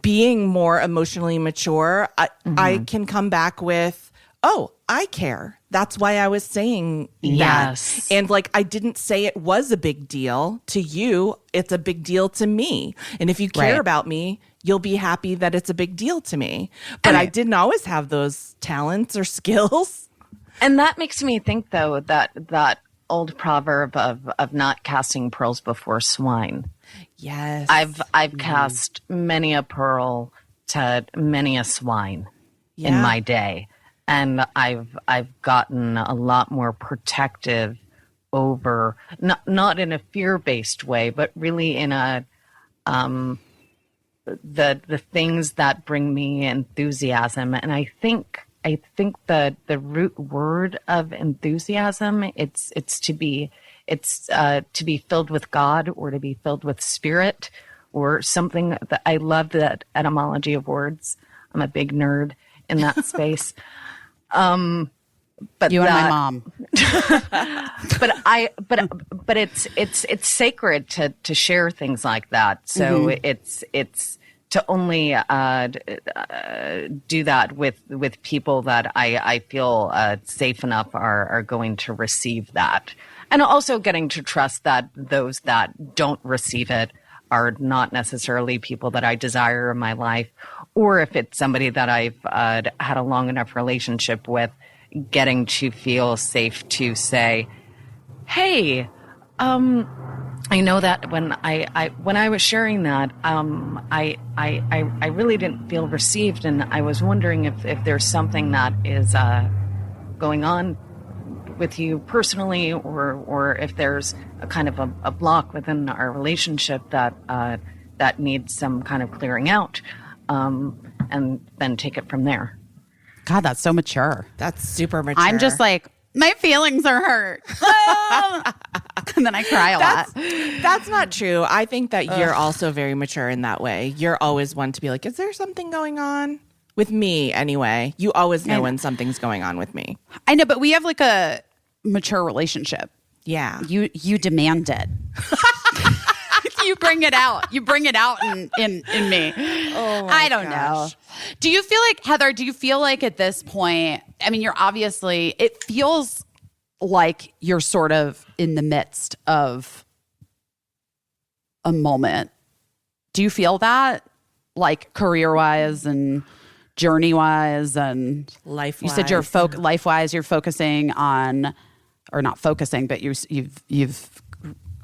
being more emotionally mature, I can come back with, oh, I care. That's why I was saying that. And like, I didn't say it was a big deal to you. It's a big deal to me. And if you care about me, you'll be happy that it's a big deal to me. But I didn't always have those talents or skills. And that makes me think, though, that old proverb of not casting pearls before swine. Yes. I've cast many a pearl to many a swine in my day. And I've gotten a lot more protective over, not in a fear-based way, but really in a the things that bring me enthusiasm. And I think the root word of enthusiasm, it's to be filled with God or to be filled with spirit or something. That I love that etymology of words. I'm a big nerd in that space. But you and my mom. but it's sacred to share things like that. So it's to only do that with people that I feel safe enough are going to receive that. And also getting to trust that those that don't receive it are not necessarily people that I desire in my life. Or if it's somebody that I've had a long enough relationship with, getting to feel safe to say, hey, I know that when I was sharing that, I really didn't feel received, and I was wondering if there's something that is going on with you personally, or if there's a kind of a block within our relationship that needs some kind of clearing out, and then take it from there. God, that's so mature. That's super mature. I'm just like, my feelings are hurt. And then I cry a lot. That's not true. I think that you're also very mature in that way. You're always one to be like, is there something going on? With me, anyway. You always know when something's going on with me. I know, but we have like a mature relationship. Yeah. You demand it. You bring it out. You bring it out in me. Oh my I don't know. Do you feel like, Heather, at this point, I mean, you're obviously, it feels like you're sort of in the midst of a moment. Do you feel that? Like career-wise and journey-wise and life-wise? You said you're life-wise, you're focusing on, or not focusing, but you've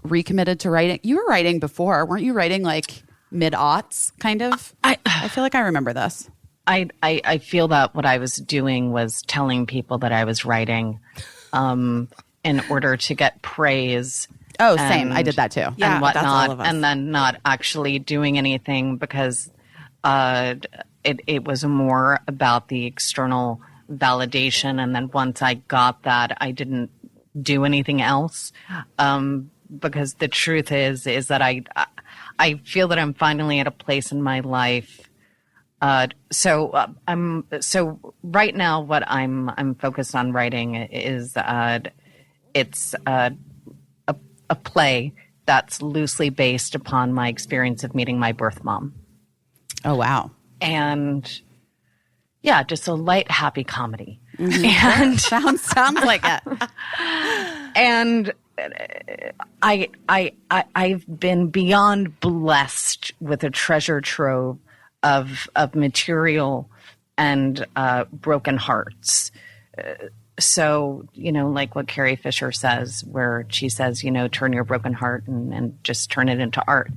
recommitted to writing. You were writing before, weren't you? Writing like mid-aughts, kind of. I feel like I remember this. I feel that what I was doing was telling people that I was writing in order to get praise. Oh, same. I did that too. Yeah, And whatnot, that's all of us. and then not actually doing anything because it was more about the external validation. And then once I got that, I didn't do anything else because the truth is that I feel that I'm finally at a place in my life. So right now what I'm focused on writing is it's a play that's loosely based upon my experience of meeting my birth mom. Oh, wow. And yeah, just a light, happy comedy. And sounds like it. And I've been beyond blessed with a treasure trove of material and broken hearts. So, like what Carrie Fisher says, where she says, turn your broken heart and just turn it into art.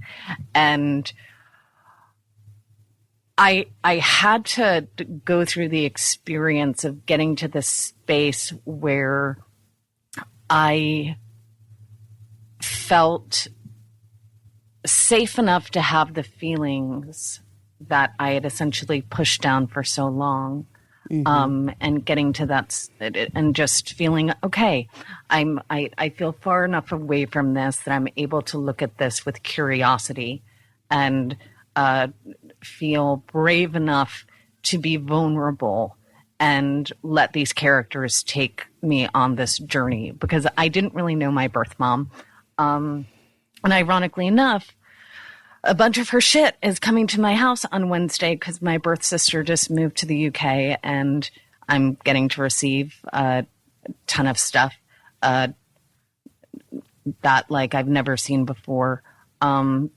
And I had to go through the experience of getting to this space where I felt safe enough to have the feelings that I had essentially pushed down for so long. And getting to that and just feeling, okay, I feel far enough away from this that I'm able to look at this with curiosity and feel brave enough to be vulnerable and let these characters take me on this journey, because I didn't really know my birth mom. And ironically enough, a bunch of her shit is coming to my house on Wednesday because my birth sister just moved to the UK and I'm getting to receive a ton of stuff that I've never seen before. And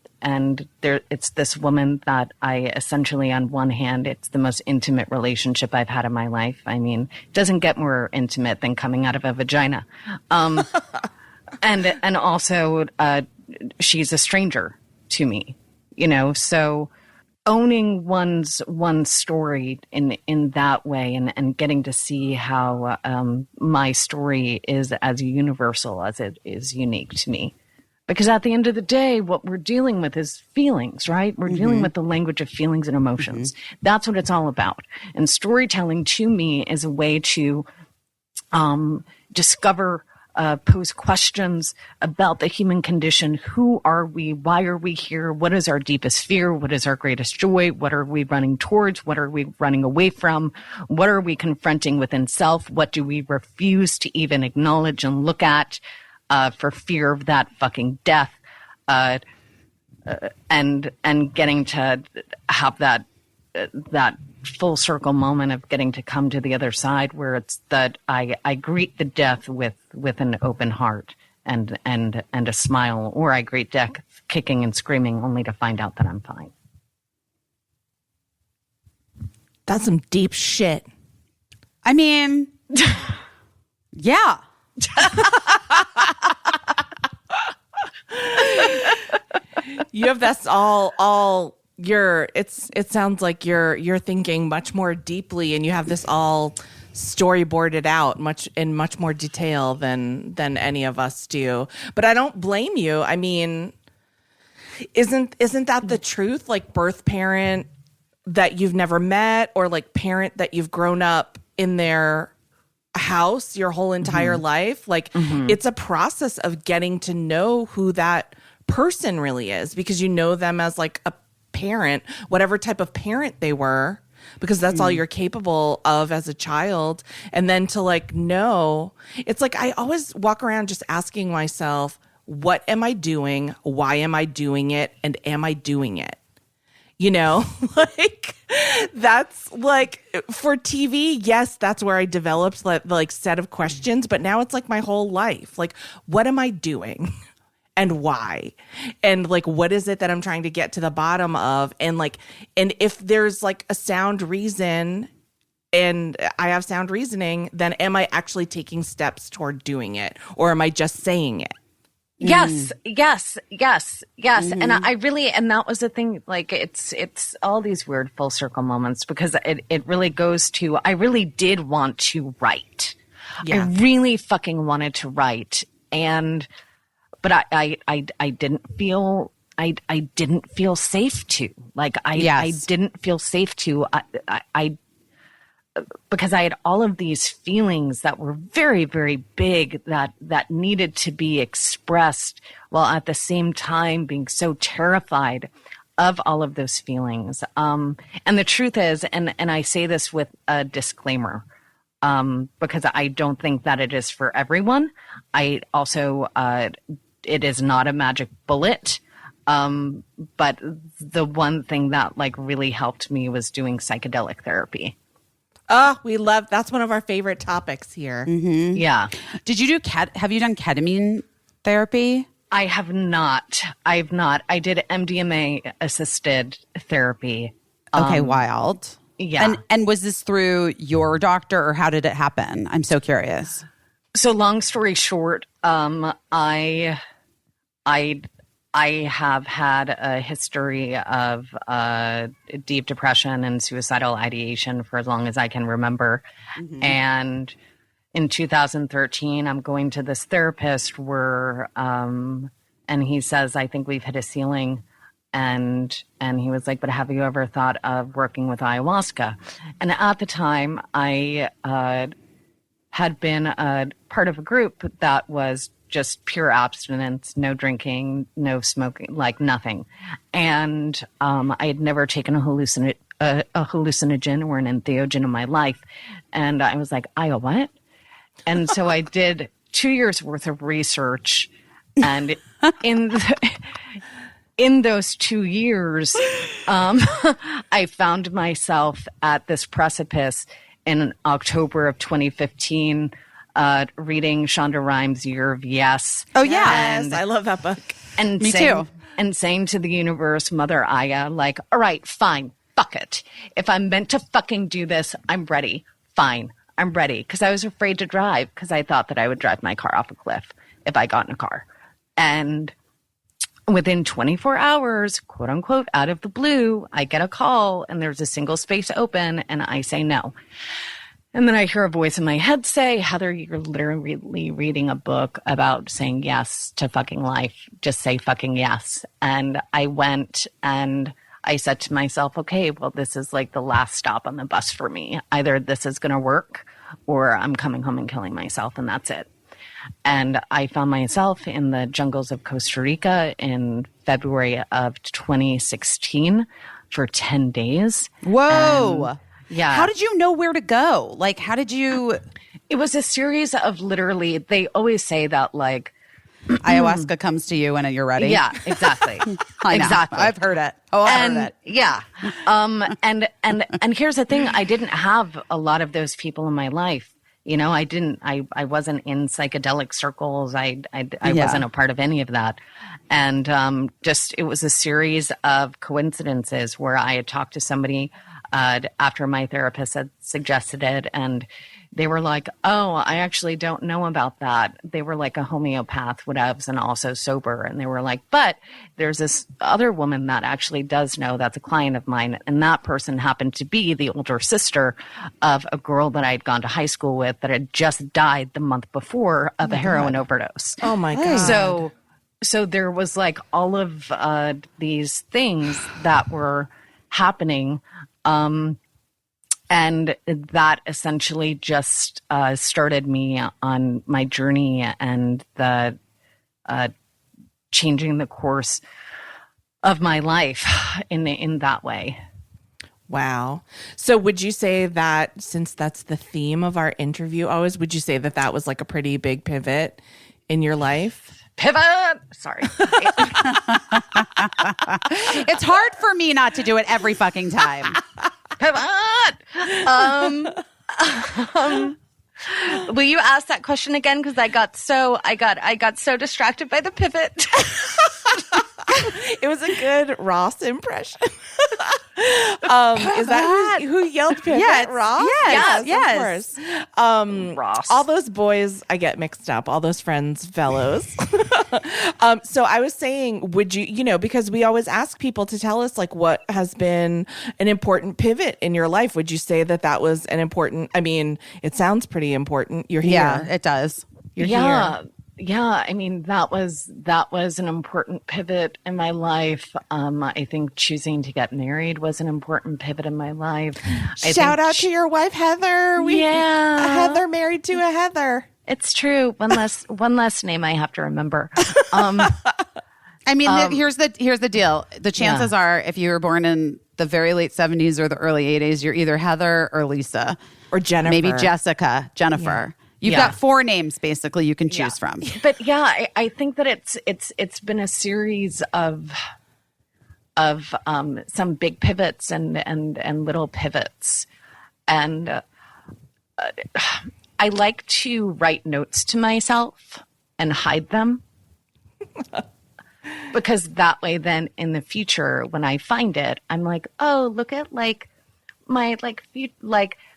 it's this woman that I essentially, on one hand, it's the most intimate relationship I've had in my life. I mean, it doesn't get more intimate than coming out of a vagina. And also, she's a stranger to me, so owning one's story in that way and getting to see how my story is as universal as it is unique to me. Because at the end of the day, what we're dealing with is feelings, right? We're dealing with the language of feelings and emotions. That's what it's all about. And storytelling to me is a way to discover, pose questions about the human condition. Who are we? Why are we here? What is our deepest fear? What is our greatest joy? What are we running towards? What are we running away from? What are we confronting within self? What do we refuse to even acknowledge and look at for fear of that fucking death? And getting to have that full circle moment of getting to come to the other side, where it's that I greet the death with an open heart and a smile, or I greet death kicking and screaming only to find out that I'm fine. That's some deep shit. I mean, yeah. You have this all it sounds like you're thinking much more deeply, and you have this all storyboarded out in much more detail than any of us do. But I don't blame you. I mean, isn't that the truth? Like, birth parent that you've never met, or like parent that you've grown up in their house your whole entire life. Like, it's a process of getting to know who that person really is, because you know them as like a parent, whatever type of parent they were, because that's all you're capable of as a child. And then to like know, it's like I always walk around just asking myself, what am I doing? Why am I doing it? And am I doing it? Like, that's like, for TV, yes, that's where I developed like set of questions, but now it's like my whole life. Like, what am I doing? And why? And like, what is it that I'm trying to get to the bottom of? And like, and if there's like a sound reason and I have sound reasoning, then am I actually taking steps toward doing it? Or am I just saying it? Yes. And I really, and that was the thing, like it's all these weird full circle moments because it really goes to, I really did want to write. Yeah. I really fucking wanted to write. But I didn't feel, I didn't feel safe to, like, I didn't feel safe to, because I had all of these feelings that were very, very big that needed to be expressed while at the same time being so terrified of all of those feelings. And the truth is, and I say this with a disclaimer, because I don't think that it is for everyone. I also, it is not a magic bullet. But the one thing that like really helped me was doing psychedelic therapy. Oh, we love, that's one of our favorite topics here. Mm-hmm. Yeah. Did you do have you done ketamine therapy? I have not. I've not. I did MDMA assisted therapy. Okay, wild. Yeah. And was this through your doctor or how did it happen? I'm so curious. So long story short, I have had a history of deep depression and suicidal ideation for as long as I can remember. Mm-hmm. And in 2013, I'm going to this therapist where, and he says, I think we've hit a ceiling. And he was like, but have you ever thought of working with ayahuasca? And at the time, I had been a part of a group that was just pure abstinence, no drinking, no smoking, like nothing. And I had never taken a hallucinogen or an entheogen in my life. And I was like, what? And so I did 2 years worth of research. And in those 2 years, I found myself at this precipice in October of 2015, reading Shonda Rhimes' Year of Yes. Oh, yes. I love that book. And Me too. And saying to the universe, Mother Aya, like, all right, fine, fuck it. If I'm meant to fucking do this, I'm ready. Fine, I'm ready. Because I was afraid to drive because I thought that I would drive my car off a cliff if I got in a car. And within 24 hours, quote unquote, out of the blue, I get a call and there's a single space open and I say no. And then I hear a voice in my head say, Heather, you're literally reading a book about saying yes to fucking life. Just say fucking yes. And I went and I said to myself, okay, well, this is like the last stop on the bus for me. Either this is going to work or I'm coming home and killing myself and that's it. And I found myself in the jungles of Costa Rica in February of 2016 for 10 days. Whoa. Yeah. How did you know where to go? Like, how did you? It was a series of literally, they always say that like, ayahuasca comes to you when you're ready. Yeah, exactly. Exactly. I've heard it. Oh, I've heard it. Yeah. And here's the thing. I didn't have a lot of those people in my life. You know, I wasn't in psychedelic circles. I wasn't a part of any of that. And, just, it was a series of coincidences where I had talked to somebody, after my therapist had suggested it. And they were like, oh, I actually don't know about that. They were like a homeopath, whatevs, and also sober. And they were like, but there's this other woman that actually does know, that's a client of mine. And that person happened to be the older sister of a girl that I'd gone to high school with that had just died the month before of a heroin overdose. Oh my God. So there was like all of these things that were happening. And that essentially just started me on my journey and the changing the course of my life in that way. Wow. So would you say that, since that's the theme of our interview always, would you say that that was like a pretty big pivot in your life? Pivot! Sorry. It's hard for me not to do it every fucking time. Pivot! Will you ask that question again? Because I got so distracted by the pivot. It was a good Ross impression. Is that who yelled pivot? Yes, Ross? yes. Of course. Ross. All those boys, I get mixed up. All those friends, fellows. So I was saying, would you, because we always ask people to tell us like what has been an important pivot in your life. Would you say that was an important, it sounds pretty important. You're here. Yeah, it does. You're here. Yeah, I mean that was an important pivot in my life. I think choosing to get married was an important pivot in my life. Shout out to your wife Heather. A Heather married to a Heather. It's true. One less name I have to remember. Here's the deal. The chances are, if you were born in the very late 70s or the early 80s, you're either Heather or Lisa or Jennifer, maybe Jessica, Jennifer. Yeah. You've got 4 names basically you can choose from. But yeah, I think that it's been a series of some big pivots and little pivots, and I like to write notes to myself and hide them because that way, then in the future when I find it, I'm like, oh, look at like my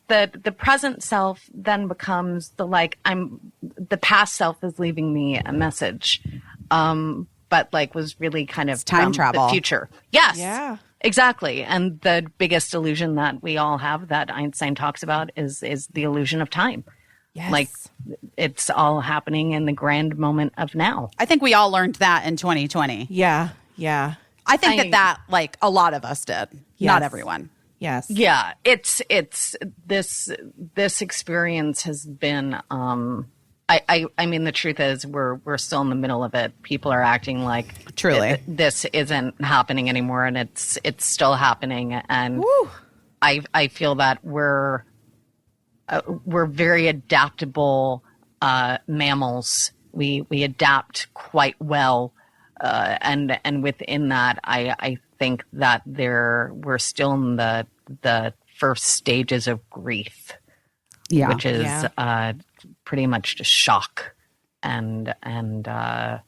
The present self then becomes the past self is leaving me a message, but was really kind of time travel. The future. Yes. Yeah. Exactly. And the biggest illusion that we all have that Einstein talks about is the illusion of time. Yes. It's all happening in the grand moment of now. I think we all learned that in 2020. Yeah. Yeah. I think that a lot of us did. Yes. Not everyone. Yes. Yeah, it's this experience has been I mean the truth is we're still in the middle of it. People are acting like truly this isn't happening anymore, and it's still happening, and I feel that we're very adaptable mammals. We adapt quite well, and within that I think that we're still in the first stages of grief, which is pretty much just shock, and there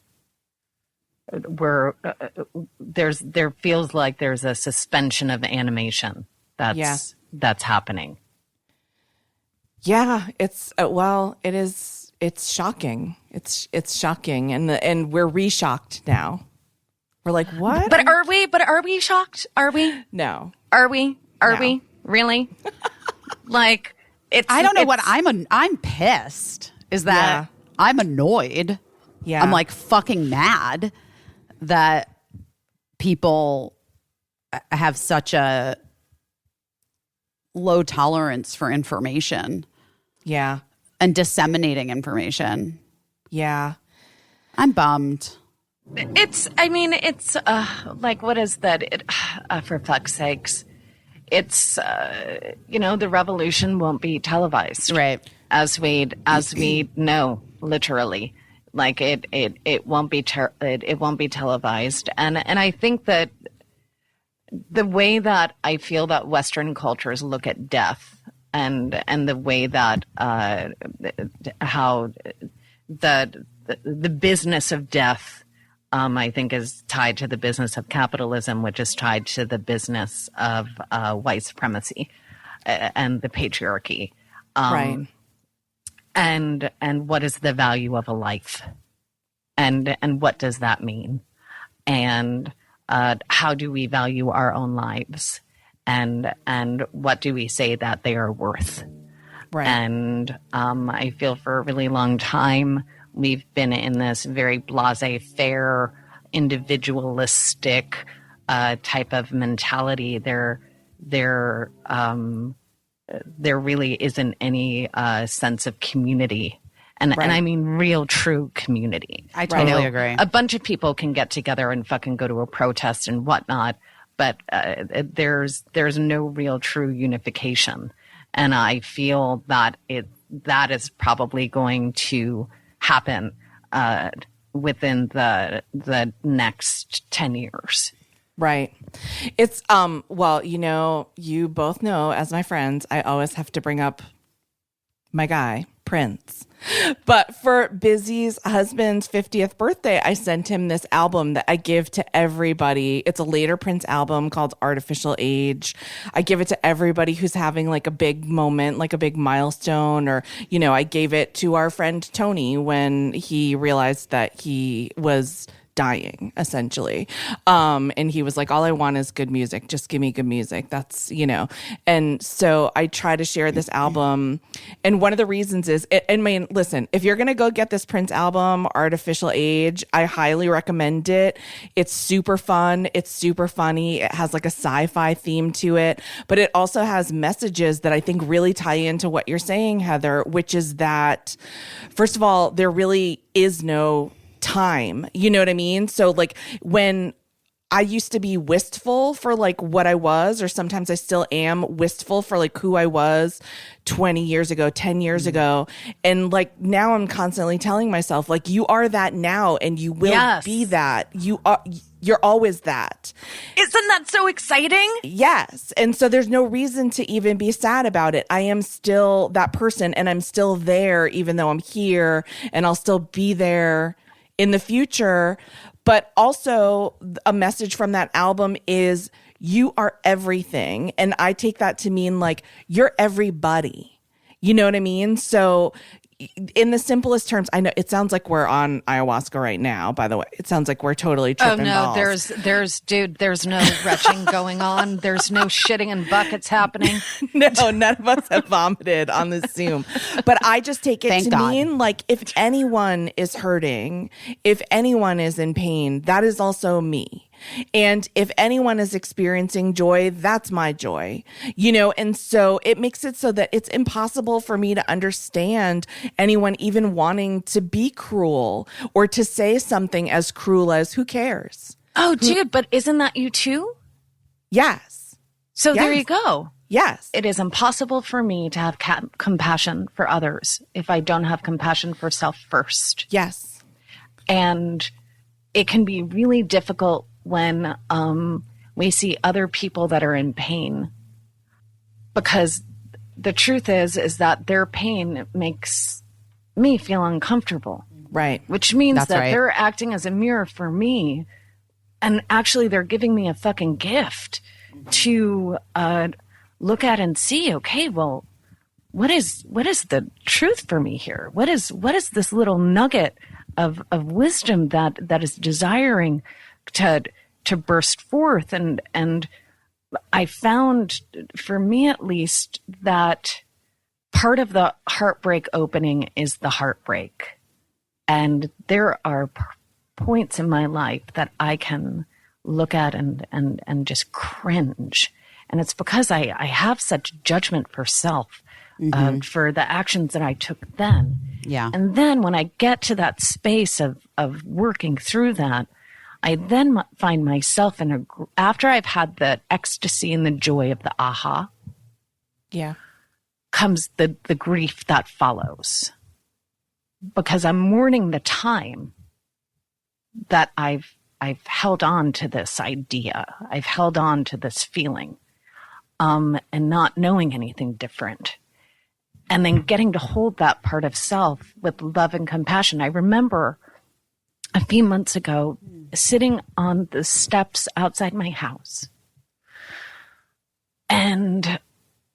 feels like there's a suspension of animation that's happening. Yeah, it's it is. It's shocking. It's shocking, and we're re-shocked now. We're like, what? But are we shocked? Are we? No. Are we? Are No. we? Really? I don't know what I'm pissed. Is that I'm annoyed. Yeah. I'm fucking mad that people have such a low tolerance for information. Yeah. And disseminating information. Yeah. I'm bummed. It's what is that? For fuck's sakes. It's, the revolution won't be televised. Right. As we know, literally. It won't be it won't be televised. And I think that the way that I feel that Western cultures look at death and the way that how the business of death I think is tied to the business of capitalism, which is tied to the business of white supremacy and the patriarchy. Right. And what is the value of a life? And what does that mean? And how do we value our own lives? And what do we say that they are worth? Right. And I feel for a really long time we've been in this very laissez-faire, individualistic type of mentality. There really isn't any sense of community. And I mean real, true community. I totally agree. A bunch of people can get together and fucking go to a protest and whatnot, but there's no real, true unification. And I feel that that is probably going to happen within the next 10 years. Right. It's, well, you both know as my friends, I always have to bring up my guy, Prince. But for Busy's husband's 50th birthday, I sent him this album that I give to everybody. It's a later Prince album called Artificial Age. I give it to everybody who's having like a big moment, like a big milestone, or, you know, I gave it to our friend Tony when he realized that he was dying, essentially. And he was like, all I want is good music. Just give me good music. That's, you know. And so I try to share this album. And one of the reasons is, I mean, listen, if you're going to go get this Prince album, Artificial Age, I highly recommend it. It's super fun. It's super funny. It has like a sci-fi theme to it, but it also has messages that I think really tie into what you're saying, Heather, which is that, first of all, there really is no time. You know what I mean? So like when I used to be wistful for like what I was, or sometimes I still am wistful for like who I was 20 years ago, 10 years ago. And like now I'm constantly telling myself like, you are that now and you will be that. You're always that. Isn't that so exciting? Yes. And so there's no reason to even be sad about it. I am still that person and I'm still there even though I'm here, and I'll still be there in the future. But also a message from that album is you are everything. And I take that to mean like you're everybody. You know what I mean? So in the simplest terms, I know it sounds like we're on ayahuasca right now, by the way. It sounds like we're totally tripping balls. There's no retching going on. There's no shitting in buckets happening. No, none of us have vomited on this Zoom. But I just take it to mean like if anyone is hurting, if anyone is in pain, that is also me. And if anyone is experiencing joy, that's my joy, you know? And so it makes it so that it's impossible for me to understand anyone even wanting to be cruel or to say something as cruel as who cares? Oh, dude, but isn't that you too? Yes. So there you go. Yes. It is impossible for me to have compassion for others if I don't have compassion for self first. Yes. And it can be really difficult when we see other people that are in pain, because the truth is that their pain makes me feel uncomfortable. Right. Which means they're acting as a mirror for me. And actually they're giving me a fucking gift to look at and see, okay, well, what is the truth for me here? What is this little nugget of wisdom that is desiring to burst forth? And I found, for me at least, that part of the heartbreak opening is the heartbreak. And there are points in my life that I can look at and just cringe. And it's because I have such judgment for self, for the actions that I took then. Yeah. And then when I get to that space of working through that, I then find myself after I've had the ecstasy and the joy of the aha, comes the grief that follows. Because I'm mourning the time that I've held on to this idea. I've held on to this feeling, and not knowing anything different. And then getting to hold that part of self with love and compassion. I remember a few months ago sitting on the steps outside my house, and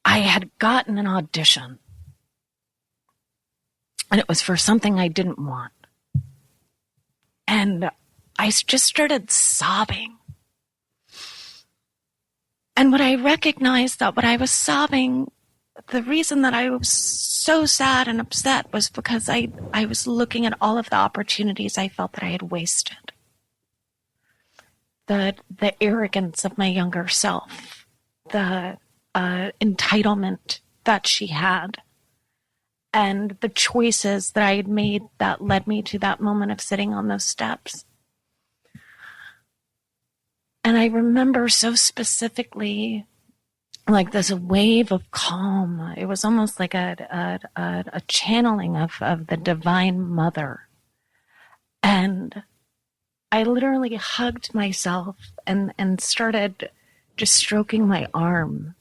I had gotten an audition, and it was for something I didn't want. And I just started sobbing. And when I recognized that what I was sobbing, the reason that I was so sad and upset was because I was looking at all of the opportunities I felt that I had wasted. The arrogance of my younger self, the entitlement that she had, and the choices that I had made that led me to that moment of sitting on those steps. And I remember so specifically, like this wave of calm. It was almost like a channeling of the Divine Mother. And I literally hugged myself and started just stroking my arm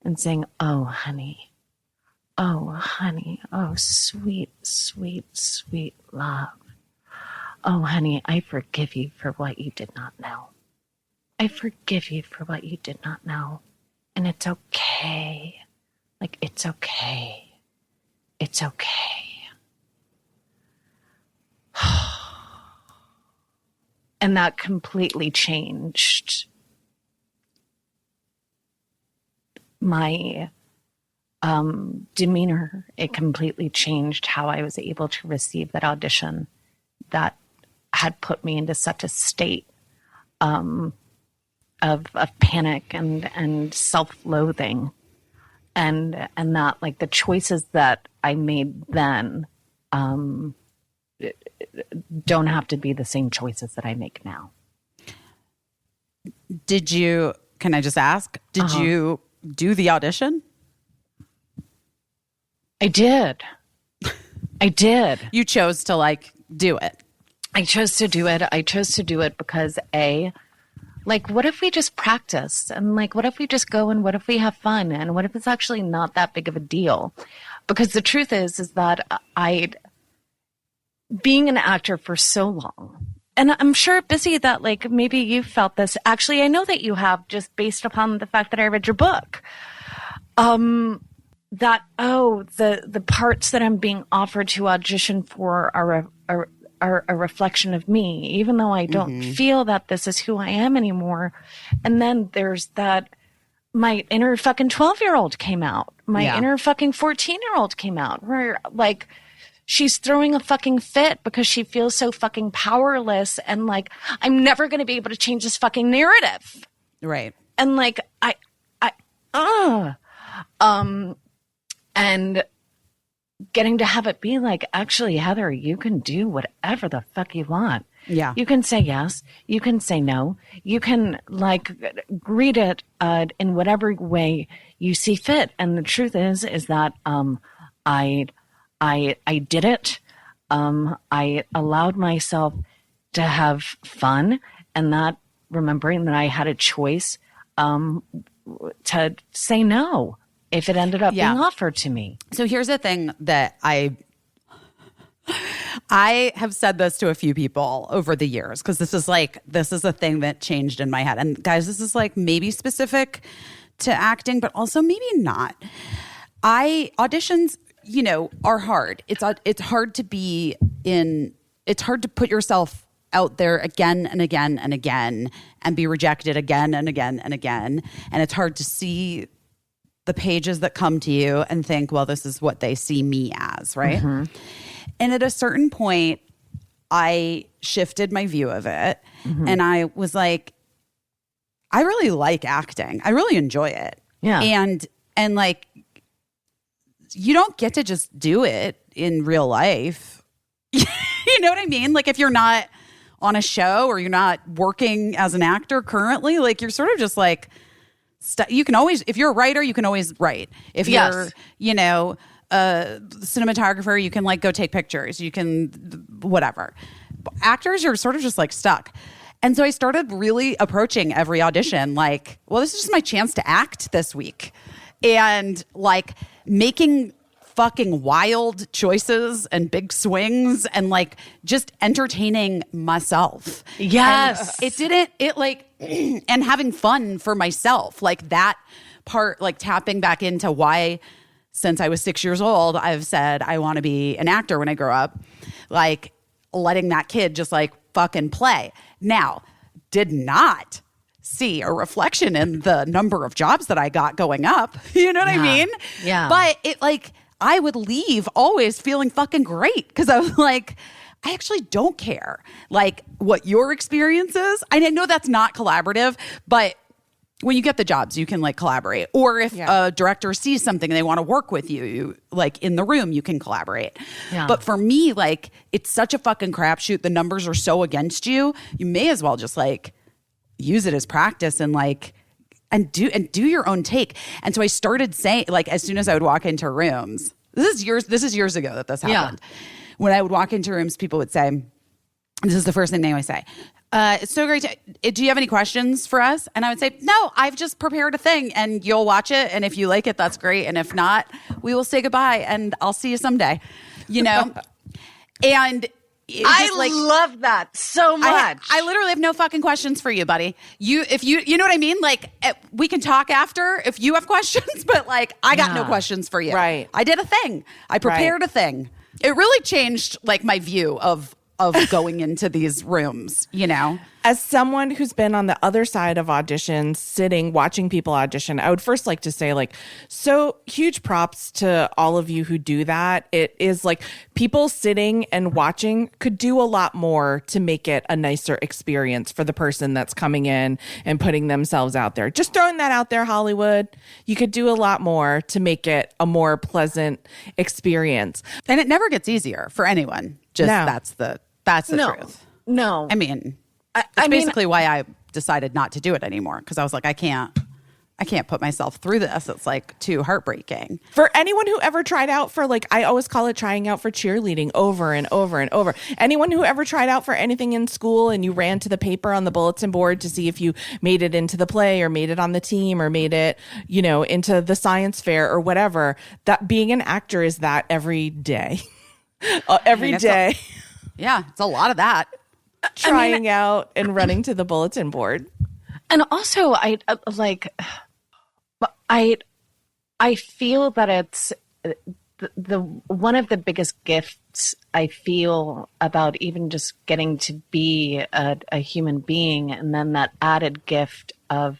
and saying, oh, honey, Oh, honey. Oh, sweet, sweet, sweet love. Oh, honey, I forgive you for what you did not know. I forgive you for what you did not know. And it's okay. Like, it's okay. It's okay. And that completely changed my demeanor. It completely changed how I was able to receive that audition that had put me into such a state of panic and self-loathing, and that, like, the choices that I made then don't have to be the same choices that I make now. Can I just ask, did you do the audition? I did. You chose to, like, do it. I chose to do it. I chose to do it because like, what if we just practice? And, like, what if we just go and what if we have fun? And what if it's actually not that big of a deal? Because the truth is that being an actor for so long, and I'm sure, Busy, that, like, maybe you felt this. Actually, I know that you have, just based upon the fact that I read your book. That, the parts that I'm being offered to audition for are a reflection of me, even though I don't feel that this is who I am anymore. And then there's that, my inner fucking 12-year-old came out. My inner fucking 14-year-old came out, where, like, she's throwing a fucking fit because she feels so fucking powerless. And, like, I'm never going to be able to change this fucking narrative. Right. And, like, and getting to have it be like, actually, Heather, you can do whatever the fuck you want. Yeah. You can say yes. You can say no. You can, like, greet it in whatever way you see fit. And the truth is that I did it. I allowed myself to have fun, and that, remembering that I had a choice to say no if it ended up being offered to me. So here's the thing that I have said this to a few people over the years, because this is a thing that changed in my head. And guys, this is, like, maybe specific to acting, but also maybe not. Auditions, you know, are hard. It's hard to be in. It's hard to put yourself out there again and again and again and be rejected again and again and again. And it's hard to see the pages that come to you and think, well, this is what they see me as, right? Mm-hmm. And at a certain point, I shifted my view of it. Mm-hmm. And I was like, I really like acting. I really enjoy it. Yeah. And like, you don't get to just do it in real life. You know what I mean? Like, if you're not on a show or you're not working as an actor currently, like, you're sort of just like, you can always, if you're a writer, you can always write. If you're, you know, a cinematographer, you can, like, go take pictures. You can, whatever. Actors, you're sort of just, like, stuck. And so I started really approaching every audition like, well, this is just my chance to act this week. And, like, making fucking wild choices and big swings and, like, just entertaining myself. Yes. And and having fun for myself. Like, that part, like, tapping back into why, since I was 6 years old, I've said I want to be an actor when I grow up. Like, letting that kid just, like, fucking play. Now, did not see a reflection in the number of jobs that I got going up. You know what I mean? Yeah. But it, like, I would leave always feeling fucking great, because I was like, I actually don't care, like, what your experience is. I know that's not collaborative, but when you get the jobs, you can, like, collaborate. Or if a director sees something and they want to work with you, like, in the room, you can collaborate. Yeah. But for me, like, it's such a fucking crapshoot. The numbers are so against you. You may as well just, like, use it as practice and, like, and do your own take. And so I started saying, like, as soon as I would walk into rooms, this is years ago that this happened. Yeah. When I would walk into rooms, people would say, this is the first thing they always say, It's so great. Do you have any questions for us? And I would say, no, I've just prepared a thing and you'll watch it. And if you like it, that's great. And if not, we will say goodbye and I'll see you someday, and I love that so much. I literally have no fucking questions for you, buddy. You know what I mean? Like, we can talk after if you have questions, but like, I got no questions for you. Right. I did a thing. I prepared a thing. It really changed like my view of going into these rooms, As someone who's been on the other side of auditions, sitting, watching people audition, I would first like to say, so huge props to all of you who do that. It is like people sitting and watching could do a lot more to make it a nicer experience for the person that's coming in and putting themselves out there. Just throwing that out there, Hollywood. You could do a lot more to make it a more pleasant experience. And it never gets easier for anyone. Just that's the truth. No. I mean, it's basically why I decided not to do it anymore, because I was like, I can't put myself through this. It's like too heartbreaking. For anyone who ever tried out for I always call it trying out for cheerleading over and over and over. Anyone who ever tried out for anything in school and you ran to the paper on the bulletin board to see if you made it into the play or made it on the team or made it, into the science fair or whatever, that being an actor is that every day. Every day. Yeah, it's a lot of that. Trying out and running to the bulletin board. And also, I feel that it's the one of the biggest gifts I feel about even just getting to be a human being, and then that added gift of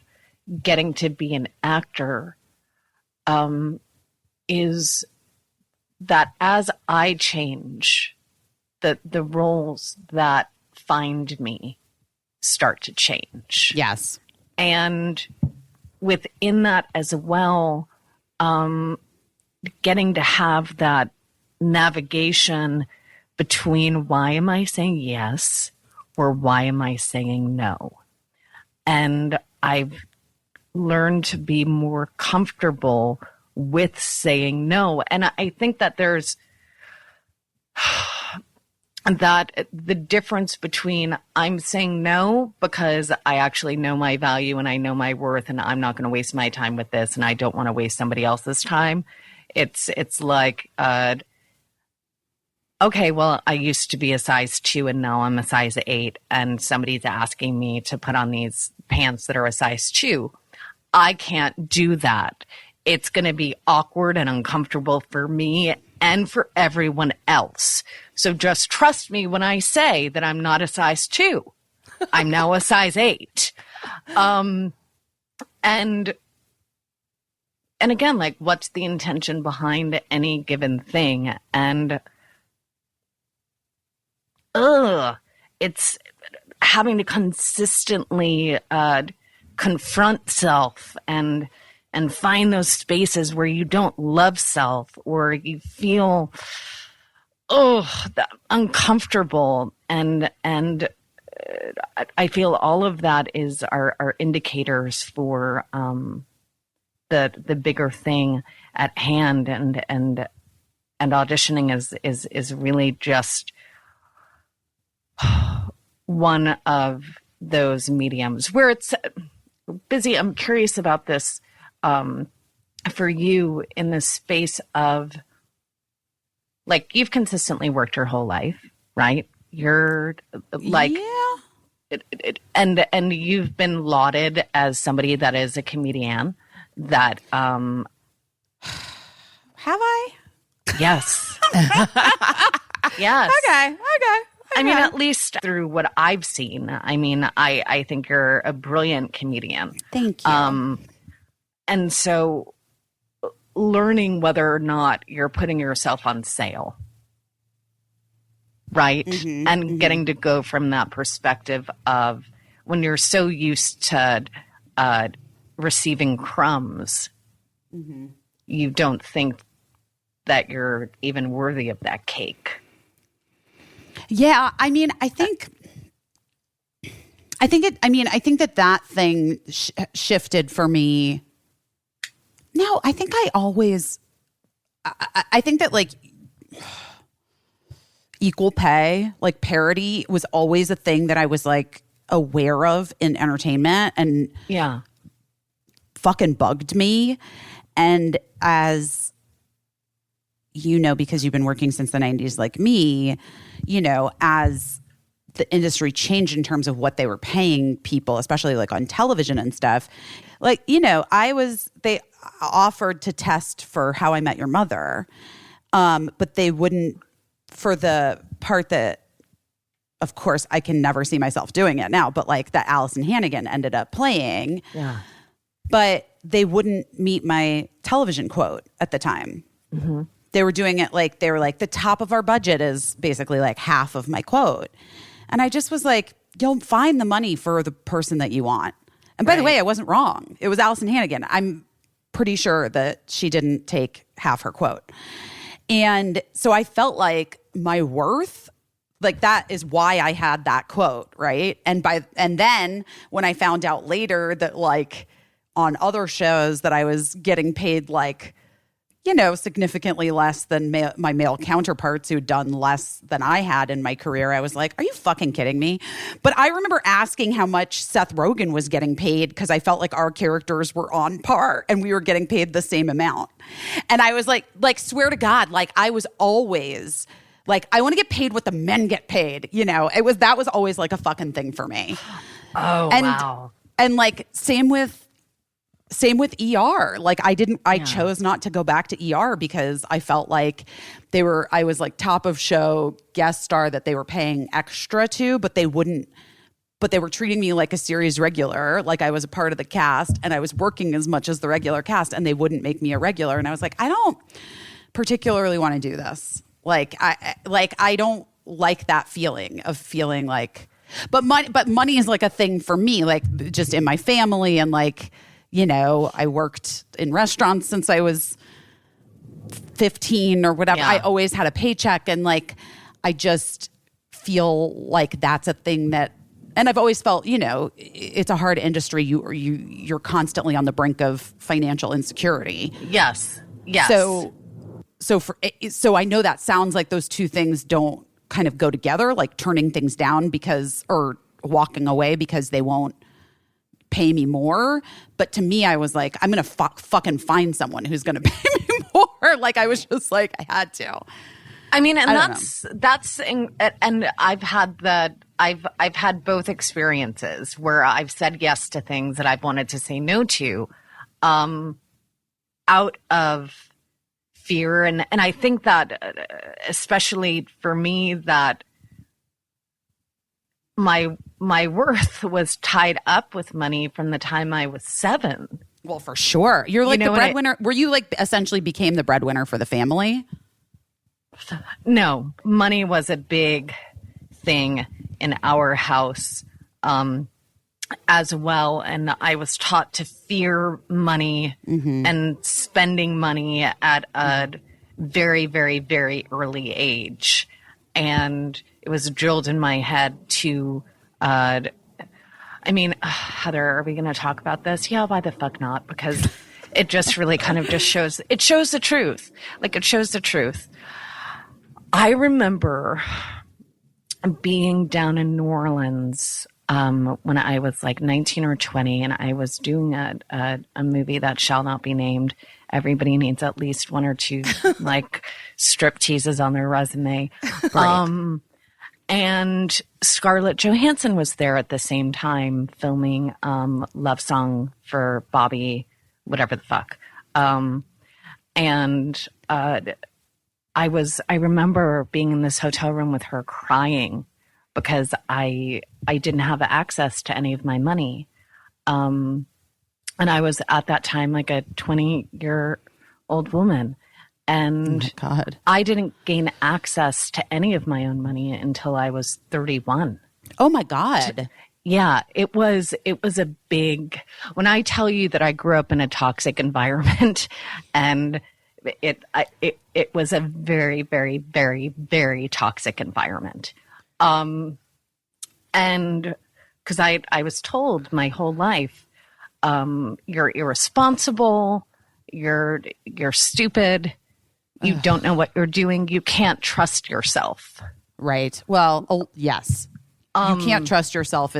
getting to be an actor, is that as I change, the roles that find me start to change. Yes. And within that as well, getting to have that navigation between why am I saying yes or why am I saying no? And I've learned to be more comfortable with saying no. And I think that there's that the difference between I'm saying no because I actually know my value and I know my worth and I'm not going to waste my time with this and I don't want to waste somebody else's time. It's like, okay, well, I used to be a size 2 and now I'm a size 8 and somebody's asking me to put on these pants that are a size 2. I can't do that. It's going to be awkward and uncomfortable for me and for everyone else. So just trust me when I say that I'm not a size 2. I'm now a size 8. And again, like, what's the intention behind any given thing? And it's having to consistently confront self and find those spaces where you don't love self or you feel uncomfortable and I feel all of that are indicators for the bigger thing at hand and auditioning is really just one of those mediums where it's busy. I'm curious about this for you in the space of, like, you've consistently worked your whole life, right? You're like, yeah. And you've been lauded as somebody that is a comedian that, have I? Yes. Yes. Okay. I mean, at least through what I've seen, I mean, I think you're a brilliant comedian. Thank you. And so learning whether or not you're putting yourself on sale, right? And getting to go from that perspective of when you're so used to receiving crumbs, you don't think that you're even worthy of that cake. Yeah, I mean, I think that thing shifted for me. No, I think I think that, like, equal pay, like parity was always a thing that I was like, aware of in entertainment and fucking bugged me. And as you know, because you've been working since the 90s like me, you know, as the industry changed in terms of what they were paying people, especially like on television and stuff, like, you know, they offered to test for How I Met Your Mother, but they wouldn't, for the part that, of course, I can never see myself doing it now, but like that Allison Hannigan ended up playing. Yeah. But they wouldn't meet my television quote at the time. Mm-hmm. They were doing it like, they were like, the top of our budget is basically like half of my quote. And I just was like, you'll find the money for the person that you want. And by the way, I wasn't wrong. It was Allison Hannigan. I'm pretty sure that she didn't take half her quote. And so I felt like my worth, like that is why I had that quote, right? And then when I found out later that like on other shows that I was getting paid like, you know, significantly less than my male counterparts who'd done less than I had in my career, I was like, are you fucking kidding me? But I remember asking how much Seth Rogen was getting paid because I felt like our characters were on par and we were getting paid the same amount. And I was like, swear to God, like I was always like, I want to get paid what the men get paid. You know, that was always like a fucking thing for me. Oh, wow. And like, same with ER. Like I chose not to go back to ER because I felt like I was like top of show guest star that they were paying extra to, but they were treating me like a series regular. Like I was a part of the cast and I was working as much as the regular cast and they wouldn't make me a regular. And I was like, I don't particularly want to do this. I don't like that feeling of feeling like, but money is like a thing for me, like just in my family and like, you know, I worked in restaurants since I was 15 or whatever. I always had a paycheck and like, I just feel like that's a thing that, and I've always felt, you know, it's a hard industry. You're constantly on the brink of financial insecurity. Yes. Yes. So I know that sounds like those two things don't kind of go together, like turning things down or walking away because they won't pay me more. But to me, I was like, I'm going to fucking find someone who's going to pay me more. Like I was just like, I had to. I mean, and and I've had both experiences where I've said yes to things that I've wanted to say no to, out of fear. And I think that especially for me, that my worth was tied up with money from the time I was 7. Well, for sure. You're like the breadwinner. Were you like essentially became the breadwinner for the family? No, money was a big thing in our house as well. And I was taught to fear money and spending money at a very, very, very early age. And it was drilled in my head to, I mean, Heather, are we going to talk about this? Yeah, why the fuck not? Because it just really kind of just shows the truth. Like it shows the truth. I remember being down in New Orleans when I was like 19 or 20, and I was doing a movie that shall not be named. Everybody needs at least 1 or 2 like strip teases on their resume. Right. And Scarlett Johansson was there at the same time filming Love Song for Bobby, whatever the fuck. And I remember being in this hotel room with her crying because I didn't have access to any of my money. And I was at that time like a 20-year-old woman. And oh my God. I didn't gain access to any of my own money until I was 31. Oh my God. Yeah, it was a big, when I tell you that I grew up in a toxic environment and it was a very, very, very, very toxic environment. And because I was told my whole life, you're irresponsible, you're stupid, you don't know what you're doing, you can't trust yourself. Right. Well, yes. You can't trust yourself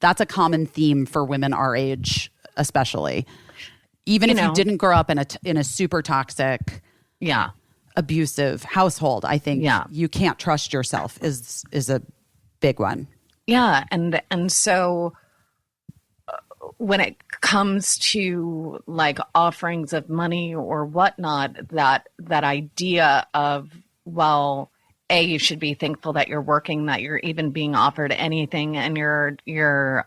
that's a common theme for women our age, especially. Even if you didn't grow up in a super toxic, abusive household, I think you can't trust yourself is a big one. Yeah, and so when it comes to like offerings of money or whatnot, that idea of, well, you should be thankful that you're working, that you're even being offered anything, and you're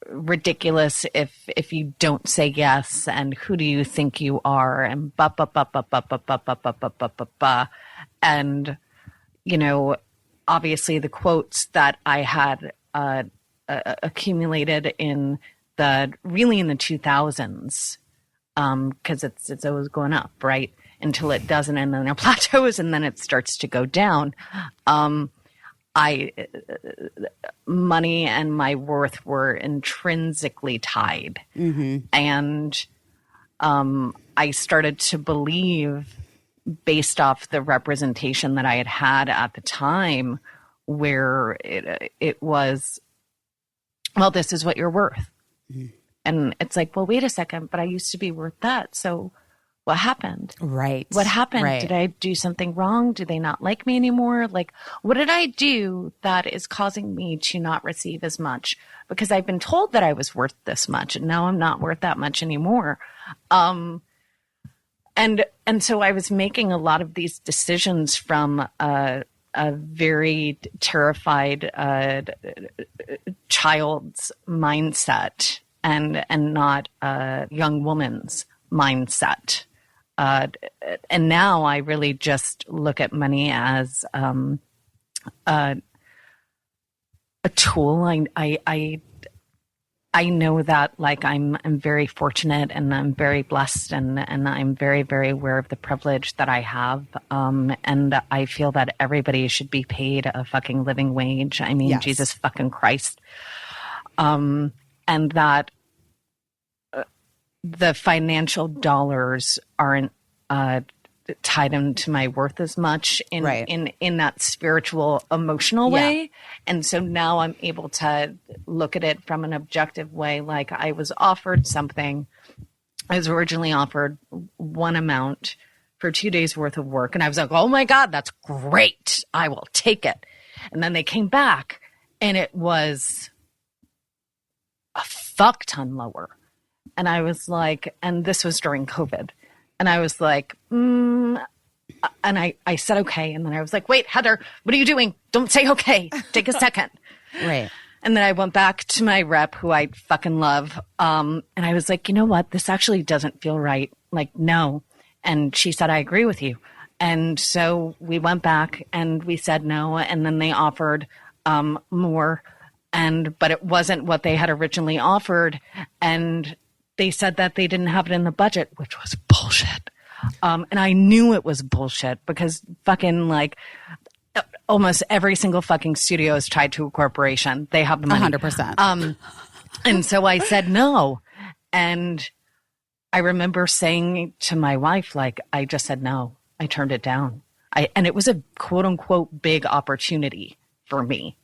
ridiculous if you don't say yes, and who do you think you are, and and obviously the quotes that I had accumulated in the 2000s, because it's always going up, right, until it doesn't, and then it plateaus, and then it starts to go down. Money and my worth were intrinsically tied. And I started to believe, based off the representation that I had at the time, where it was, well, this is what you're worth. And it's like, well, wait a second, but I used to be worth that. So what happened? Right. What happened? Right. Did I do something wrong? Do they not like me anymore? Like, what did I do that is causing me to not receive as much? Because I've been told that I was worth this much, and now I'm not worth that much anymore. And so I was making a lot of these decisions from a very terrified child's mindset, and not a young woman's mindset. And now I really just look at money as a tool. I know that, like, I'm very fortunate, and I'm very blessed, and I'm very, very aware of the privilege that I have. And I feel that everybody should be paid a fucking living wage. I mean, Yes. Jesus fucking Christ. And that the financial dollars aren't tied into my worth as much in that spiritual, emotional way. And so now I'm able to look at it from an objective way. Like, I was offered something. I was originally offered one amount for 2 days worth of work. And I was like, oh my God, that's great. I will take it. And then they came back, and it was a fuck ton lower. And I was like, and this was during COVID. And I was like, and I said, okay. And then I was like, wait, Heather, what are you doing? Don't say okay. Take a second. Right. And then I went back to my rep, who I fucking love. And I was like, you know what? This actually doesn't feel right. Like, no. And she said, I agree with you. And so we went back and we said no. And then they offered more. But it wasn't what they had originally offered. And they said that they didn't have it in the budget, which was bullshit. And I knew it was bullshit because fucking, like, almost every single fucking studio is tied to a corporation. They have the money. 100%. And so I said no. And I remember saying to my wife, like, I just said no. I turned it down. And it was a quote unquote big opportunity for me.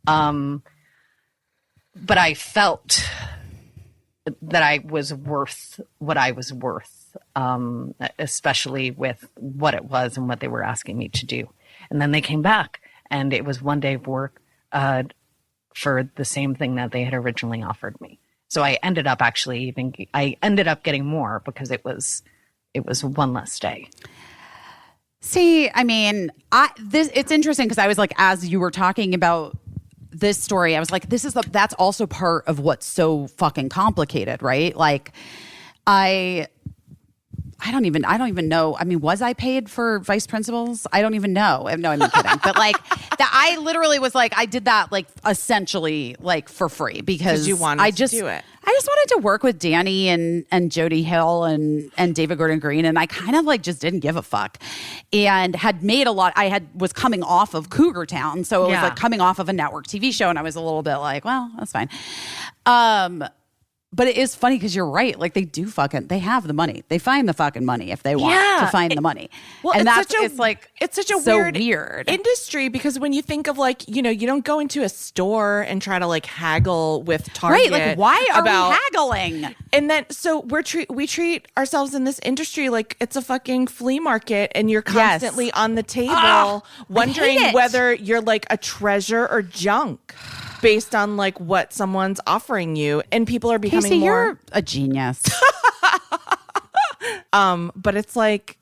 But I felt that I was worth what I was worth, especially with what it was and what they were asking me to do. And then they came back, and it was 1 day of work for the same thing that they had originally offered me. So I ended up getting more because it was one less day. See, I mean, it's interesting because I was like, as you were talking about this story, I was like, that's also part of what's so fucking complicated, right? Like, I don't even know. I mean, was I paid for vice principals? I don't even know. No, I'm kidding. But like, I literally was like, I did that like essentially like for free because you wanted to do it. I just wanted to work with Danny and Jody Hill and David Gordon Green, and I kind of like just didn't give a fuck, and had made a lot. Was coming off of Cougar Town, so it was like coming off of a network TV show, and I was a little bit like, well, that's fine. But it is funny because you're right. Like they have the money. They find the fucking money if they want to find the money. Well, and it's such a weird industry because when you think of like, you don't go into a store and try to like haggle with Target. Right. Like why are we haggling? And then so we treat ourselves in this industry like it's a fucking flea market and you're constantly on the table wondering whether you're like a treasure or junk. Based on like what someone's offering you, and people are becoming Caissie, more. You're a genius. But it's like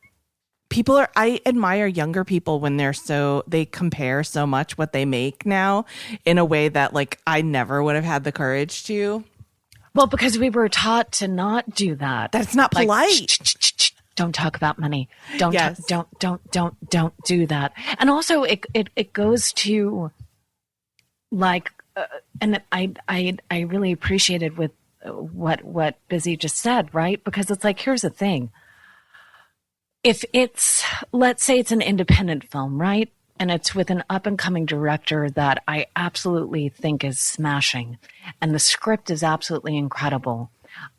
I admire younger people when they compare so much what they make now in a way that like I never would have had the courage to. Well, because we were taught to not do that. That's not polite. Don't talk about money. Don't do that. And also it goes to like. And I really appreciated with what Busy just said, right? Because it's like, here's the thing. If let's say it's an independent film, right? And it's with an up and coming director that I absolutely think is smashing. And the script is absolutely incredible.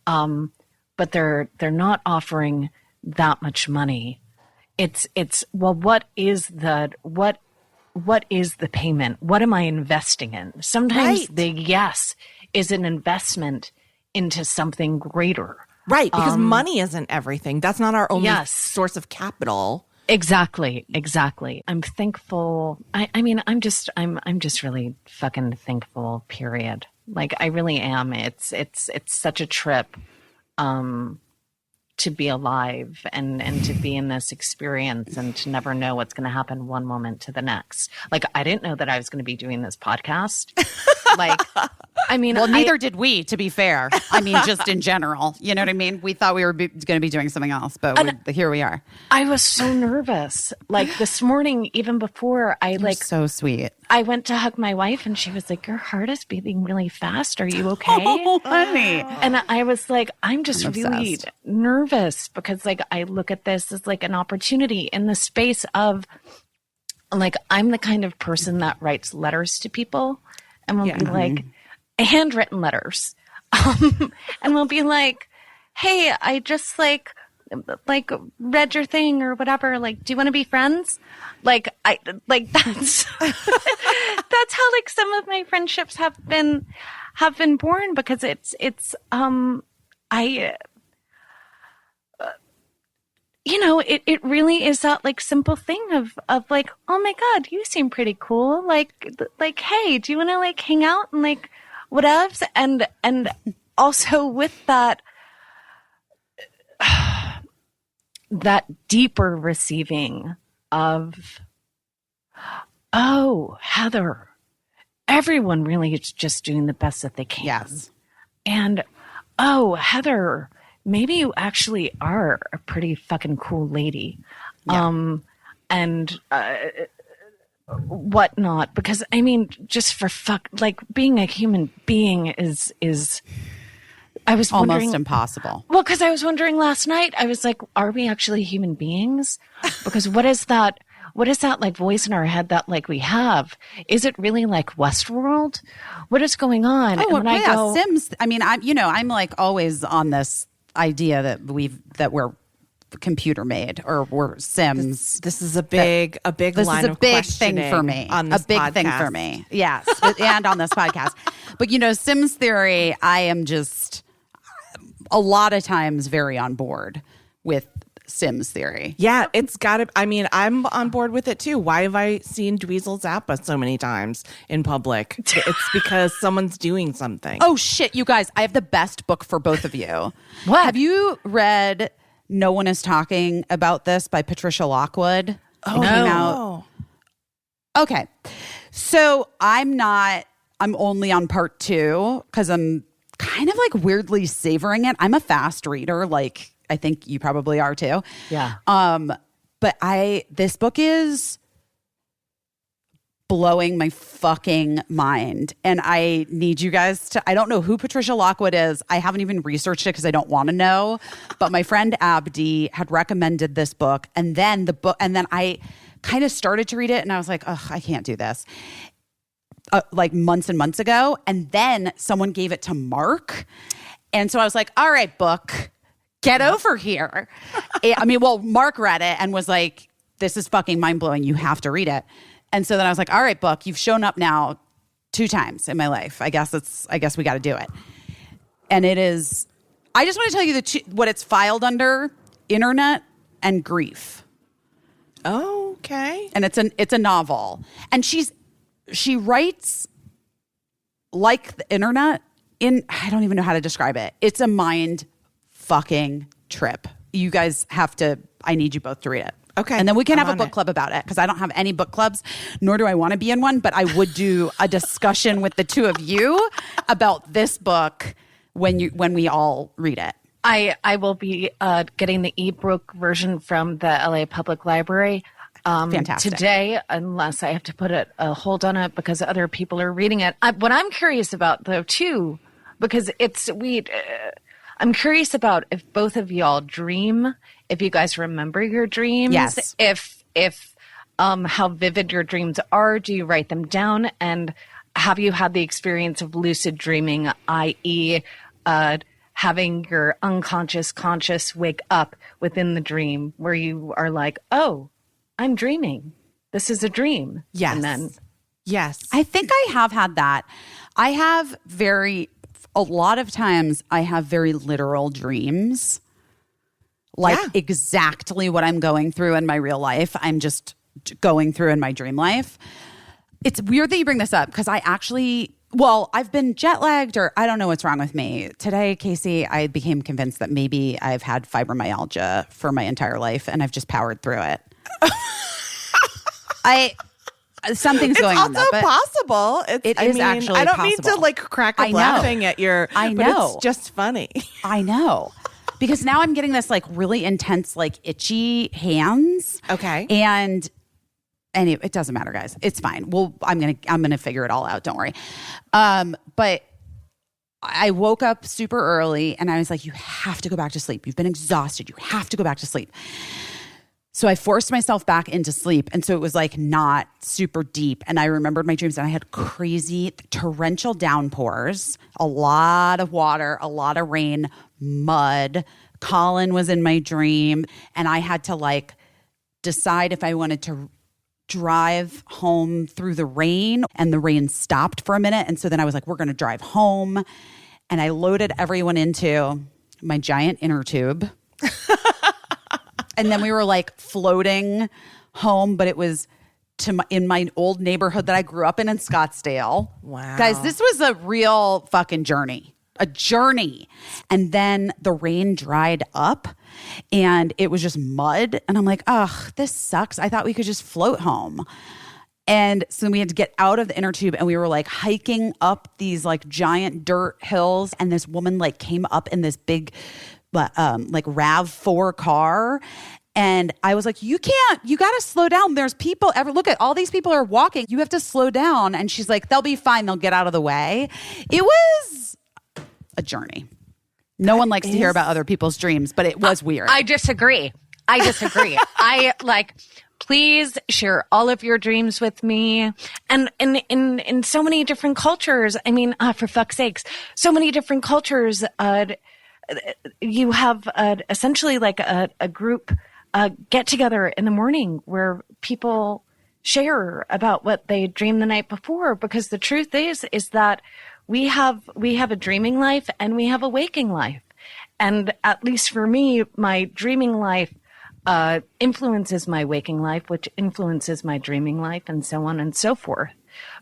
But they're not offering that much money. What is the payment? What am I investing in? Sometimes the yes is an investment into something greater. Right, because money isn't everything. That's not our only source of capital. Exactly. I'm thankful. I'm just really fucking thankful, period. Like I really am. It's such a trip to be alive and to be in this experience and to never know what's going to happen one moment to the next. Like, I didn't know that I was going to be doing this podcast. Well, neither did we, to be fair. I mean, just in general, you know what I mean? We thought we were going to be doing something else, but here we are. I was so nervous. Like this morning, even before You're so sweet. I went to hug my wife and she was like, your heart is beating really fast. Are you okay? Oh, honey. And I was like, I'm really nervous because like, I look at this as like an opportunity in the space of like, I'm the kind of person that writes letters to people and will be like handwritten letters. And we'll be like, hey, I just like read your thing or whatever. Like, do you want to be friends? Like, that's, that's how like some of my friendships have been born because it really is that like simple thing of like, oh my God, you seem pretty cool. Like, hey, do you want to like hang out and like whatevs? And also with that, that deeper receiving of, oh, Heather, everyone really is just doing the best that they can. Yes. And, oh, Heather, maybe you actually are a pretty fucking cool lady. Yeah. And whatnot. Because, I mean, just for like being a human being is I was almost impossible. Well, because I was wondering last night, I was like, are we actually human beings? Because what is that like voice in our head that like we have? Is it really like Westworld? What is going on? Oh, and yeah, Sims. I mean, I'm like always on this idea that we're computer made or we're Sims. This is a big line of questioning thing for me. On this podcast. Thing for me. Yes, and on this podcast. But Sims theory, I am just a lot of times very on board with Sims theory. Yeah, it's got to. I mean, I'm on board with it too. Why have I seen Dweezil Zappa so many times in public? It's because someone's doing something. Oh shit, you guys! I have the best book for both of you. What? Have you read No One Is Talking About This by Patricia Lockwood? Oh, no. Okay, so I'm only on part 2 because I'm kind of like weirdly savoring it. I'm a fast reader, like I think you probably are too. Yeah. But this book is blowing my fucking mind. And I need you guys to, I don't know who Patricia Lockwood is. I haven't even researched it because I don't want to know. But my friend Abdi had recommended this book. And then I kind of started to read it and I was like, ugh, I can't do this. Like months and months ago. And then someone gave it to Mark. And so I was like, all right, book, get over here. I mean, well, Mark read it and was like, this is fucking mind blowing. You have to read it. And so then I was like, all right, book, you've shown up now 2 times in my life. I guess we got to do it. And it is, I just want to tell you what it's filed under: internet and grief. Oh, okay. And it's a novel. And she writes like the internet I don't even know how to describe it. It's a mind fucking trip. You guys I need you both to read it. Okay. And then we can have a book club about it, because I don't have any book clubs, nor do I want to be in one, but I would do a discussion with the two of you about this book when we all read it. I will be getting the ebook version from the LA Public Library Fantastic. Today, unless I have to put a hold on it because other people are reading it. What I'm curious about, though, too, because I'm curious about if both of y'all dream, if you guys remember your dreams, yes. if how vivid your dreams are. Do you write them down? And have you had the experience of lucid dreaming, i.e., having your unconscious conscious wake up within the dream where you are like, oh, I'm dreaming. This is a dream. Yes. And then, yes. I think I have had that. A lot of times I have very literal dreams. Like exactly what I'm going through in my real life, I'm just going through in my dream life. It's weird that you bring this up, because I've been jet lagged, or I don't know what's wrong with me. Today, Caissie, I became convinced that maybe I've had fibromyalgia for my entire life and I've just powered through it. Something's going on. It's also possible. It is actually I don't possible. mean to like crack up laughing at your. I know. But it's just funny. I know. Because now I'm getting this like really intense, like itchy hands. Okay. And anyway, it doesn't matter, guys. It's fine. Well, I'm gonna figure it all out. Don't worry. But I woke up super early and I was like, you have to go back to sleep. You've been exhausted. You have to go back to sleep. So I forced myself back into sleep. And so it was like not super deep. And I remembered my dreams, and I had crazy torrential downpours, a lot of water, a lot of rain, mud. Colin was in my dream. And I had to like decide if I wanted to drive home through the rain, and the rain stopped for a minute. And so then I was like, we're going to drive home. And I loaded everyone into my giant inner tube. And then we were like floating home, but it was in my old neighborhood that I grew up in Scottsdale. Wow. Guys, this was a real fucking journey. A journey. And then the rain dried up and it was just mud. And I'm like, ugh, this sucks. I thought we could just float home. And so we had to get out of the inner tube, and we were like hiking up these like giant dirt hills. And this woman like came up in this big like RAV4 car. And I was like, you got to slow down. There's people look at all these people are walking. You have to slow down. And she's like, they'll be fine. They'll get out of the way. It was a journey. No one likes to hear about other people's dreams, but it was weird. I disagree. I like, please share all of your dreams with me. And in so many different cultures, I mean, for fuck's sakes, so many different cultures, you have essentially like a group get together in the morning where people share about what they dreamed the night before, because the truth is that we have a dreaming life and we have a waking life. And at least for me, my dreaming life influences my waking life, which influences my dreaming life, and so on and so forth.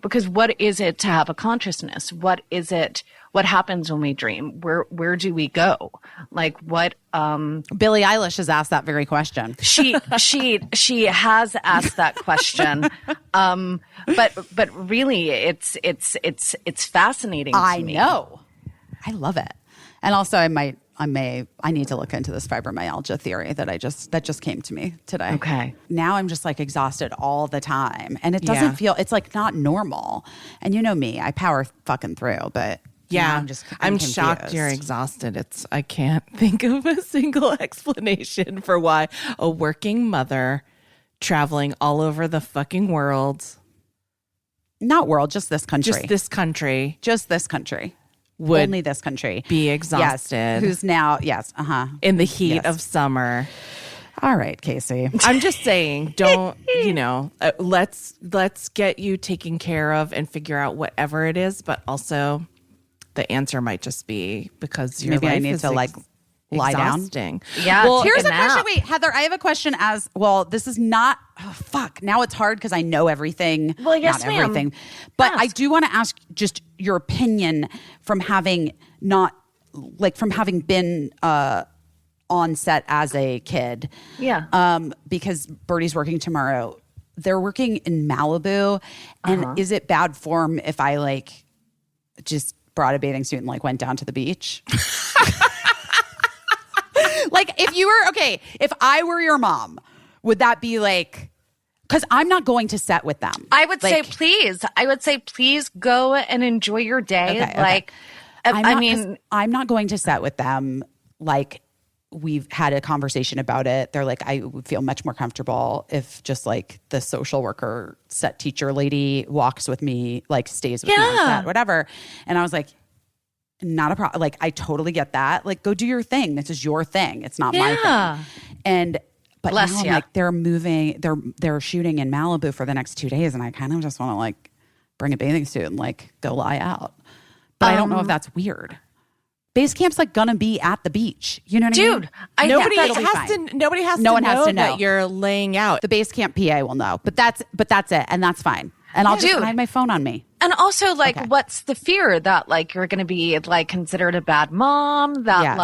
Because what is it to have a consciousness? What is it? What happens when we dream? Where do we go? Like what? Billie Eilish has asked that very question. She has asked that question. But really, it's fascinating. I know. I love it. And also, I need to look into this fibromyalgia theory that just came to me today. Okay. Now I'm just like exhausted all the time, and it doesn't feel, it's like not normal. And you know me, I power fucking through, but yeah, I'm confused. shocked you're exhausted. I can't think of a single explanation for why a working mother traveling all over the fucking world. Not world, just this country. Just this country. would only this country be exhausted. Yes. Who's now, in the heat of summer. All right, Caissie. I'm just saying, don't, let's get you taken care of and figure out whatever it is. But also the answer might just be because your maybe life I need is to lie exhausting. down. Yeah. Well, here's a question. Wait, Heather, I have a question as well. This is not, now it's hard because I know everything. Well, yes, not ma'am. everything. But Ask. I do want to ask just your opinion from having been on set as a kid. Yeah. Because Birdie's working tomorrow. They're working in Malibu. And is it bad form if I just brought a bathing suit and went down to the beach? If I were your mom, would that be because I'm not going to set with them. I would say please. I would say please go and enjoy your day. Okay. I'm not going to set with them. We've had a conversation about it. They're I would feel much more comfortable if just the social worker set teacher lady walks with me, stays with me on set, whatever. And I was not a problem. I totally get that. Go do your thing. This is your thing. It's not my thing. But Bless now ya. they're moving. They're shooting in Malibu for the next 2 days, and I kind of just want to bring a bathing suit and go lie out. But I don't know if that's weird. Base camp's gonna be at the beach. You know what I mean? Dude, Nobody has to know that you're laying out. The base camp PA will know, but that's it, and that's fine. And I'll just have my phone on me. And also, what's the fear that you're going to be considered a bad mom? That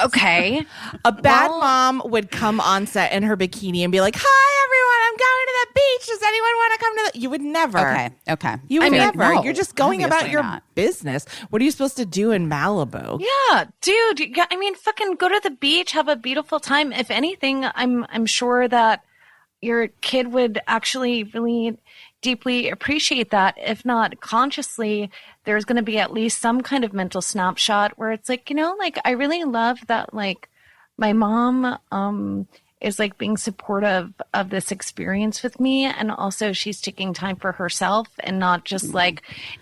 okay, a bad mom would come on set in her bikini and be like, "Hi, everyone, I'm going to the beach. Does anyone want to come to the?" You would never. Okay. You would never. No, You're just going about your not. business. What are you supposed to do in Malibu? Yeah, dude. Fucking go to the beach, have a beautiful time. If anything, I'm sure that your kid would actually really deeply appreciate that. If not consciously, there's going to be at least some kind of mental snapshot where it's I really love that my mom is being supportive of this experience with me, and also she's taking time for herself and not just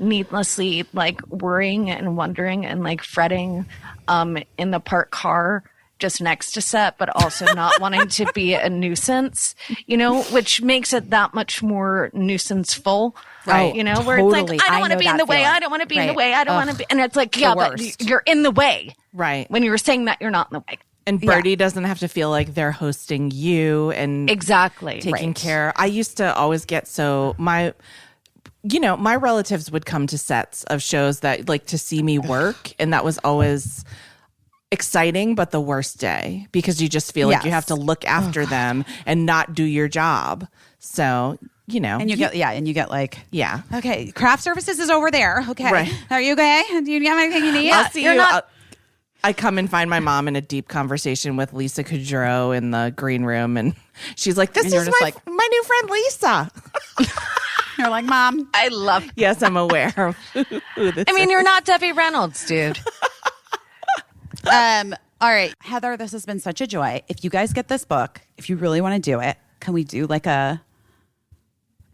needlessly worrying and wondering and fretting in the parked car just next to set, but also not wanting to be a nuisance, which makes it that much more nuisance-full, right? Where Totally. it's I don't want to be in the way. Feeling. I don't want to be in the Right. way. I don't want to be, and it's but worst. you're in the way, Right? When you were saying that you're not in the way. And Birdie doesn't have to feel like they're hosting you and exactly taking care. I used to always get my relatives would come to sets of shows that to see me work, and that was always exciting, but the worst day because you just feel like you have to look after them and not do your job. So, And you get okay, craft services is over there. Okay. Right. Are you okay? Do you have anything you need? I'll see you. I come and find my mom in a deep conversation with Lisa Kudrow in the green room, and she's like, "This is my new friend Lisa." You're like, Mom, I love. Yes, I'm aware of who this is. You're not Debbie Reynolds, dude. all right, Heather, this has been such a joy. If you guys get this book, if you really want to do it, can we do a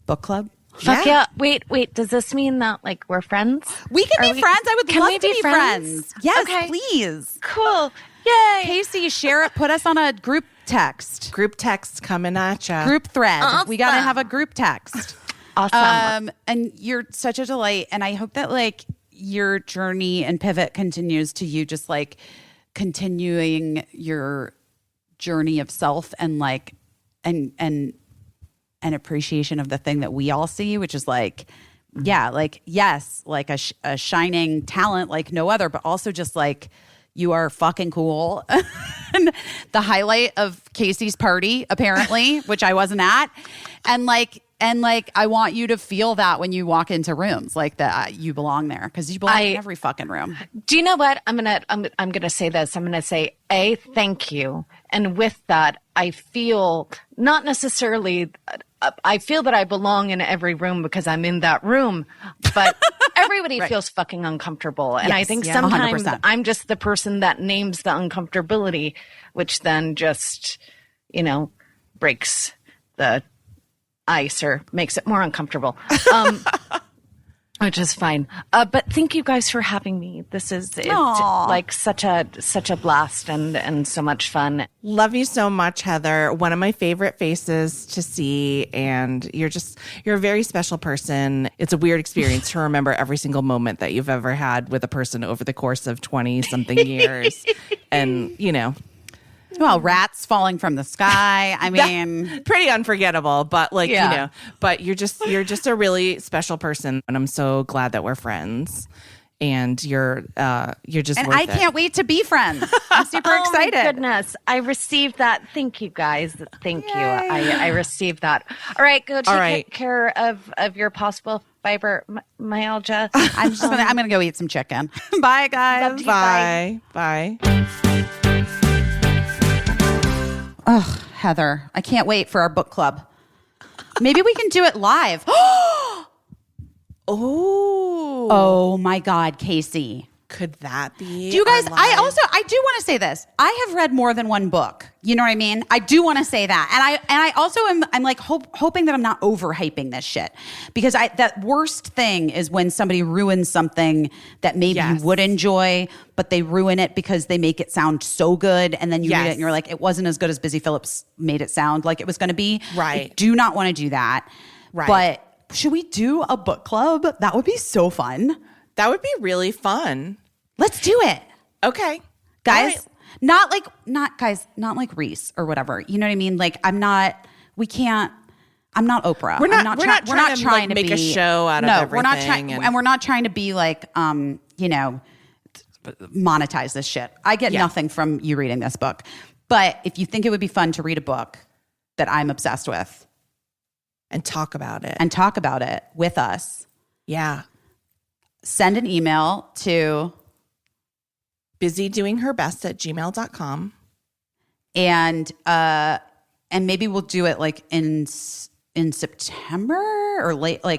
book club? Fuck yeah. Wait. Does this mean that we're friends? We can be friends. I would love to be friends. Yes, Okay. please. Cool. Yay. Caissie, share it. Put us on a group text. Group text coming at you. Group thread. Awesome. We got to have a group text. Awesome. And you're such a delight. And I hope that your journey and pivot continues to you just continuing your journey of self and and appreciation of the thing that we all see, which is yes, a shining talent like no other, but also just you are fucking cool. And the highlight of Caissie's party, apparently, which I wasn't at. And I want you to feel that when you walk into rooms that you belong there, because you belong in every fucking room. Do you know what? I'm gonna say this. I'm gonna say thank you. And with that, I feel not necessarily. I feel that I belong in every room because I'm in that room, but everybody feels fucking uncomfortable. And I think sometimes 100%. I'm just the person that names the uncomfortability, which then just, breaks the ice or makes it more uncomfortable. Which is fine. But thank you guys for having me. This is like such a blast and so much fun. Love you so much, Heather. One of my favorite faces to see. And you're a very special person. It's a weird experience to remember every single moment that you've ever had with a person over the course of 20 something years. And, well, rats falling from the sky. I mean, pretty unforgettable, but but you're just a really special person, and I'm so glad that we're friends. And you're just and worth I it. can't wait to be friends. I'm super excited. Oh my goodness, I received that. Thank you guys. Thank you. I received that. All right, go take care of your possible fibromyalgia. I'm gonna go eat some chicken. Bye, guys. Bye. Ugh, Heather, I can't wait for our book club. Maybe we can do it live. Oh my God, Caissie. Could that be? Do you guys, I do want to say this. I have read more than one book. You know what I mean? I do want to say that. And I also I'm like hoping that I'm not overhyping this shit, because that worst thing is when somebody ruins something that maybe you would enjoy, but they ruin it because they make it sound so good. And then you read it and you're like, it wasn't as good as Busy Phillips made it sound like it was going to be. Right. I do not want to do that. Right. But should we do a book club? That would be so fun. That would be really fun. Let's do it. Okay. Guys, right. not like Reese or whatever. You know what I mean? Like I'm not Oprah. We're not trying to make a show out of everything. We're not trying, and we're not trying to be like, monetize this shit. I get nothing from you reading this book. But if you think it would be fun to read a book that I'm obsessed with and talk about it with us. Yeah. Send an email to busydoingherbest@gmail.com. And maybe we'll do it like in September or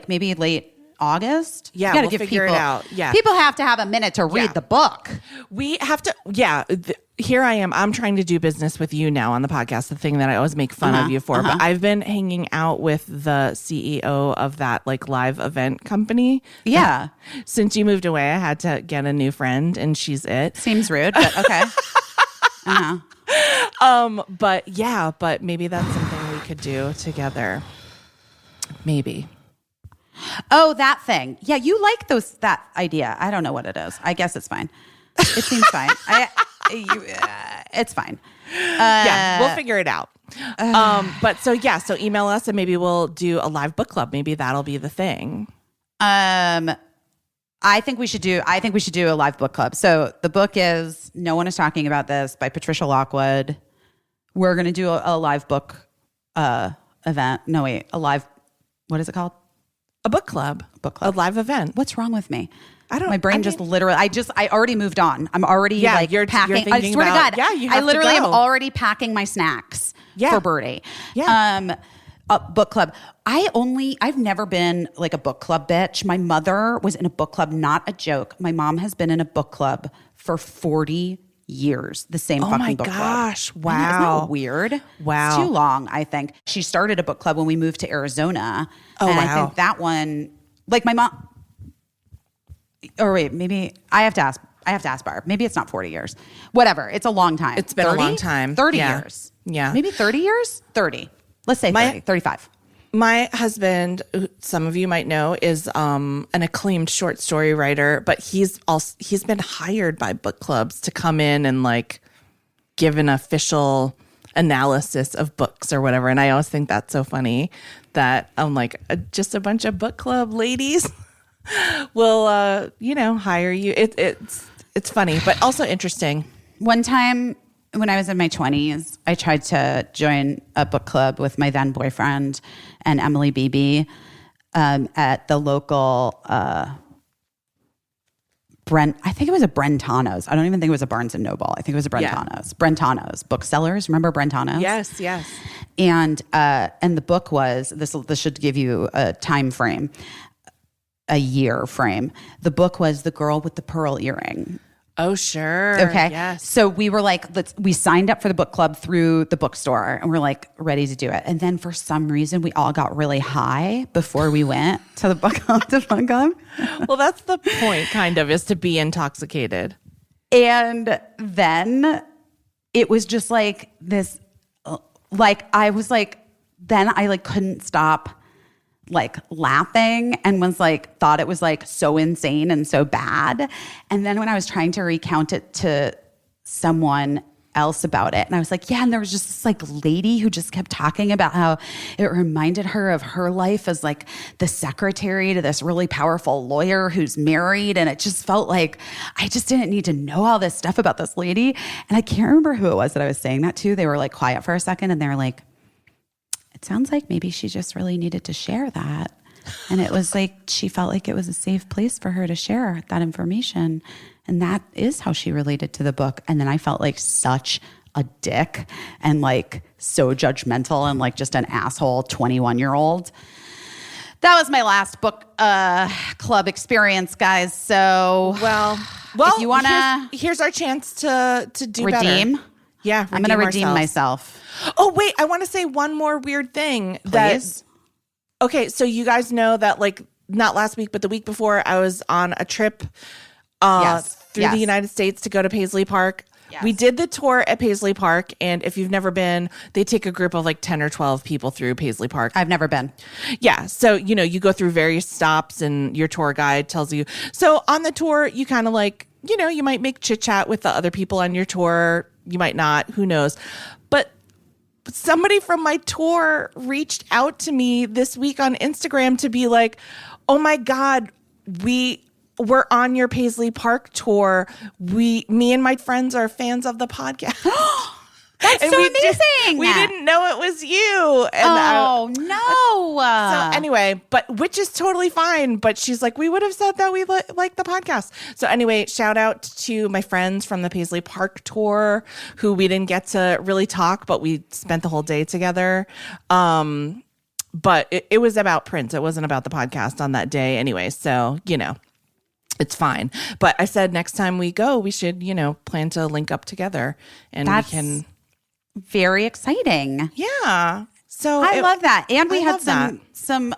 maybe late August. Yeah, we'll figure it out. Yeah. People have to have a minute to read the book. We have to, here I am. I'm trying to do business with you now on the podcast, the thing that I always make fun of you for. But I've been hanging out with the CEO of that like live event company. Yeah. Since you moved away, I had to get a new friend, and she's it. Seems rude, but okay. But maybe that's something we could do together. Maybe. Oh, that thing. Yeah, you like that idea. I don't know what it is. I guess it's fine. It seems fine. It's fine. We'll figure it out. So email us and maybe we'll do a live book club. Maybe that'll be the thing. I think we should do a live book club. So the book is No One Is Talking About This by Patricia Lockwood. We're going to do a live book event. No, wait, what is it called? A book club. A live event. What's wrong with me? My brain I already moved on. I'm already you're packing. You're I swear to God. You have I literally to go. am already packing my snacks for Birdie. Yeah. A book club. I've never been like a book club bitch. My mother was in a book club, not a joke. My mom has been in a book club for 40 years. The same fucking book club. Oh my gosh. Wow. Isn't that weird? Wow. It's too long, I think. She started a book club when we moved to Arizona. Oh, and wow. I think that one, like my mom, or wait, maybe I have to ask Barb. Maybe it's not 40 years. Whatever. It's a long time. It's been 30? a long time. 30 Yeah. years. Yeah. Maybe 30 years? 30. Let's say 30, 35. My husband, who some of you might know, is an acclaimed short story writer, but he's been hired by book clubs to come in and like give an official analysis of books or whatever. And I always think that's so funny that I'm like, just a bunch of book club ladies will hire you. It's funny, but also interesting. One time when I was in my 20s, I tried to join a book club with my then boyfriend and Emily Beebe at the local I think it was a Brentano's. I don't even think it was a Barnes & Noble. I think it was a Brentano's. Yeah. Brentano's booksellers. Remember Brentano's? Yes. And the book was, this should give you a time frame, a year frame. The book was The Girl with the Pearl Earring. Oh, sure. Okay. Yes. So we were like, we signed up for the book club through the bookstore and we're like ready to do it. And then for some reason, we all got really high before we went to the book club. Well, that's the point, kind of, is to be intoxicated. And then it was just like this, like, I was like, then I like couldn't stop like laughing and was like, thought it was like so insane and so bad. And then when I was trying to recount it to someone else about it, and I was like, yeah, and there was just this like lady who just kept talking about how it reminded her of her life as like the secretary to this really powerful lawyer who's married. And it just felt like I just didn't need to know all this stuff about this lady. And I can't remember who it was that I was saying that to. They were like quiet for a second and they were like, it sounds like maybe she just really needed to share that. And it was like, she felt like it was a safe place for her to share that information. And that is how she related to the book. And then I felt like such a dick and like so judgmental and like just an asshole 21-year-old. That was my last book club experience, guys. So, well, if you want to, here's our chance to do redeem. Better. Yeah, I'm going to redeem myself. Oh, wait, I want to say one more weird thing. Please. Okay, so you guys know that like not last week, but the week before, I was on a trip through the United States to go to Paisley Park. Yes. We did the tour at Paisley Park, and if you've never been, they take a group of like 10 or 12 people through Paisley Park. I've never been. Yeah, so, you know, you go through various stops, and your tour guide tells you. So on the tour, you kind of like, you know, you might make chit-chat with the other people on your tour. You might not. Who knows? But somebody from my tour reached out to me this week on Instagram to be like, oh, my God, we're on your Paisley Park tour. Me and my friends are fans of the podcast. That's so amazing. We didn't know it was you. And no. So anyway, which is totally fine. But she's like, we would have said that we like the podcast. So anyway, shout out to my friends from the Paisley Park tour who we didn't get to really talk, but we spent the whole day together. But it was about Prince. It wasn't about the podcast on that day anyway. So, you know. It's fine. But I said next time we go, we should, you know, plan to link up together and we can. Very exciting. Yeah. So I love that. And we had some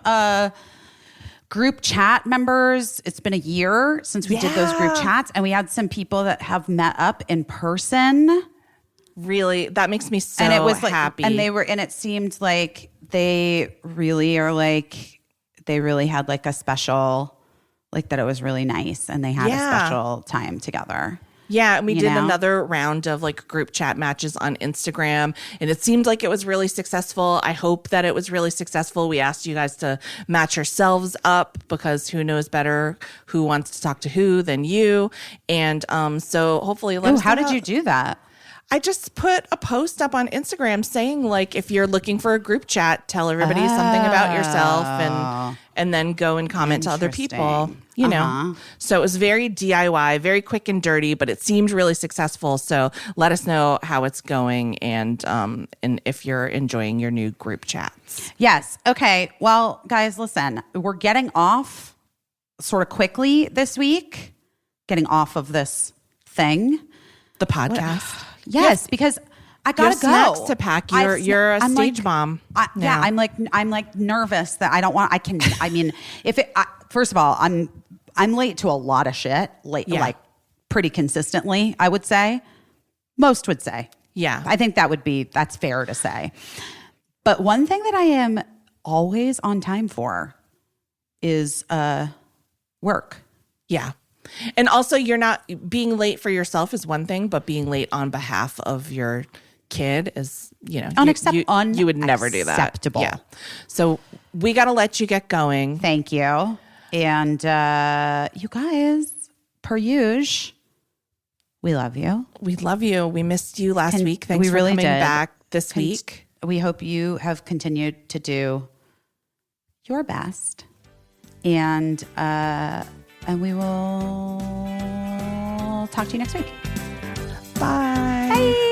group chat members. It's been a year since we did those group chats, and we had some people that have met up in person. Really, that makes me so and it was like, happy. And it seemed like they really had like a special, like that it was really nice and they had a special time together. Yeah, and we did another round of like group chat matches on Instagram, and it seemed like it was really successful. I hope that it was really successful. We asked you guys to match yourselves up because who knows better who wants to talk to who than you. And so hopefully let us know. How did you do that? I just put a post up on Instagram saying, like, if you're looking for a group chat, tell everybody something about yourself and then go and comment to other people, you know. So it was very DIY, very quick and dirty, but it seemed really successful. So let us know how it's going and if you're enjoying your new group chats. Yes. Okay. Well, guys, listen, we're getting off sort of quickly this week, getting off of this thing. The podcast. Yes, because I gotta go. Snacks to pack. You're a stage mom. Yeah, I'm like nervous that I don't want. I mean, first of all, I'm late to a lot of shit. Like pretty consistently. I would say, most would say. Yeah, I think that's fair to say. But one thing that I am always on time for is work. Yeah. And also, you're not being late for yourself is one thing, but being late on behalf of your kid is, you know, you would never do that. Unacceptable. Yeah. So we got to let you get going. Thank you. And you guys, per usual, we love you. We love you. We missed you last week. Thanks for coming back this week. We hope you have continued to do your best. And we will talk to you next week. Bye. Bye.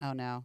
Oh no.